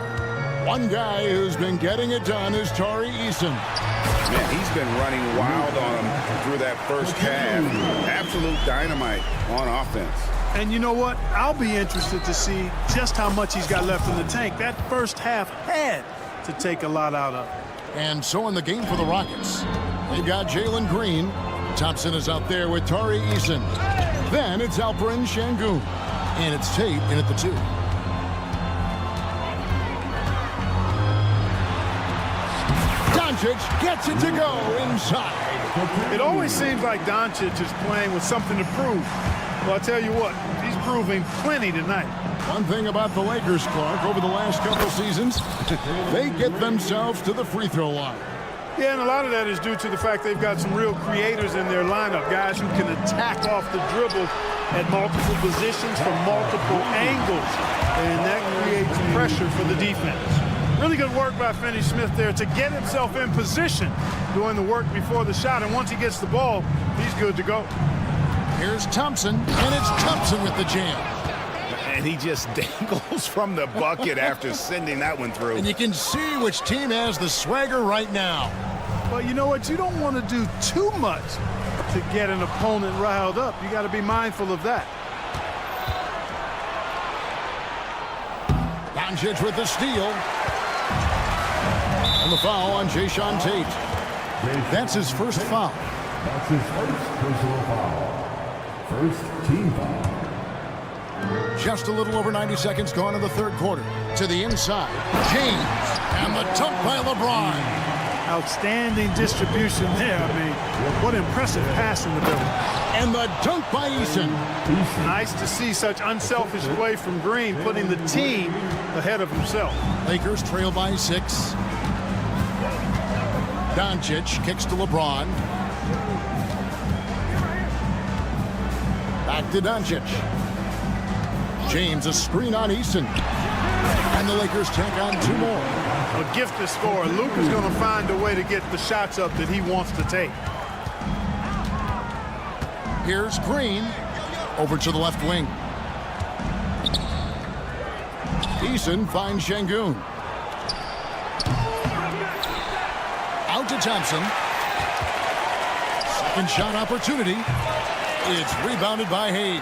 One guy who's been getting it done is Tari Eason. Man, he's been running wild on him through that first half. Absolute dynamite on offense. And you know what? I'll be interested to see just how much he's got left in the tank. That first half had to take a lot out of it. And so in the game for the Rockets, they've got Jalen Green. Thompson is out there with Tari Eason. Then it's Alperen Şengün. And it's Tate in at the 2. Doncic gets it to go inside. It always seems like Doncic is playing with something to prove. Well, I tell you what, he's proving plenty tonight. One thing about the Lakers, Clark, over the last couple seasons, they get themselves to the free throw line. Yeah, and a lot of that is due to the fact they've got some real creators in their lineup, guys who can attack off the dribble at multiple positions from multiple angles, and that creates pressure for the defense. Really good work by Finney-Smith there to get himself in position doing the work before the shot, and once he gets the ball, he's good to go. Here's Thompson, and it's Thompson with the jam. And he just dangles from the bucket after sending that one through. And you can see which team has the swagger right now. Well, you know what? You don't want to do too much to get an opponent riled up. You got to be mindful of that. Doncic with the steal. And the foul on Jayshawn Tate. That's his first foul. That's his first personal foul. First team foul. Just a little over 90 seconds gone in the third quarter. To the inside. James. And the dunk by LeBron. Outstanding distribution there. I mean, what impressive pass in the building. And the dunk by Eason. Nice to see such unselfish play from Green, putting the team ahead of himself. Lakers trail by 6. Doncic kicks to LeBron. Back to Doncic. James, a screen on Eason. And the Lakers take on 2 more. A gifted scorer. Luke is going to find a way to get the shots up that he wants to take. Here's Green. Over to the left wing. Eason finds Şengün. Out to Thompson. Second shot opportunity. It's rebounded by Hayes.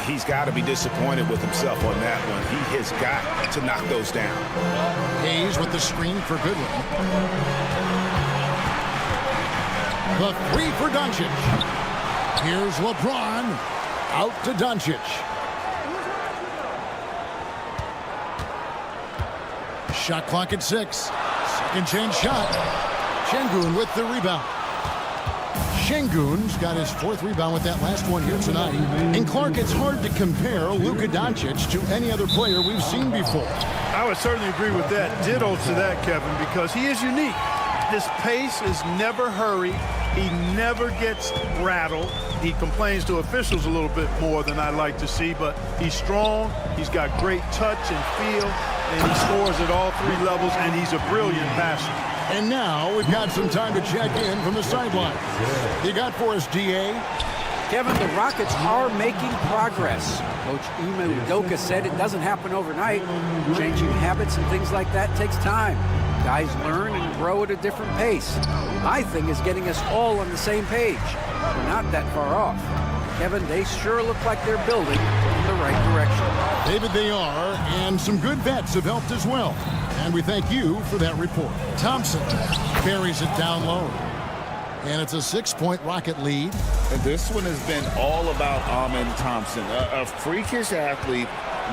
He's got to be disappointed with himself on that one. He has got to knock those down. Hayes with the screen for Goodwin. The three for Doncic. Here's LeBron. Out to Doncic. Shot clock at 6. Second chance shot. Şengün with the rebound. Şengün's got his 4th rebound with that last one here tonight. And Clark, it's hard to compare Luka Doncic to any other player we've seen before. I would certainly agree with that. Ditto to that, Kevin, because he is unique. His pace is never hurried. He never gets rattled. He complains to officials a little bit more than I like to see, but he's strong. He's got great touch and feel, and he scores at all 3 levels, and he's a brilliant passer. And now we've got some time to check in from the sideline. You got for us, DA? Kevin, the Rockets are making progress. Coach Ime Udoka said it doesn't happen overnight. Changing habits and things like that takes time. Guys learn and grow at a different pace. My thing is getting us all on the same page. We're not that far off. Kevin, they sure look like they're building in the right direction. David, they are, and some good vets have helped as well. And we thank you for that report. Thompson carries it down low. And it's a 6-point Rocket lead. And this one has been all about Amen Thompson, a freakish athlete.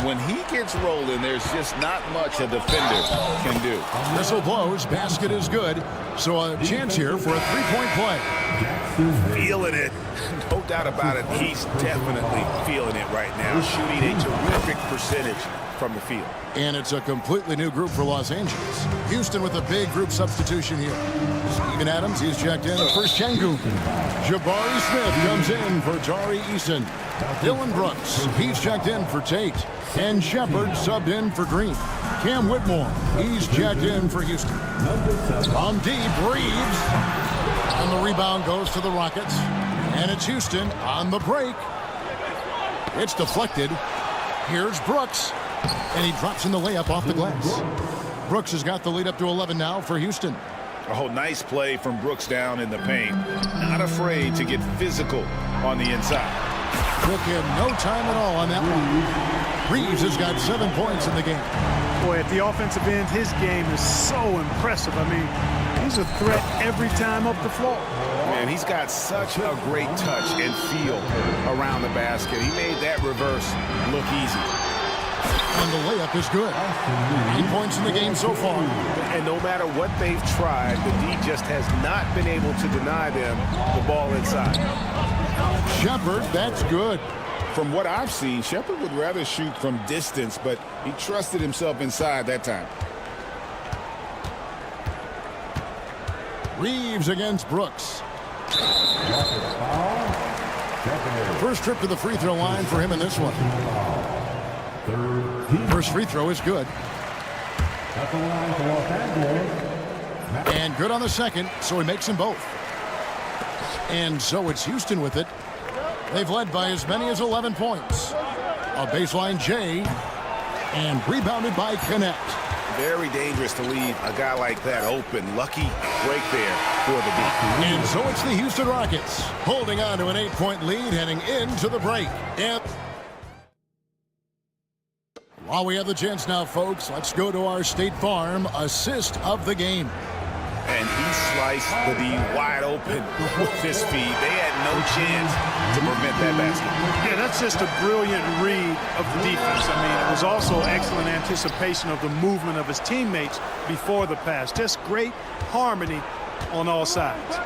When he gets rolling, there's just not much a defender can do. Whistle blows, basket is good. So a chance here for a 3-point play. Feeling it. No doubt about it. He's definitely feeling it right now. Shooting a terrific percentage from the field. And it's a completely new group for Los Angeles. Houston with a big group substitution here. Steven Adams, he's checked in for Şengün. Jabari Smith comes in for Tari Eason. Dylan Brooks, he's checked in for Tate. And Shepard subbed in for Green. Cam Whitmore, he's checked in for Houston. On deep, Reeves. And the rebound goes to the Rockets. And it's Houston on the break. It's deflected. Here's Brooks. And he drops in the layup off the glass. Brooks has got the lead up to 11 now for Houston. Oh, nice play from Brooks down in the paint. Not afraid to get physical on the inside. Took him no time at all on that one. Reeves has got 7 points in the game. Boy, at the offensive end, his game is so impressive. I mean, he's a threat every time up the floor. Man, he's got such a great touch and feel around the basket. He made that reverse look easy. And the layup is good. 8 points in the game so far. And no matter what they've tried, the D just has not been able to deny them the ball inside. Shepard, that's good. From what I've seen, Shepard would rather shoot from distance, but he trusted himself inside that time. Reeves against Brooks. First trip to the free throw line for him in this one. First free throw is good. And good on the second, so he makes them both. And so it's Houston with it. They've led by as many as 11 points. A baseline J, and rebounded by Connect. Very dangerous to leave a guy like that open. Lucky break there for the D. And so it's the Houston Rockets holding on to an 8-point lead heading into the break. And while we have the chance now, folks, let's go to our State Farm assist of the game. And he sliced the D wide open with his feet. They had no chance to prevent that basket. Yeah, that's just a brilliant read of the defense. I mean, it was also excellent anticipation of the movement of his teammates before the pass. Just great harmony on all sides.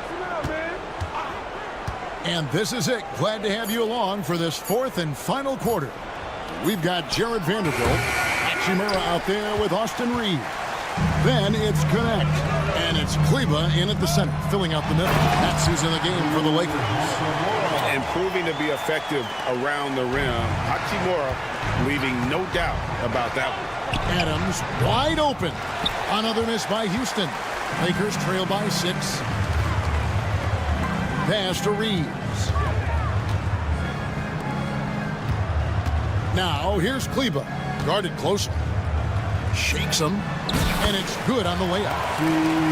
And this is it. Glad to have you along for this 4th and final quarter. We've got Jared Vanderbilt, Hachimura out there with Austin Reed. Then it's Connect, and it's Kleba in at the center, filling out the middle. That's who's in the game for the Lakers. And proving to be effective around the rim. Hachimura leaving no doubt about that one. Adams wide open. Another miss by Houston. Lakers trail by 6. Pass to Reeves. Now here's Kleba, guarded closely. Shakes him, and it's good on the layup.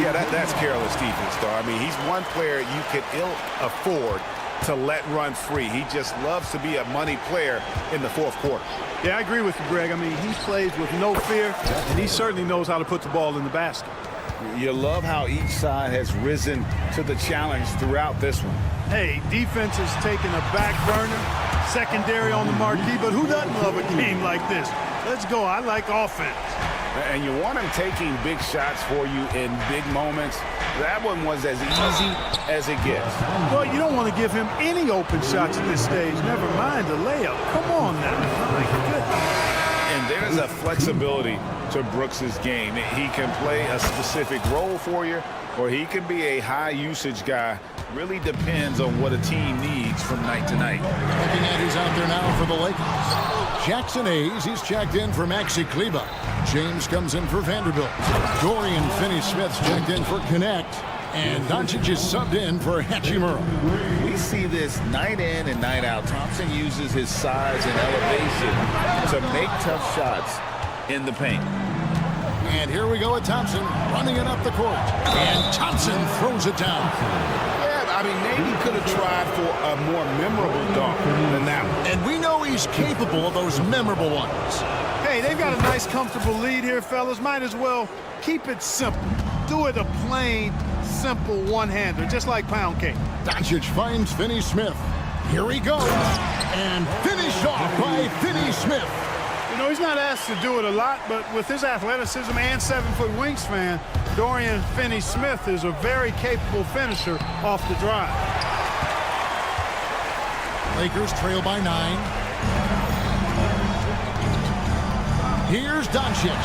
Yeah, that's careless defense, though. I mean, he's one player you could ill afford to let run free. He just loves to be a money player in the fourth quarter. Yeah, I agree with you, Greg. I mean, he plays with no fear, and he certainly knows how to put the ball in the basket. You love how each side has risen to the challenge throughout this one. Hey, defense is taking a back burner, secondary on the marquee, but who doesn't love a game like this? Let's go. I like offense. And you want him taking big shots for you in big moments. That one was as easy as it gets. Well, you don't want to give him any open shots at this stage. Never mind the layup. Come on now. My goodness. And there's a flexibility to Brooks's game. He can play a specific role for you, or he can be a high-usage guy. Really depends on what a team needs from night to night. Looking at who's out there now for the Lakers. Jackson Hayes, he's checked in for Maxi Kleba. James comes in for Vanderbilt. Dorian Finney-Smith's checked in for Connect. And Doncic is subbed in for Hachimura. We see this night in and night out. Thompson uses his size and elevation to make tough shots in the paint. And here we go with Thompson running it up the court. And Thompson throws it down. I mean, maybe he could have tried for a more memorable dunk than that one. And we know he's capable of those memorable ones. Hey, they've got a nice, comfortable lead here, fellas. Might as well keep it simple. Do it a plain, simple one-hander, just like pound cake. Doncic finds Finney-Smith. Here he goes. And finished off by Finney-Smith. You know, he's not asked to do it a lot, but with his athleticism and 7-foot wingspan, Dorian Finney-Smith is a very capable finisher off the drive. Lakers trail by 9. Here's Doncic.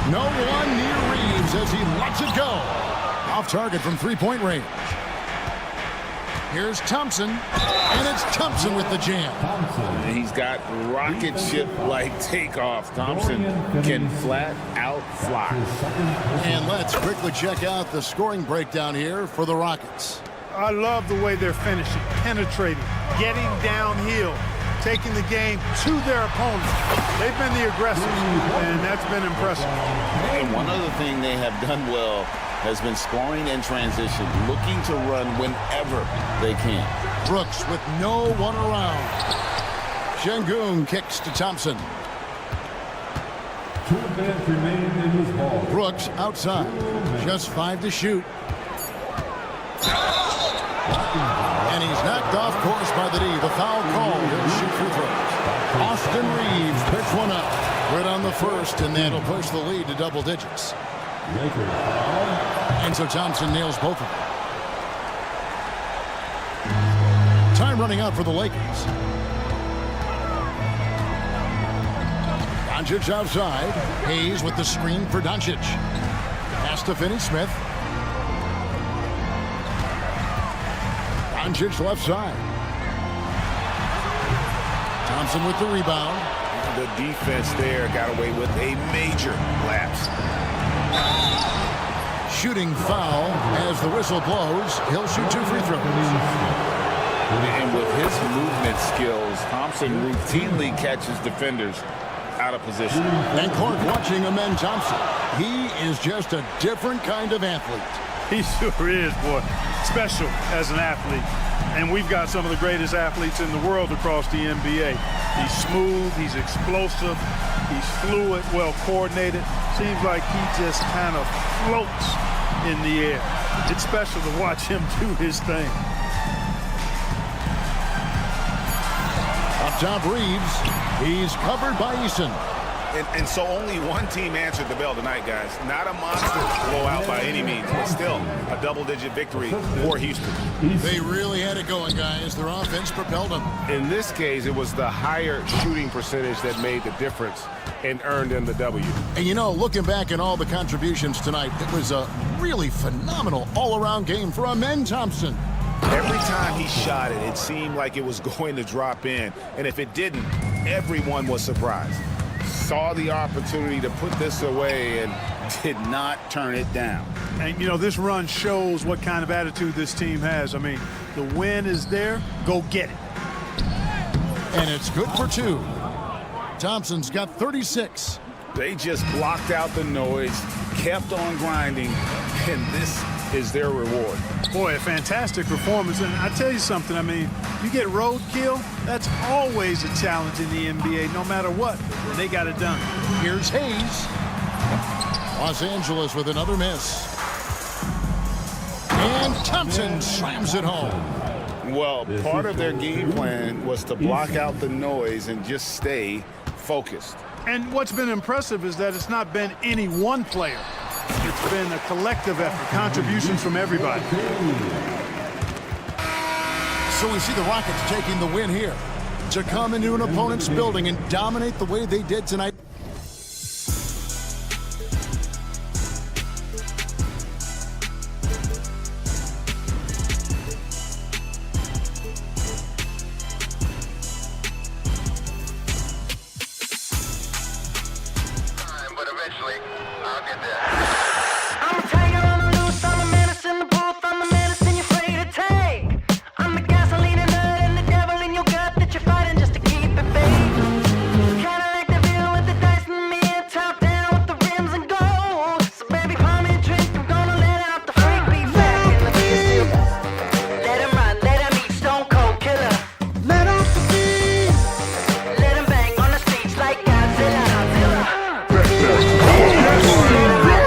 No one near Reeves as he lets it go. Off target from three-point range. Here's Thompson, and it's Thompson with the jam. He's got rocket ship-like takeoff. Thompson can flat out fly. And let's quickly check out the scoring breakdown here for the Rockets. I love the way they're finishing, penetrating, getting downhill, taking the game to their opponent. They've been the aggressors, and that's been impressive. And one other thing they have done well has been scoring in transition, looking to run whenever they can. Brooks with no one around. Şengün kicks to Thompson. 2 minutes remaining in this ball. Brooks outside. Just 5 to shoot. And he's knocked off course by the D. The foul call. He'll shoot free throws. Austin Reeves picks one up. Right on the first, and that'll push the lead to double digits. And so Thompson nails both of them. Time running out for the Lakers. Doncic outside. Hayes with the screen for Doncic. Pass to Finney-Smith. Doncic left side. Thompson with the rebound. The defense there got away with a major lapse. Shooting foul as the whistle blows. He'll shoot 2 free throws. And with his movement skills, Thompson routinely catches defenders out of position. And Clark watching Amen Thompson. He is just a different kind of athlete. He sure is, boy. Special as an athlete. And we've got some of the greatest athletes in the world across the NBA. He's smooth, he's explosive, he's fluid, well coordinated. Seems like he just kind of floats in the air. It's special to watch him do his thing. Up top, Reeves. He's covered by Eason. And so only one team answered the bell tonight, guys. Not a monster blowout by any means, but still a double-digit victory for Houston. They really had it going, guys. Their offense propelled them. In this case, it was the higher shooting percentage that made the difference and earned them the W. And you know, looking back at all the contributions tonight, it was a really phenomenal all-around game for Amen Thompson. Every time he shot it, it seemed like it was going to drop in. And if it didn't, everyone was surprised. Saw the opportunity to put this away and did not turn it down. And, you know, this run shows what kind of attitude this team has. I mean, the win is there. Go get it. And it's good for 2. Thompson's got 36. They just blocked out the noise, kept on grinding, and this is their reward. Boy, a fantastic performance. And I tell you something, I mean, you get roadkill, that's always a challenge in the NBA, no matter what. And they got it done. Here's Hayes. Los Angeles with another miss. And Thompson slams it home. Well, part of their game plan was to block out the noise and just stay focused. And what's been impressive is that it's not been any one player. It's been a collective effort, contributions from everybody. So we see the Rockets taking the win here to come into an opponent's building and dominate the way they did tonight. But eventually, I'll get there. I'm a tiger on the loose, I'm a menace in the booth, I'm the medicine you're afraid to take. I'm the gasoline and nut and the devil in your gut that you're fighting just to keep it baked. Kinda like the view with the dice in the mid, top down with the rims and gold. So baby, pour me a drink, I'm gonna let out the freak beat back in the field. Let him run, let him eat, stone cold killer. Let off the beat. Let him bang on the streets like Godzilla.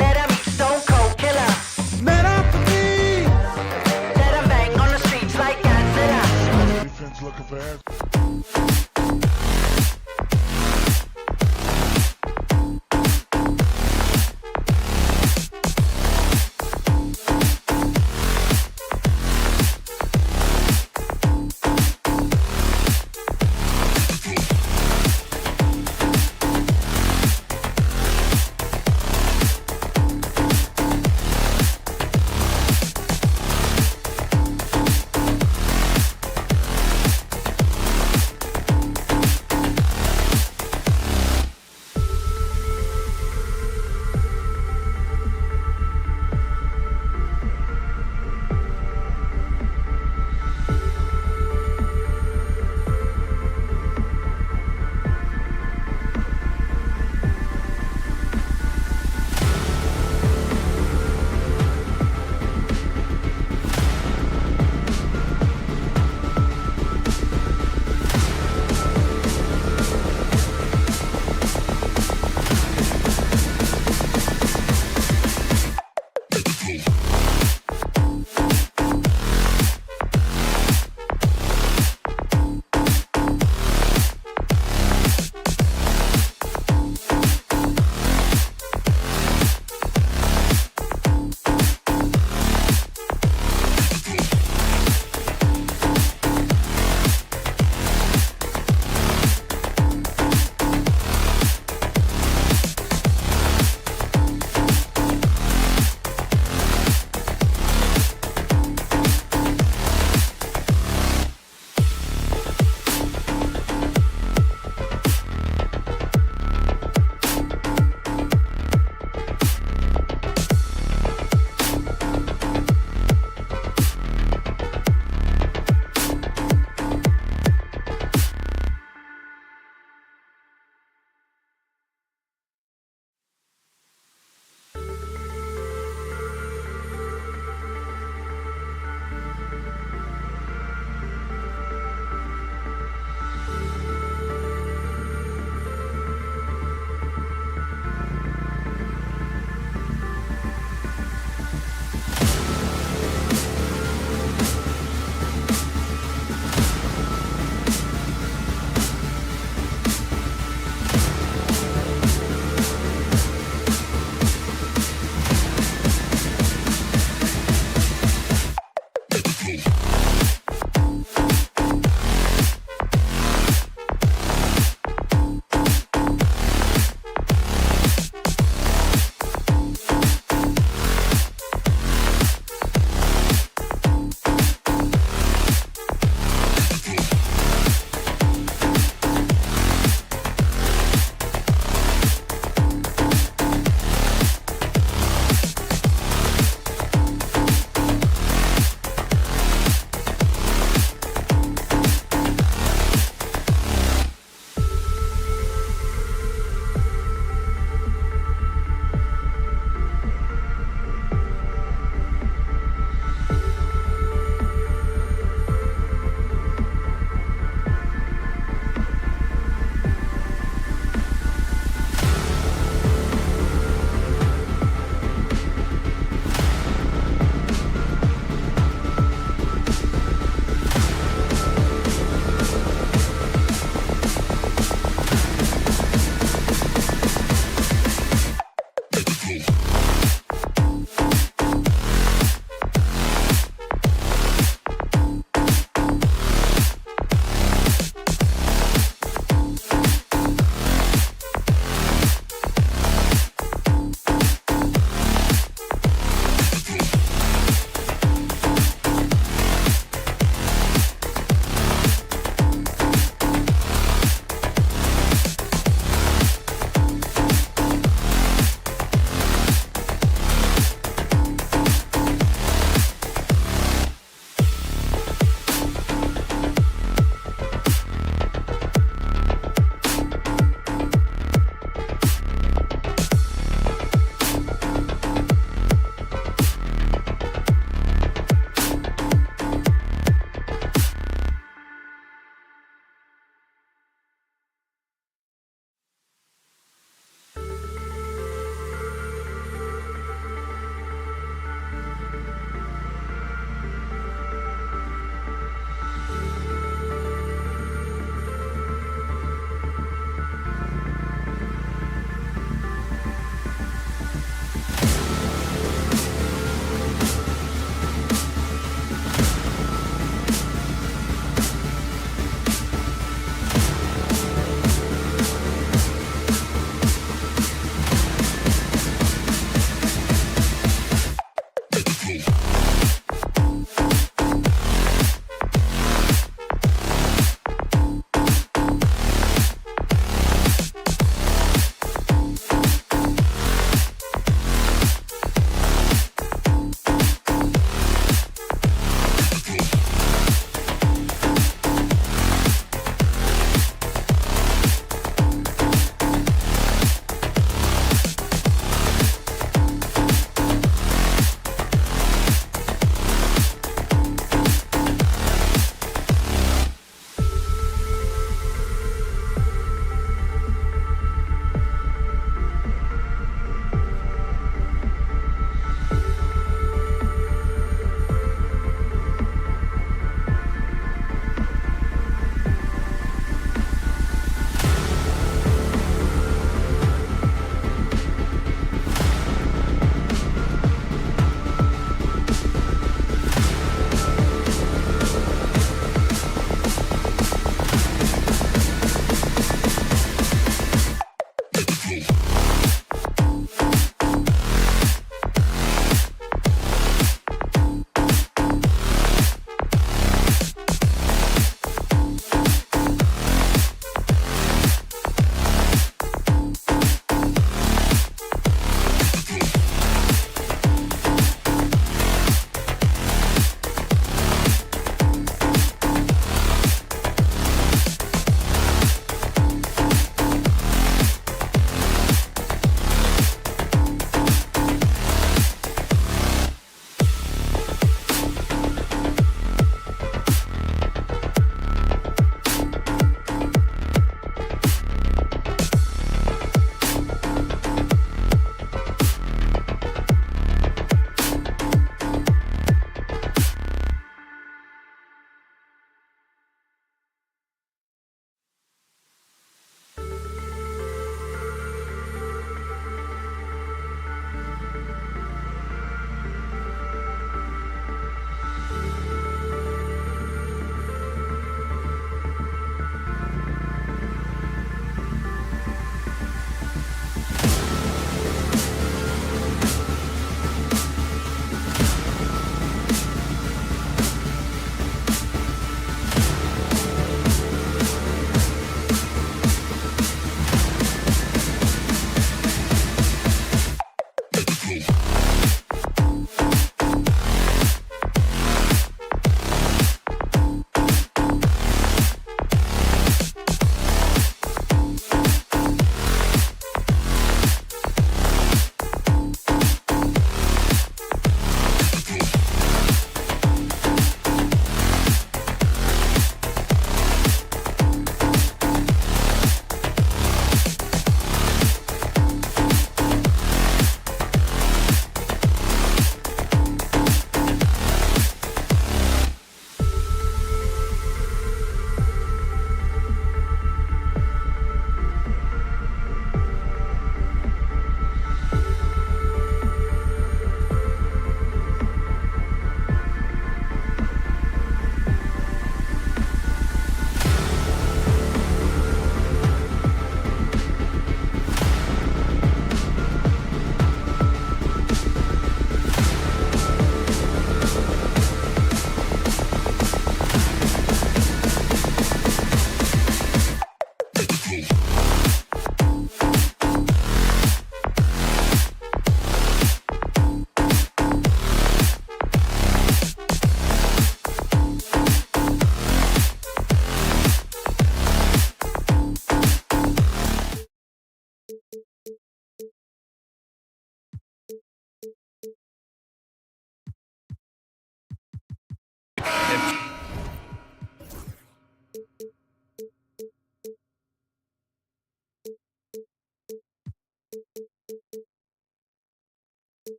Let him eat, stone cold killer. Let off the beat. Let him bang on the streets like Godzilla. Defense looking for answers.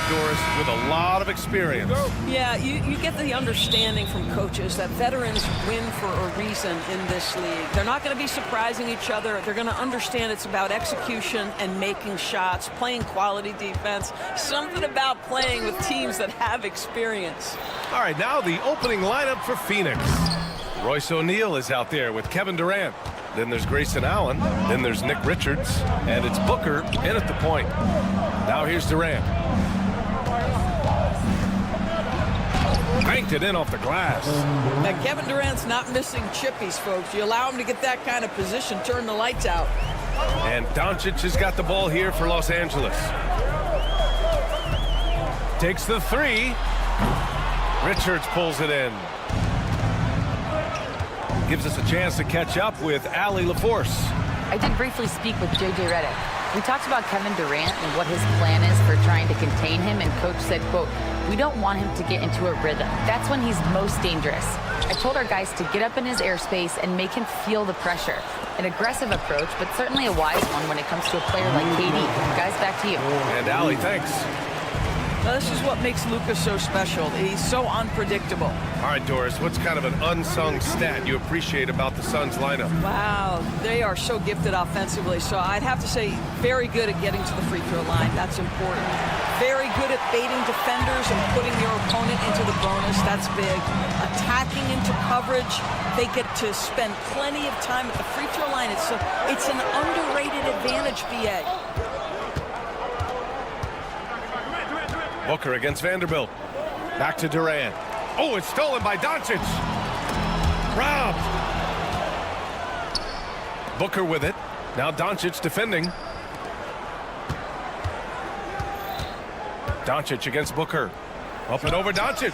Doris, with a lot of experience. Yeah, you get the understanding from coaches that veterans win for a reason in this league. They're not going to be surprising each other. They're going to understand it's about execution and making shots, playing quality defense, something about playing with teams that have experience. All right, now the opening lineup for Phoenix. Royce O'Neal is out there with Kevin Durant. Then there's Grayson Allen. Then there's Nick Richards. And it's Booker in at the point. Now here's Durant. Banked it in off the glass. Now, Kevin Durant's not missing chippies, folks. You allow him to get that kind of position, turn the lights out. And Doncic has got the ball here for Los Angeles. Takes the three. Richards pulls it in. Gives us a chance to catch up with Allie LaForce. I did briefly speak with J.J. Redick. We talked about Kevin Durant and what his plan is for trying to contain him, and Coach said, quote, "We don't want him to get into a rhythm. That's when he's most dangerous. I told our guys to get up in his airspace and make him feel the pressure. An aggressive approach, but certainly a wise one when it comes to a player like KD. Guys, back to you." And Allie, thanks. Now, this is what makes Luka so special. He's so unpredictable. All right, Doris, what's kind of an unsung stat you appreciate about the Suns lineup? Wow, they are so gifted offensively. So I'd have to say very good at getting to the free throw line. That's important. Very good at baiting defenders and putting your opponent into the bonus. That's big. Attacking into coverage. They get to spend plenty of time at the free throw line. It's an underrated advantage, BA. Booker against Vanderbilt. Back to Durant. Oh, it's stolen by Doncic. Robbed. Booker with it. Now Doncic defending. Doncic against Booker. Up and over Doncic.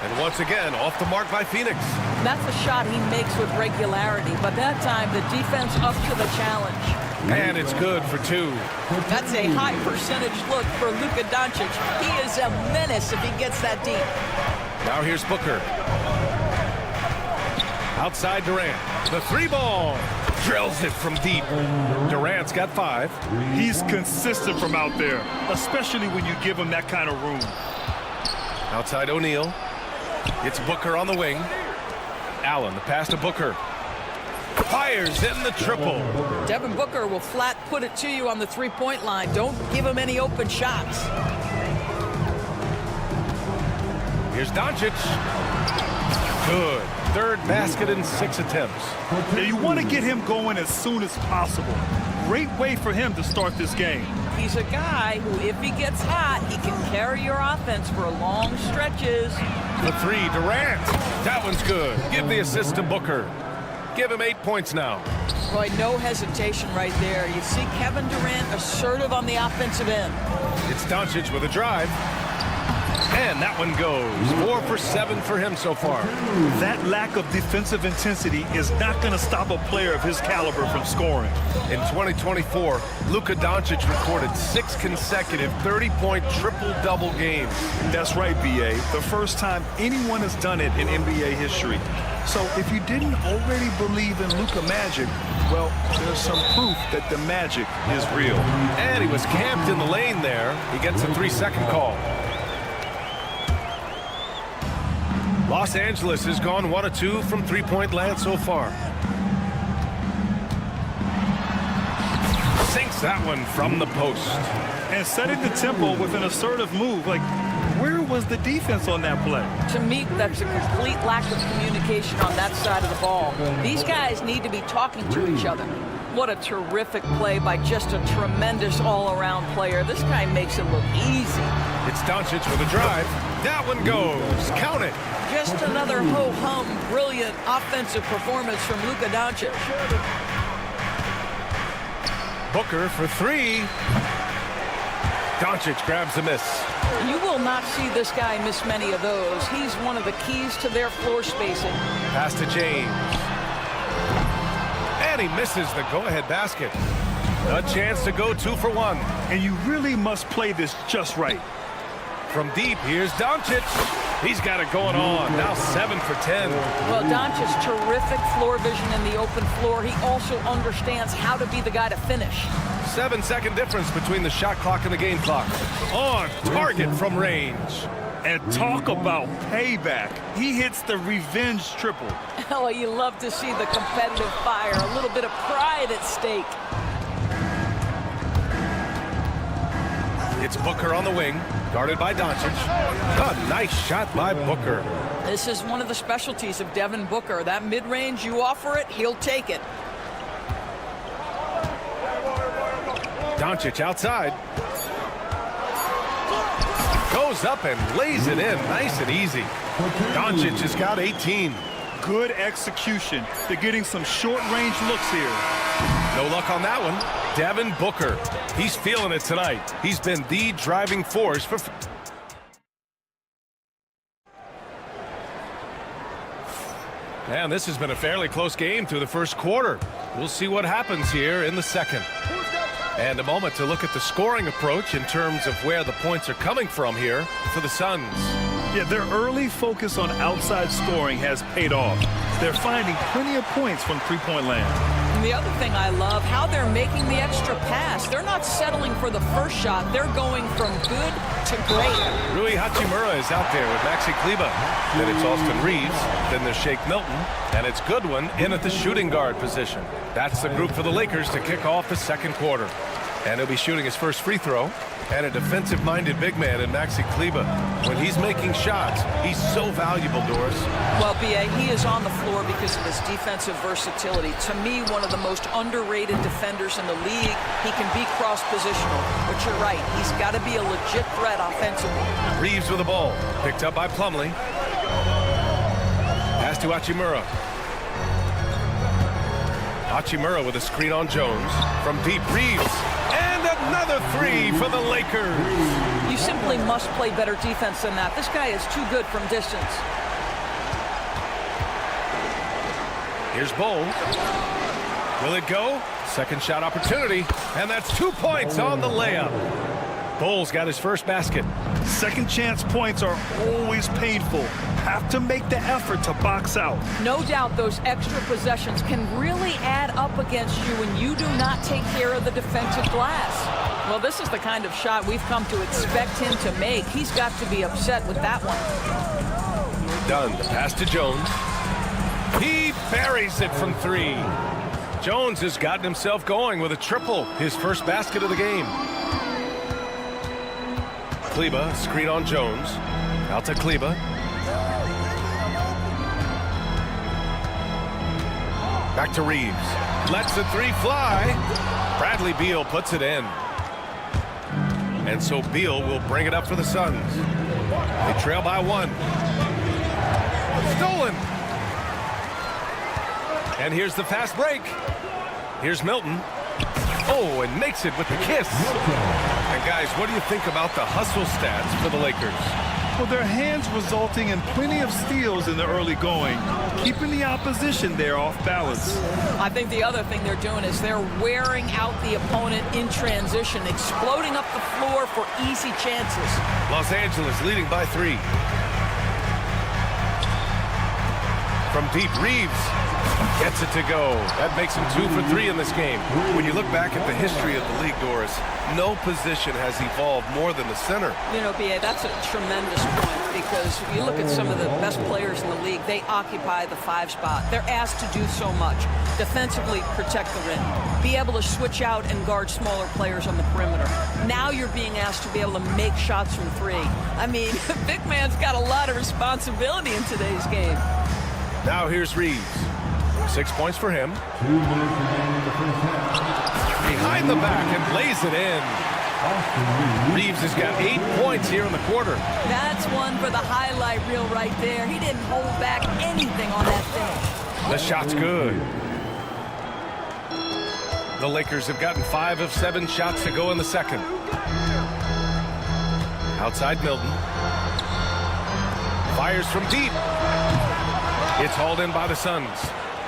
And once again, off the mark by Phoenix. That's a shot he makes with regularity, but that time the defense up to the challenge. And it's good for two. That's a high percentage look for Luka Doncic. He is a menace if he gets that deep. Now here's Booker. Outside Durant. The three ball. Drills it from deep. Durant's got 5. He's consistent from out there, especially when you give him that kind of room. Outside O'Neal. It's Booker on the wing. Allen, the pass to Booker. Fires in the triple. Devin Booker will flat put it to you on the three-point line. Don't give him any open shots. Here's Doncic. Good. Third basket in 6 attempts. Now you want to get him going as soon as possible. Great way for him to start this game. He's a guy who, if he gets hot, he can carry your offense for long stretches. The three, Durant. That one's good. Give the assist to Booker. Give him 8 points now. Boy, no hesitation right there. You see Kevin Durant assertive on the offensive end. It's Doncic with a drive. And that one goes. 4 for 7 for him so far. That lack of defensive intensity is not going to stop a player of his caliber from scoring. In 2024, Luka Doncic recorded 6 consecutive 30-point triple-double games. That's right, B.A. The first time anyone has done it in NBA history. So if you didn't already believe in Luka magic, well, there's some proof that the magic is real. And he was camped in the lane there. He gets a 3-second call. Los Angeles has gone 1 of 2 from three-point land so far. Sinks that one from the post. And setting the tempo with an assertive move. Like, where was the defense on that play? To me, that's a complete lack of communication on that side of the ball. These guys need to be talking to each other. What a terrific play by just a tremendous all-around player. This guy makes it look easy. It's Doncic with a drive. That one goes. Count it. Just another ho-hum, brilliant offensive performance from Luka Doncic. Booker for 3. Doncic grabs the miss. You will not see this guy miss many of those. He's one of the keys to their floor spacing. Pass to James. And he misses the go-ahead basket. A chance to go 2 for 1. And you really must play this just right. From deep, here's Doncic. He's got it going on. Now 7 for 10. Well, Doncic's terrific floor vision in the open floor. He also understands how to be the guy to finish. 7-second difference between the shot clock and the game clock. On target from range. And talk about payback. He hits the revenge triple. Oh, you love to see the competitive fire. A little bit of pride at stake. It's Booker on the wing, guarded by Doncic. A nice shot by Booker. This is one of the specialties of Devin Booker. That mid-range, you offer it, he'll take it. Doncic outside. Goes up and lays it in nice and easy. Doncic has got 18. Good execution. They're getting some short-range looks here. No luck on that one. Devin Booker. He's feeling it tonight. He's been the driving force for... And this has been a fairly close game through the first quarter. We'll see what happens here in the second. And a moment to look at the scoring approach in terms of where the points are coming from here for the Suns. Yeah, their early focus on outside scoring has paid off. They're finding plenty of points from three-point land. And the other thing I love, how they're making the extra pass. They're not settling for the first shot. They're going from good to great. Rui Hachimura is out there with Maxi Kleber. Then it's Austin Reeves. Then there's Shake Milton. And it's Goodwin in at the shooting guard position. That's the group for the Lakers to kick off the second quarter. And he'll be shooting his first free throw. And a defensive-minded big man in Maxi Kleber. When he's making shots, he's so valuable, Doris. Well, B.A., he is on the floor because of his defensive versatility. To me, one of the most underrated defenders in the league. He can be cross-positional. But you're right, he's got to be a legit threat offensively. Reeves with the ball. Picked up by Plumlee. Pass to Hachimura. Hachimura with a screen on Jones. From deep, Reeves. And another three for the Lakers. You simply must play better defense than that. This guy is too good from distance. Here's Bol. Will it go? Second shot opportunity. And that's 2 points on the layup. Bol's got his first basket. Second chance points are always painful. Have to make the effort to box out. No doubt those extra possessions can really add up against you when you do not take care of the defensive glass. Well, this is the kind of shot we've come to expect him to make. He's got to be upset with that one. Done. The pass to Jones. He buries it from three. Jones has gotten himself going with a triple. His first basket of the game. Kleber, screen on Jones. Out to Kleber. Back to Reeves. Lets the three fly. Bradley Beal puts it in. And so Beal will bring it up for the Suns. They trail by one. Stolen. And here's the fast break. Here's Milton. Oh, and makes it with the kiss. And guys, what do you think about the hustle stats for the Lakers? Well, their hands resulting in plenty of steals in the early going, keeping the opposition there off balance. I think the other thing they're doing is they're wearing out the opponent in transition, exploding up the floor for easy chances. Los Angeles leading by 3. From deep, Reeves gets it to go. That makes him 2 for 3 in this game. When you look back at the history of the league, Doris, no position has evolved more than the center. You know, B.A., that's a tremendous point because if you look at some of the best players in the league, they occupy the 5 spot. They're asked to do so much. Defensively, protect the rim. Be able to switch out and guard smaller players on the perimeter. Now you're being asked to be able to make shots from 3. I mean, big man's got a lot of responsibility in today's game. Now here's Reeves. 6 points for him. Behind the back and lays it in. Reeves has got 8 points here in the quarter. That's one for the highlight reel right there. He didn't hold back anything on that finish. The shot's good. The Lakers have gotten 5 of 7 shots to go in the second. Outside Milton. Fires from deep. It's hauled in by the Suns.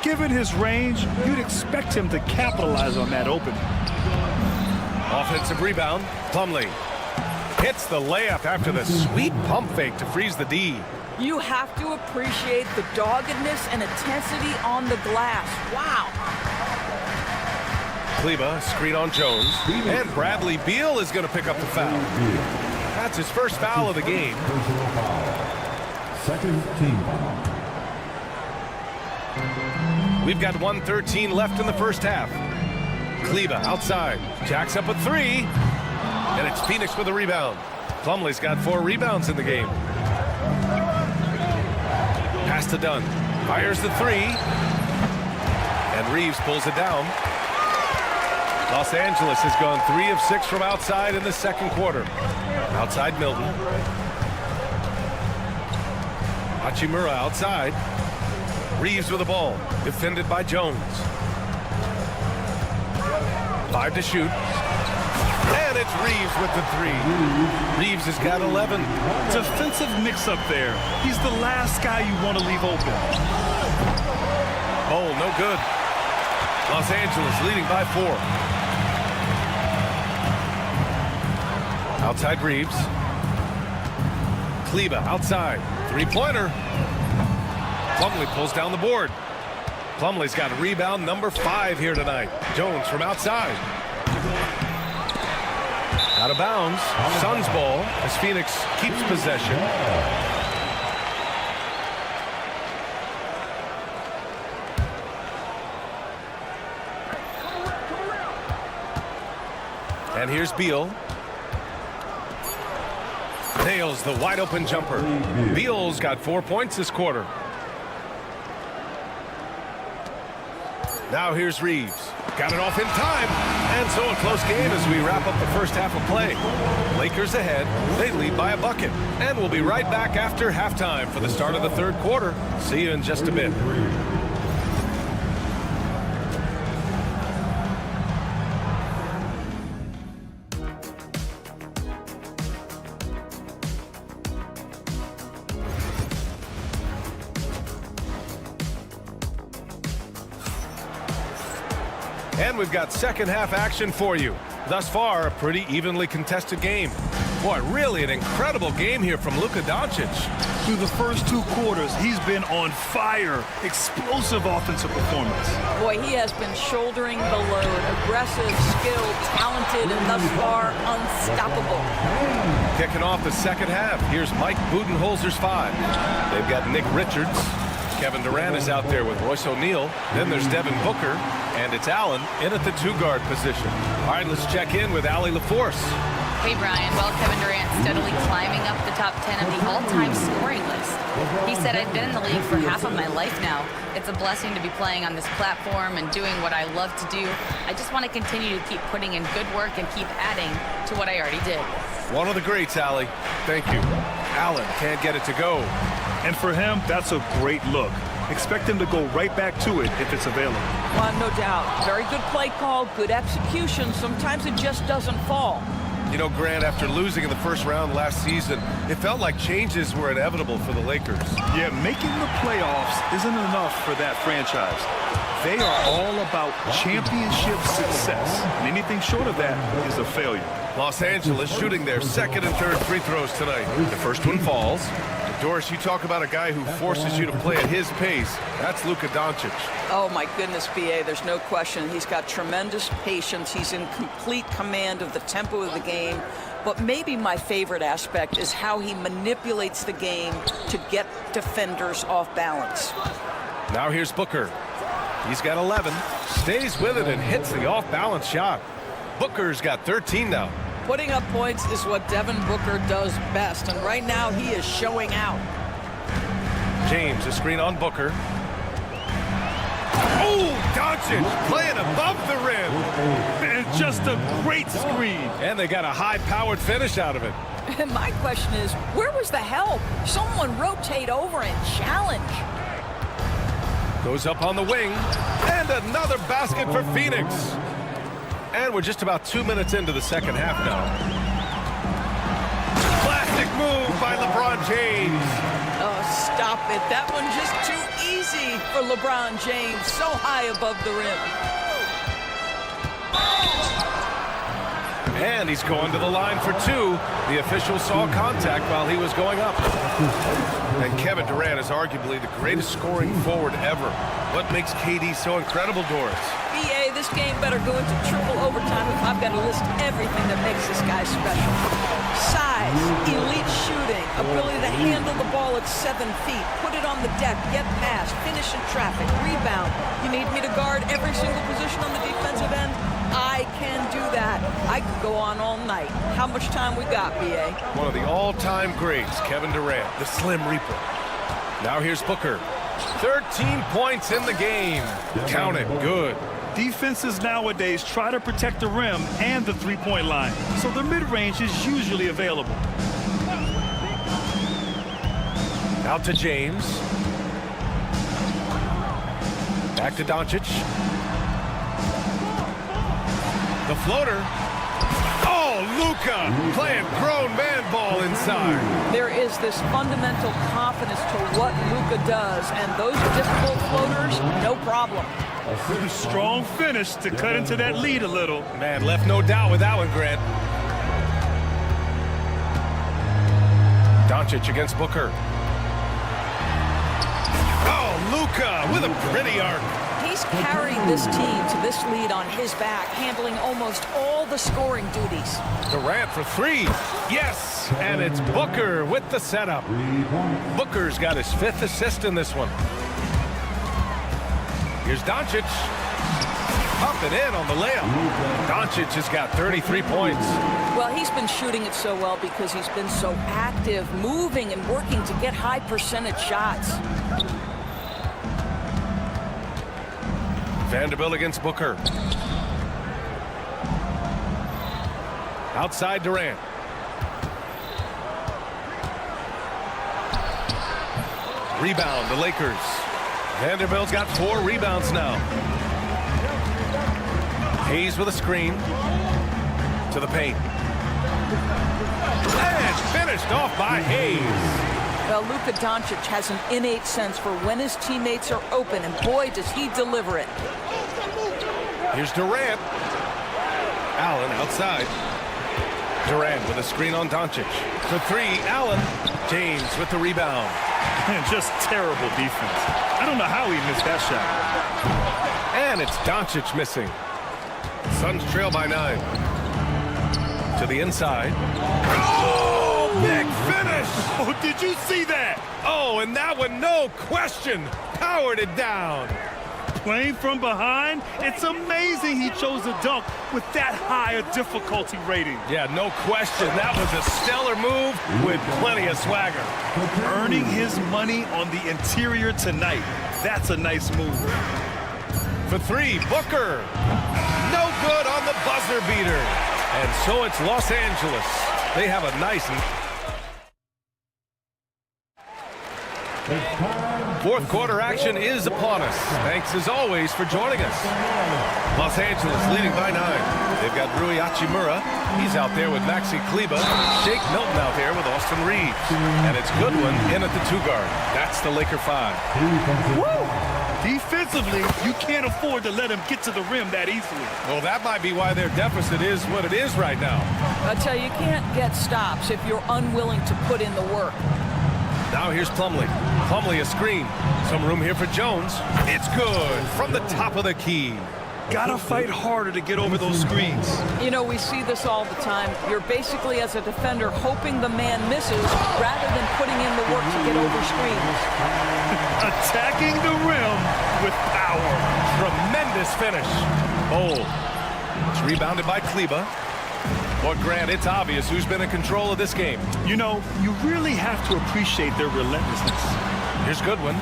Given his range, you'd expect him to capitalize on that opening. Offensive rebound. Plumlee hits the layup after the sweet pump fake to freeze the D. You have to appreciate the doggedness and intensity on the glass. Wow. Kleba, screen on Jones. And Bradley Beal is going to pick up the foul. That's his first foul of the game. Second team foul. We've got 1:13 left in the first half. Kleba outside. Jacks up a three. And it's Phoenix with a rebound. Plumlee's got 4 rebounds in the game. Pass to Dunn. Fires the three. And Reeves pulls it down. Los Angeles has gone 3 of 6 from outside in the second quarter. Outside Milton. Hachimura outside. Reeves with the ball. Defended by Jones. 5 to shoot. And it's Reeves with the three. Reeves has got 11. Defensive mix-up there. He's the last guy you want to leave open. Oh, no good. Los Angeles leading by 4. Outside Reeves. Kleba outside. Three-pointer. Plumlee pulls down the board. Plumlee's got a rebound number 5 here tonight. Jones from outside. Out of bounds. Suns ball as Phoenix keeps possession. And here's Beal. Nails the wide open jumper. Beal's got 4 points this quarter. Now here's Reeves. Got it off in time. And so a close game as we wrap up the first half of play. Lakers ahead. They lead by a bucket. And we'll be right back after halftime for the start of the third quarter. See you in just a bit. And we've got second half action for you. Thus far, a pretty evenly contested game. Boy, really an incredible game here from Luka Doncic. Through the first 2 quarters, he's been on fire. Explosive offensive performance. Boy, he has been shouldering the load. Aggressive, skilled, talented, and thus far unstoppable. Kicking off the second half, here's Mike Budenholzer's 5. They've got Nick Richards. Kevin Durant is out there with Royce O'Neal. Then there's Devin Booker. And it's Allen in at the 2-guard position. All right, let's check in with Allie LaForce. Hey, Brian. Well, Kevin Durant steadily climbing up the top 10 of the all-time scoring list. He said, I've been in the league for half of my life now. It's a blessing to be playing on this platform and doing what I love to do. I just want to continue to keep putting in good work and keep adding to what I already did. One of the greats, Allie. Thank you. Allen can't get it to go. And for him, that's a great look. Expect him to go right back to it if it's available. No doubt. Very good play call, good execution. Sometimes it just doesn't fall. You know, Grant, after losing in the first round last season, it felt like changes were inevitable for the Lakers. Yeah, making the playoffs isn't enough for that franchise. They are all about championship success, and anything short of that is a failure. Los Angeles shooting their second and third free throws tonight. The first one falls. Doris, you talk about a guy who forces you to play at his pace. That's Luka Doncic. Oh, my goodness, B.A., there's no question. He's got tremendous patience. He's in complete command of the tempo of the game. But maybe my favorite aspect is how he manipulates the game to get defenders off balance. Now here's Booker. He's got 11. Stays with it and hits the off-balance shot. Booker's got 13 now. Putting up points is what Devin Booker does best, and right now he is showing out. James, a screen on Booker. Oh, Doncic playing above the rim. And just a great screen. And they got a high-powered finish out of it. And my question is, where was the help? Someone rotate over and challenge. Goes up on the wing. And another basket for Phoenix. And we're just about 2 minutes into the second half now. Classic move by LeBron James. Oh, stop it. That one just too easy for LeBron James. So high above the rim. And he's going to the line for 2. The official saw contact while he was going up. And Kevin Durant is arguably the greatest scoring forward ever. What makes KD so incredible, Doris? BA, this this game better go into triple overtime if I've got to list everything that makes this guy special. Size, elite shooting, ability to handle the ball at 7 feet, put it on the deck, get past, finish in traffic, rebound. You need me to guard every single position on the defensive end? I can do that. I could go on all night. How much time we got, B.A.? One of the all-time greats, Kevin Durant, the Slim Reaper. Now here's Booker. 13 points in the game. Count it. Good. Defenses nowadays try to protect the rim and the three-point line, so the mid-range is usually available. Out to James. Back to Doncic. The floater. Oh, Luka playing grown man ball inside. There is this fundamental confidence to what Luka does, and those difficult floaters, no problem. A strong finish to cut into that lead a little. Man, left no doubt with that one, Grant. Doncic against Booker. Oh, Luka with a pretty arc. He's carried this team to this lead on his back, handling almost all the scoring duties. Durant for three. Yes, and it's Booker with the setup. Booker's got his 5th assist in this one. Here's Doncic. Up and in on the layup. Doncic has got 33 points. Well, he's been shooting it so well because he's been so active, moving and working to get high percentage shots. Vanderbilt against Booker. Outside Durant. Rebound, the Lakers. Vanderbilt's got 4 rebounds now. Hayes with a screen. To the paint. And finished off by Hayes. Well, Luka Doncic has an innate sense for when his teammates are open, and boy, does he deliver it. Here's Durant. Allen outside. Durant with a screen on Doncic. For 3, Allen. James with the rebound. Man, just terrible defense. I don't know how he missed that shot. And it's Doncic missing. Suns trail by 9. To the inside. Oh, big finish! Oh, did you see that? Oh, and that one, no question, powered it down. Playing from behind, it's amazing he chose a dunk with that high a difficulty rating. Yeah, no question. That was a stellar move with plenty of swagger. Earning his money on the interior tonight. That's a nice move. For 3, Booker. No good on the buzzer beater. And so it's Los Angeles. They have a nice... 4th quarter action is upon us. Thanks as always for joining us. Los Angeles leading by 9. They've got Rui Hachimura. He's out there with Maxi Kleber. Shake Milton out there with Austin Reeves. And it's Goodwin in at the 2 guard. That's the Laker 5. Woo! Defensively, you can't afford to let him get to the rim that easily. Well, that might be why their deficit is what it is right now. I tell you, you can't get stops if you're unwilling to put in the work. Now here's Plumlee. Plumlee a screen. Some room here for Jones. It's good from the top of the key. Gotta fight harder to get over those screens. You know, we see this all the time. You're basically, as a defender, hoping the man misses rather than putting in the work to get over screens. Attacking the rim with power. Tremendous finish. Bold. It's rebounded by Kleber. But Grant, it's obvious who's been in control of this game. You know, you really have to appreciate their relentlessness. Here's Goodwin.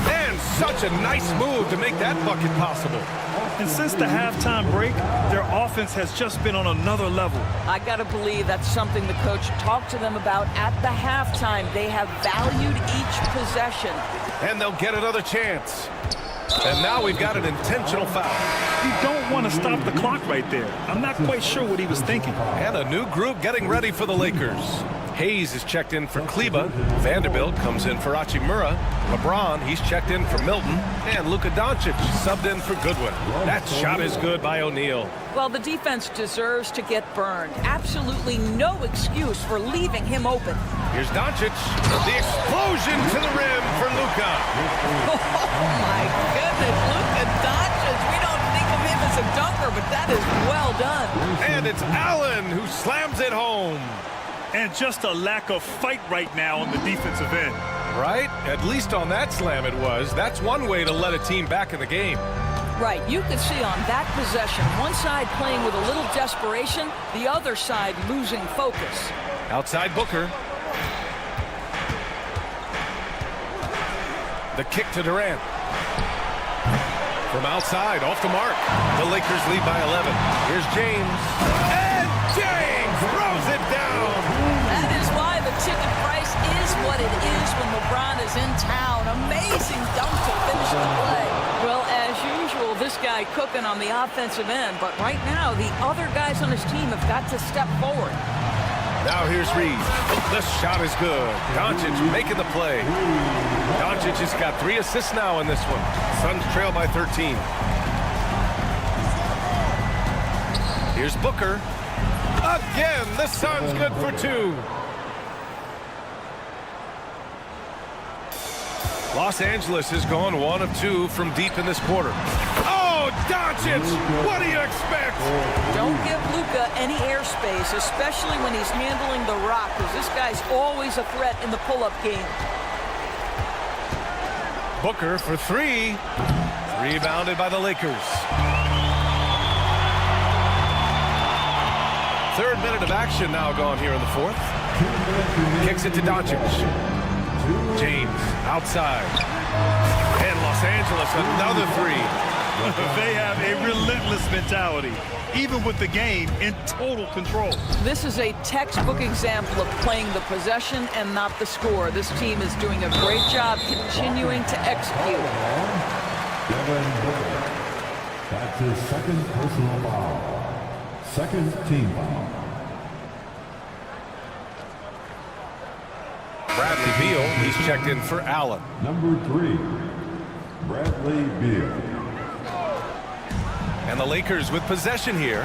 And such a nice move to make that bucket possible. And since the halftime break, their offense has just been on another level. I got to believe that's something the coach talked to them about at the halftime. They have valued each possession. And they'll get another chance. And now we've got an intentional foul. You don't want to stop the clock right there. I'm not quite sure what he was thinking. And a new group getting ready for the Lakers. Hayes is checked in for Kleber. Vanderbilt comes in for Hachimura. LeBron, he's checked in for Milton. And Luka Doncic subbed in for Goodwin. That shot is good by O'Neal. Well, the defense deserves to get burned. Absolutely no excuse for leaving him open. Here's Doncic. The explosion to the rim for Luka. Oh, my goodness. Luka Doncic. We don't think of him as is well done. And it's Allen who slams it home. And just a lack of fight right now on the defensive end. Right? At least on that slam it was. That's one way to let a team back in the game. Right, you could see on that possession, one side playing with a little desperation, the other side losing focus. Outside Booker. The kick to Durant. From outside, off the mark. The Lakers lead by 11. Here's James. And James throws it down. That is why the ticket price is what it is when LeBron is in town. Amazing dunk to finish the play. Well, as usual, this guy cooking on the offensive end. But right now, the other guys on his team have got to step forward. Now here's Reed. The shot is good. Doncic making the play. Doncic has got 3 assists now in this one. Suns trail by 13. Here's Booker. Again, the Suns good for 2. Los Angeles has gone 1 of 2 from deep in this quarter. Oh, Doncic! What do you expect? Don't give Luka any airspace, especially when he's handling the rock, because this guy's always a threat in the pull-up game. Booker for 3. Rebounded by the Lakers. 3rd minute of action now gone here in the 4th. Kicks it to Doncic. James outside. And Los Angeles another 3. They have a relentless mentality, even with the game in total control. This is a textbook example of playing the possession and not the score. This team is doing a great job continuing to execute. Devin Booker. That's his 2nd personal foul. 2nd team foul. Bradley Beal, he's checked in for Allen. Number 3, Bradley Beal. And the Lakers with possession here.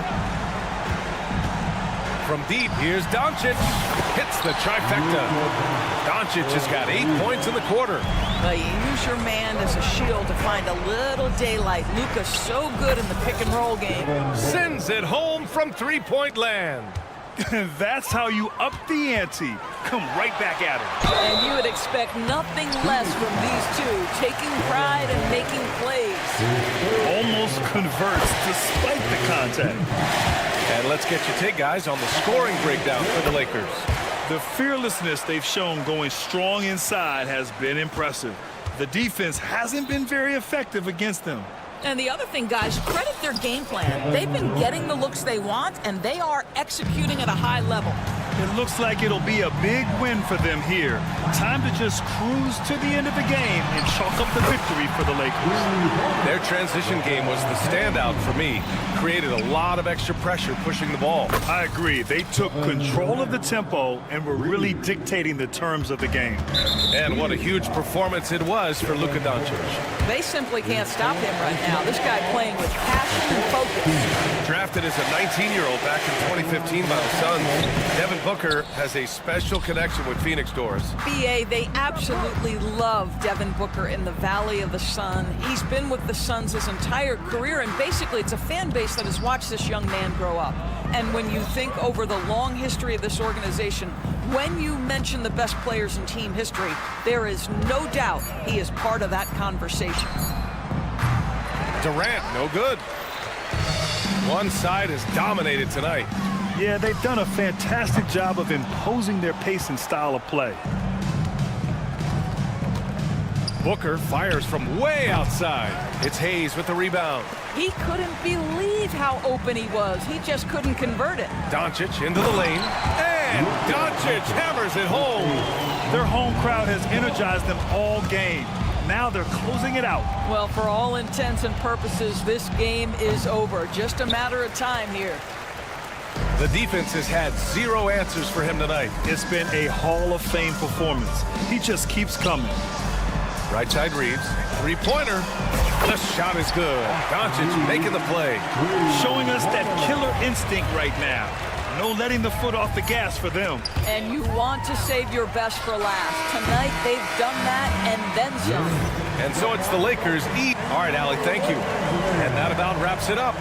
From deep, here's Doncic. Hits the trifecta. Doncic has got 8 points in the quarter. You use your man as a shield to find a little daylight. Luka's so good in the pick-and-roll game. Sends it home from 3-point land. That's how you up the ante. Come right back at it. And you would expect nothing less from these two, taking pride and making plays. Almost converts despite the contact. And let's get your take, guys, on the scoring breakdown for the Lakers. The fearlessness they've shown going strong inside has been impressive. The defense hasn't been very effective against them. And the other thing, guys, credit their game plan. They've been getting the looks they want, and they are executing at a high level. It looks like it'll be a big win for them here. Time to just cruise to the end of the game and chalk up the victory for the Lakers. Their transition game was the standout for me. Created a lot of extra pressure pushing the ball. I agree. They took control of the tempo and were really dictating the terms of the game. And what a huge performance it was for Luka Doncic. They simply can't stop him right now. This guy playing with passion and focus. Drafted as a 19-year-old back in 2015 by the Suns, Devin Booker has a special connection with Phoenix Doors. BA, they absolutely love Devin Booker in the Valley of the Sun. He's been with the Suns his entire career, and basically it's a fan base that has watched this young man grow up. And when you think over the long history of this organization, when you mention the best players in team history, there is no doubt he is part of that conversation. Durant, no good. One side is dominated tonight. Yeah, they've done a fantastic job of imposing their pace and style of play. Booker fires from way outside. It's Hayes with the rebound. He couldn't believe how open he was. He just couldn't convert it. Doncic into the lane. And Doncic hammers it home. Their home crowd has energized them all game. Now they're closing it out. Well, for all intents and purposes, this game is over. Just a matter of time here. The defense has had zero answers for him tonight. It's been a Hall of Fame performance. He just keeps coming. Right side Reeves. Three-pointer. The shot is good. Doncic making the play. Showing us that killer instinct right now. No letting the foot off the gas for them. And you want to save your best for last. Tonight, they've done that and then some. And so it's the Lakers eat. All right, Allie, thank you. And that about wraps it up.